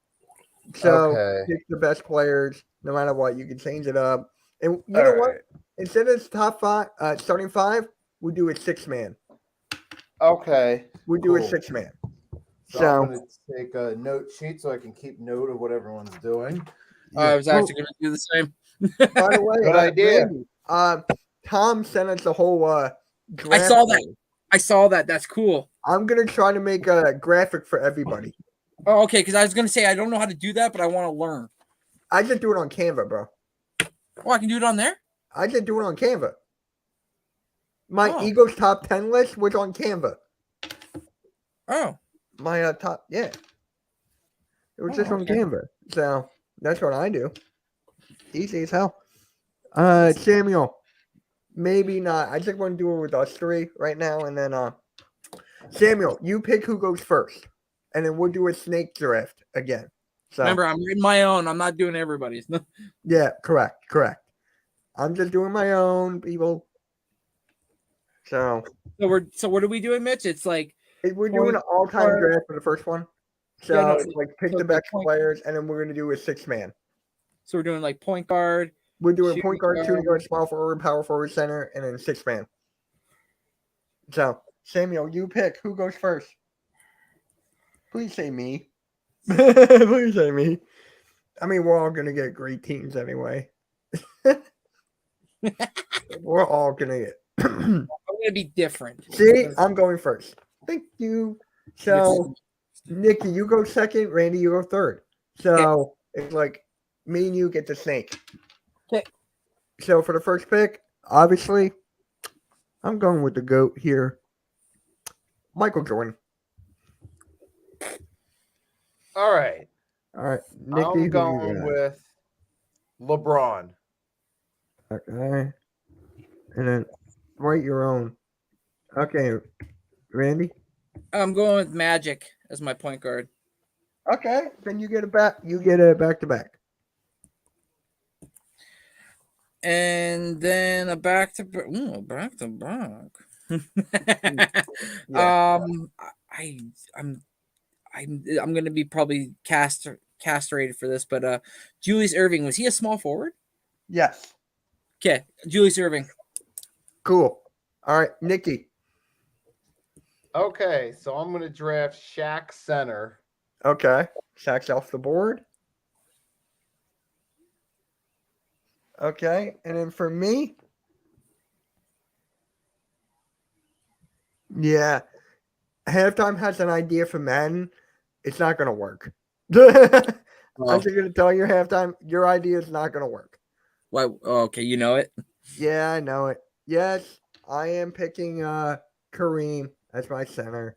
Speaker 2: So pick the best players, no matter what. You can change it up. And you know what? Instead of top 5, starting 5, we do a 6-man.
Speaker 3: Okay.
Speaker 2: We do a 6-man.
Speaker 3: So I'm going to take a note sheet so I can keep note of what everyone's doing.
Speaker 4: I was actually going to do the same.
Speaker 2: By the way,
Speaker 3: good idea.
Speaker 2: Randy, Tom sent us the whole draft.
Speaker 4: I saw that. That's cool.
Speaker 2: I'm going to try to make a graphic for everybody.
Speaker 4: Oh, okay, because I was going to say I don't know how to do that, but I want to learn.
Speaker 2: I just do it on Canva, bro.
Speaker 4: Oh, I can do it on there?
Speaker 2: I just do it on Canva. My Eagles top 10 list was on Canva.
Speaker 4: Oh.
Speaker 2: My top, yeah. It was just on Canva. So that's what I do. Easy as hell. Samuel, maybe not. I just want to do it with us 3 right now. And then, Samuel, you pick who goes first. And then we'll do a snake draft again. So
Speaker 4: remember, I'm reading my own. I'm not doing everybody's.
Speaker 2: Yeah, correct. I'm just doing my own, people. So
Speaker 4: what are we doing, Mitch? It's like
Speaker 2: we're doing an all-time draft for the first one. So
Speaker 4: Yeah, no,
Speaker 2: it's like pick the best players, and then we're gonna do a 6-man.
Speaker 4: So we're doing like point guard.
Speaker 2: We're doing point guard, shooting guard, small forward, power forward, center, and then 6-man. So Samuel, you pick who goes first. Please say me. Please say me. I mean, we're all gonna get great teams anyway. We're all gonna get.
Speaker 4: I'm gonna be different.
Speaker 2: See, I'm going first. Thank you. So, Nicky, you go second. Randy, you go third. So it's like me and you get the snake.
Speaker 4: Okay.
Speaker 2: So for the first pick, obviously, I'm going with the GOAT here, Michael Jordan.
Speaker 3: All right.
Speaker 2: Nicky,
Speaker 3: I'm going with LeBron.
Speaker 2: Okay. And then write your own. Okay, Randy.
Speaker 4: I'm going with Magic as my point guard.
Speaker 2: Okay, then you get a back. You get a back-to-back.
Speaker 4: And then a back-to-back.
Speaker 2: Yeah.
Speaker 4: I'm gonna be probably castrated for this, but Julius Irving, was he a small forward?
Speaker 2: Yes.
Speaker 4: Okay, Julius Irving.
Speaker 2: Cool. All right, Nicky.
Speaker 3: Okay, so I'm going to draft Shaq center.
Speaker 2: Okay. Shaq's off the board. Okay. And then for me, yeah, halftime has an idea for Madden. It's not going to work. I'm just going to tell you, halftime, your idea is not going to work.
Speaker 4: Why? Okay, you know it.
Speaker 2: Yeah, I know it. Yes, I am picking Kareem as my center.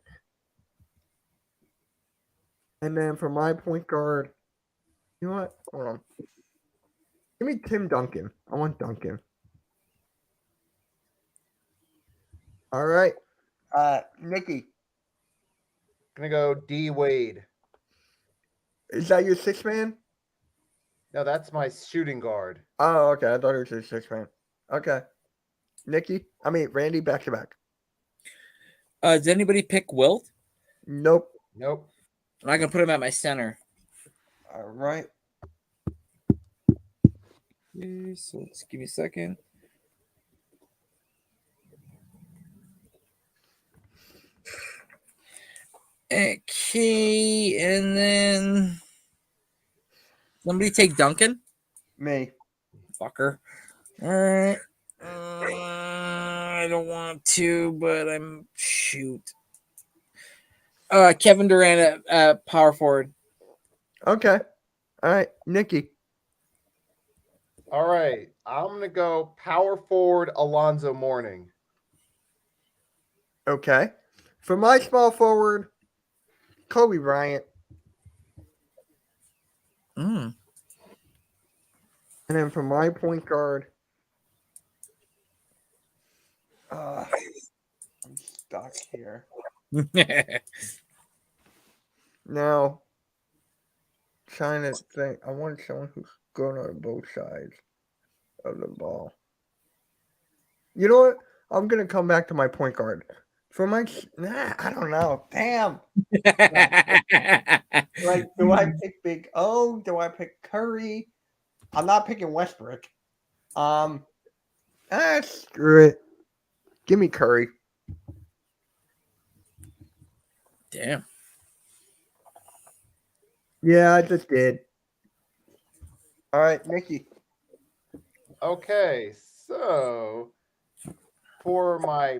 Speaker 2: And then for my point guard, you know what? Hold on. Give me Tim Duncan. I want Duncan. All right. Nicky,
Speaker 3: Going to go D Wade.
Speaker 2: is that your 6-man?
Speaker 3: No, that's my shooting guard.
Speaker 2: Oh, okay. I thought it was your 6-man. Okay. Randy, back to back.
Speaker 4: Does anybody pick Wilt?
Speaker 2: Nope.
Speaker 3: Nope.
Speaker 4: I'm not gonna put him at my center.
Speaker 2: All right.
Speaker 5: Okay, so let's give me a second.
Speaker 4: Okay, and then somebody take Duncan.
Speaker 2: Me.
Speaker 4: Fucker. All right. I don't want to, but I'm shoot. Kevin Durant at power forward.
Speaker 2: Okay. All right. Nicky.
Speaker 3: All right. I'm going to go power forward Alonzo Mourning.
Speaker 2: Okay. For my small forward, Kobe Bryant.
Speaker 4: Mm.
Speaker 2: And then for my point guard, I'm stuck here. Now, trying to think, I want someone who's good on both sides of the ball. You know what? I'm gonna come back to my point guard. For my, I don't know. Damn. Like, do I pick Big O? Do I pick Curry? I'm not picking Westbrook. Screw it. Give me Curry.
Speaker 4: Damn.
Speaker 2: Yeah, I just did. All right, Nicky.
Speaker 3: Okay, so for my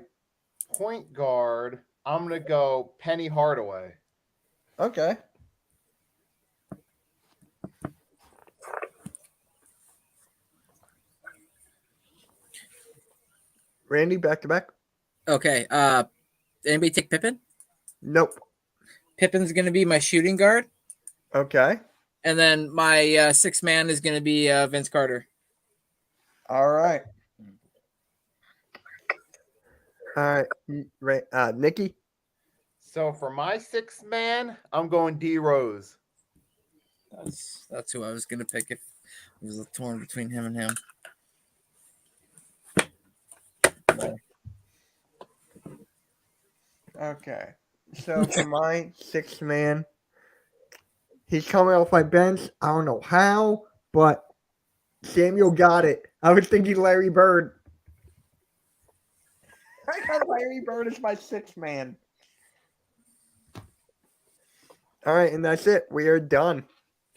Speaker 3: point guard, I'm going to go Penny Hardaway.
Speaker 2: Okay. Randy, back to back.
Speaker 4: Okay. Anybody take Pippen?
Speaker 2: Nope.
Speaker 4: Pippen's gonna be my shooting guard,
Speaker 2: Okay.
Speaker 4: and then my 6-man is gonna be Vince Carter.
Speaker 2: All right. All right. Nicky.
Speaker 3: So for my 6-man, I'm going D Rose.
Speaker 4: That's who I was gonna pick if it was torn between him and him.
Speaker 2: Okay. So for my 6-man, he's coming off my bench. I don't know how, but Samuel got it. I was thinking Larry Bird. I got Larry Bird as my 6-man. All right, and that's it. We are done.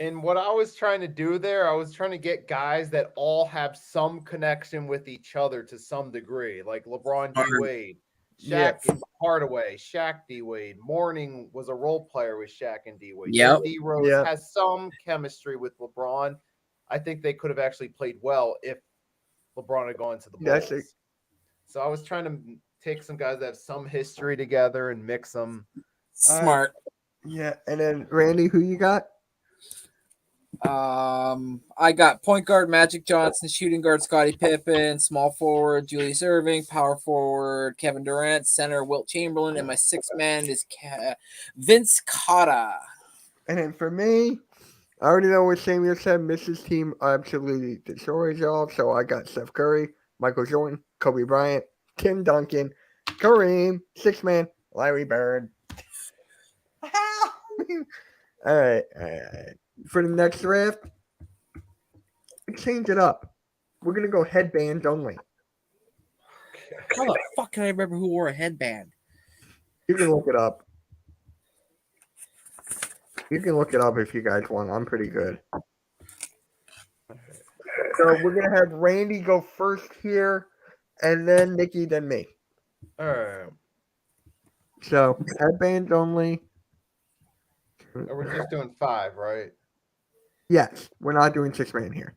Speaker 3: And what I was trying to do there, I was trying to get guys that all have some connection with each other to some degree, like LeBron D. Wade, Shaq and Hardaway, Shaq D. Wade. Mourning was a role player with Shaq and D. Wade.
Speaker 4: Yep.
Speaker 3: D. Rose has some chemistry with LeBron. I think they could have actually played well if LeBron had gone to the Bulls. So I was trying to take some guys that have some history together and mix them.
Speaker 4: Smart.
Speaker 2: Yeah, and then Randy, who you got?
Speaker 4: I got point guard Magic Johnson, shooting guard Scottie Pippen, small forward Julius Erving, power forward Kevin Durant, center Wilt Chamberlain, and my 6-man is Vince Carter.
Speaker 2: And then for me, I already know what Samuel said. Mrs. Team absolutely destroys y'all. So I got Steph Curry, Michael Jordan, Kobe Bryant, Tim Duncan, Kareem, 6-man, Larry Bird. All right. For the next draft, change it up. We're gonna go headbands only.
Speaker 4: How the fuck can I remember who wore a headband?
Speaker 2: You can look it up. You can look it up if you guys want. I'm pretty good. So we're gonna have Randy go first here, and then Nikki, then me.
Speaker 3: All right.
Speaker 2: So headbands only.
Speaker 3: And we're just doing 5, right?
Speaker 2: Yes, we're not doing 6-man here.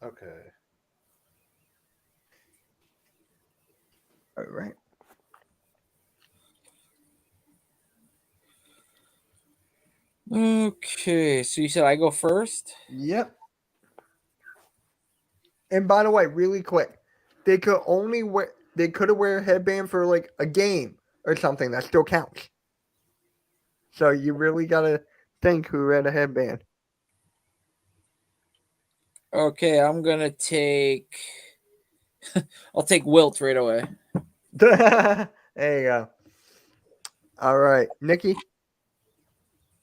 Speaker 3: Okay.
Speaker 2: All right.
Speaker 4: Okay, so you said I go first?
Speaker 2: Yep. And by the way, really quick, they could only wear. They could have wear a headband for like a game or something. That still counts. So you really gotta think who had a headband.
Speaker 4: Okay, I'm gonna take. I'll take Wilt right away.
Speaker 2: There you go. All right, Nikki.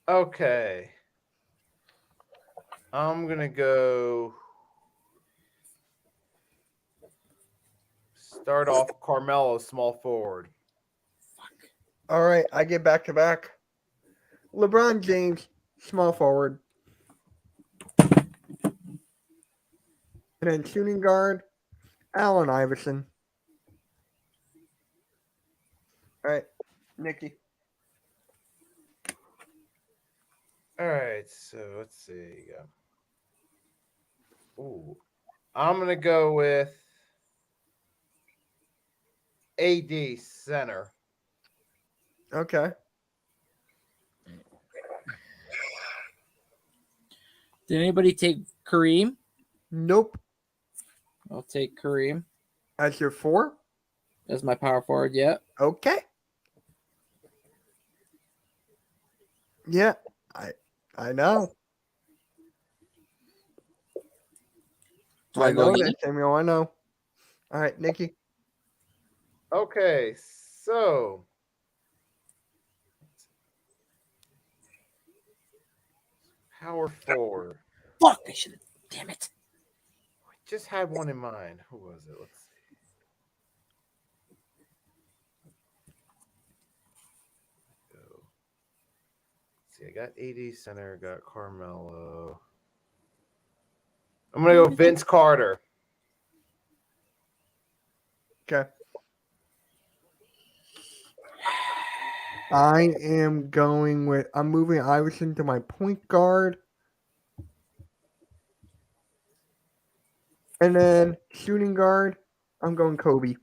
Speaker 3: Okay. I'm gonna go start off Carmelo, small forward.
Speaker 2: All right, I get back to back. LeBron James, small forward. And then shooting guard, Allen Iverson. All right, Nikki.
Speaker 3: All right, so let's see. Ooh, I'm gonna go with AD center.
Speaker 2: Okay.
Speaker 4: Did anybody take Kareem?
Speaker 2: Nope.
Speaker 4: I'll take Kareem
Speaker 2: As your 4.
Speaker 4: as my power forward. Yeah.
Speaker 2: Okay. Yeah, I know.
Speaker 4: Do I go
Speaker 2: know
Speaker 4: Heat?
Speaker 2: that, Samuel. I know. All right, Nikki.
Speaker 3: Okay, so power forward.
Speaker 4: Fuck! I should have. Damn it.
Speaker 3: I just had one in mind. Who was it? Let's see. Go. Let's see, I got AD center, got Carmelo. I'm gonna go Vince Carter.
Speaker 2: Okay. I am going with. I'm moving Iverson to my point guard. And then shooting guard, I'm going Kobe.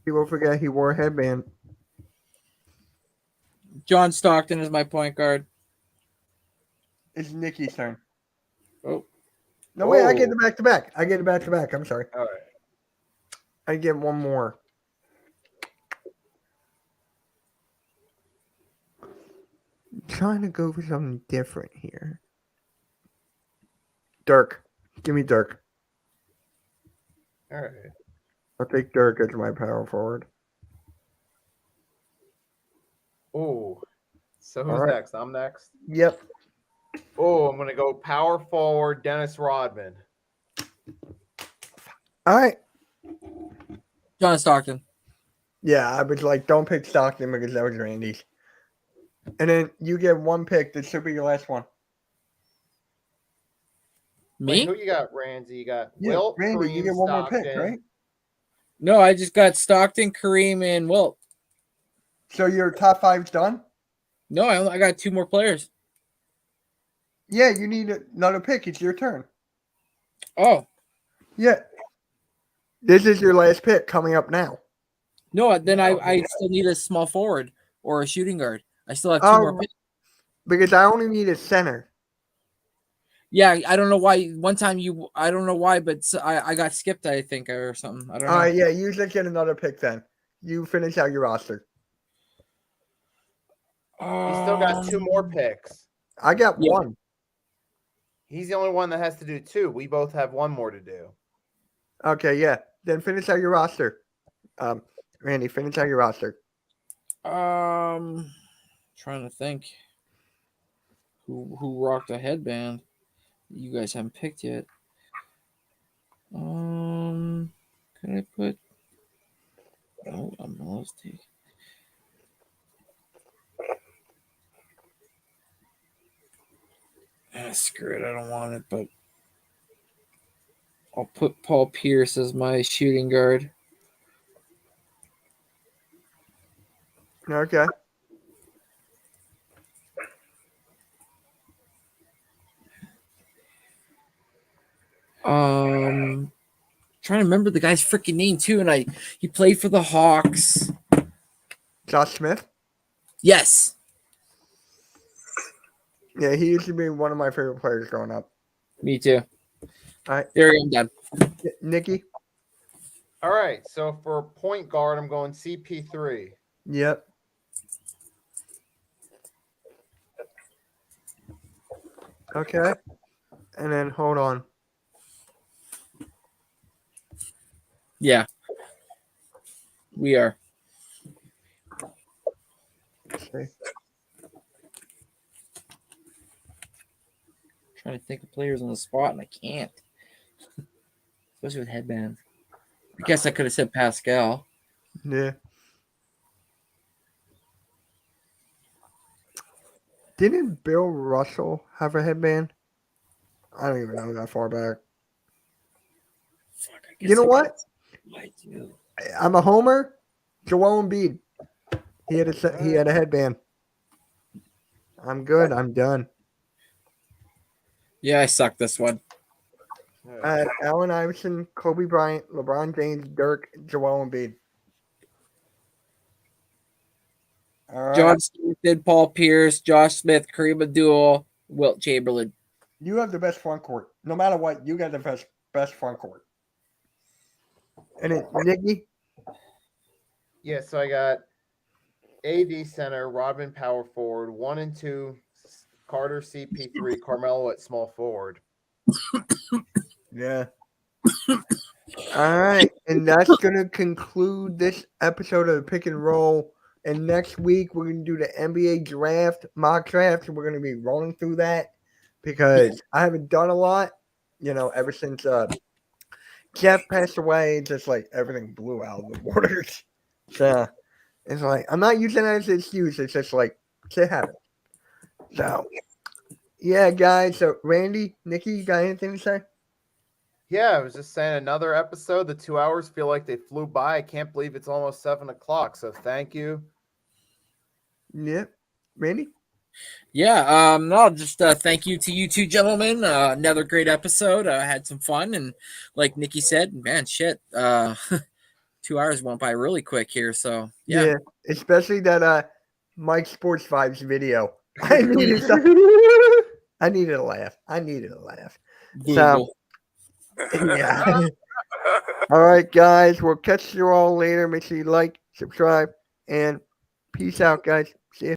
Speaker 2: People forget he wore a headband.
Speaker 4: John Stockton is my point guard.
Speaker 2: It's Nikki's turn.
Speaker 4: Oh.
Speaker 2: No, wait, I get
Speaker 3: Oh.
Speaker 2: the back to back. I get the back to back. I'm sorry.
Speaker 3: All right.
Speaker 2: I get one more. I'm trying to go for something different here. Dirk. Give me Dirk.
Speaker 3: All right.
Speaker 2: I'll take Dirk as my power forward.
Speaker 3: Oh. So who's
Speaker 2: All right.
Speaker 3: next? I'm next.
Speaker 2: Yep.
Speaker 3: Oh, I'm gonna go power forward, Dennis Rodman.
Speaker 2: All right.
Speaker 4: John Stockton.
Speaker 2: Yeah, I was like, don't pick Stockton because that was Randy's. And then you get one pick. This should be your last one.
Speaker 4: Me?
Speaker 3: Wait, who you got, Randy? You got
Speaker 2: Yeah,
Speaker 3: Wilt,
Speaker 2: Randy,
Speaker 3: Kareem,
Speaker 2: you get one more pick,
Speaker 3: Stockton.
Speaker 2: right?
Speaker 4: No, I just got Stockton, Kareem, and Wilt.
Speaker 2: So your top 5's done?
Speaker 4: No, I got 2 more players.
Speaker 2: Yeah, you need another pick. It's your turn.
Speaker 4: Oh.
Speaker 2: Yeah. This is your last pick coming up now.
Speaker 4: No, then I still need a small forward or a shooting guard. I still have 2 more picks.
Speaker 2: Because I only need a center.
Speaker 4: Yeah, I don't know why. One time I don't know why, but I got skipped, I think, or something. I don't know.
Speaker 2: All right, yeah, you just get another pick then. You finish out your roster.
Speaker 3: He's still got 2 more picks.
Speaker 2: I got
Speaker 4: Yeah.
Speaker 2: one.
Speaker 3: He's the only one that has to do 2. We both have 1 more to do.
Speaker 2: Okay, yeah. Then finish out your roster. Randy, finish out your roster.
Speaker 4: Trying to think who rocked a headband. You guys haven't picked yet. Can I put? Oh, I'm lost.
Speaker 5: Screw it. I don't want it, but I'll put Paul Pierce as my shooting guard.
Speaker 2: Okay.
Speaker 5: Trying to remember the guy's freaking name too, and he played for the Hawks.
Speaker 2: Josh Smith.
Speaker 4: Yes.
Speaker 2: Yeah, he used to be one of my favorite players growing up.
Speaker 5: Me too.
Speaker 2: All right,
Speaker 4: There I'm done.
Speaker 2: Nicky.
Speaker 3: All right. So for point guard, I'm going CP3.
Speaker 2: Yep. Okay. And then hold on.
Speaker 4: Yeah. We are.
Speaker 2: Okay.
Speaker 5: Trying to think of players on the spot, and I can't. Especially with headband. I guess I could have said Pascal.
Speaker 2: Yeah. Didn't Bill Russell have a headband? I don't even know that far back.
Speaker 5: Fuck,
Speaker 2: You know what?
Speaker 5: I do.
Speaker 2: I'm a homer. Joel Embiid. He had a headband. I'm good. I'm done.
Speaker 4: Yeah, I suck this one.
Speaker 2: Allen Iverson, Kobe Bryant, LeBron James, Dirk, Joel Embiid. All right.
Speaker 4: John Stockton, Paul Pierce, Josh Smith, Kareem Abdul, Wilt Chamberlain.
Speaker 2: You have the best front court. No matter what, you got the best front court. And then Nicky.
Speaker 3: Yeah, so I got AD center, Rodman power forward, 1 and 2, Carter CP3, Carmelo at small forward.
Speaker 2: Yeah. All right. And that's going to conclude this episode of the Pick and Roll. And next week, we're going to do the NBA draft, mock draft. And we're going to be rolling through that because I haven't done a lot, ever since Jeff passed away. It's just like everything blew out of the waters. So it's like, I'm not using that as an excuse. It's just like, shit happens. So, yeah, guys. So, Randy, Nicky, you got anything to say?
Speaker 3: Yeah, I was just saying another episode. The 2 hours feel like they flew by. I can't believe it's almost 7 o'clock. So thank you.
Speaker 2: Yeah. Randy?
Speaker 4: Yeah, no, just thank you to you two gentlemen. Another great episode. I had some fun, and like Nicky said, man, shit, 2 hours went by really quick here. So yeah.
Speaker 2: Especially that Mike Sports Vibes video. I needed a laugh. So, yeah. All right, guys. We'll catch you all later. Make sure you like, subscribe, and peace out, guys. See ya.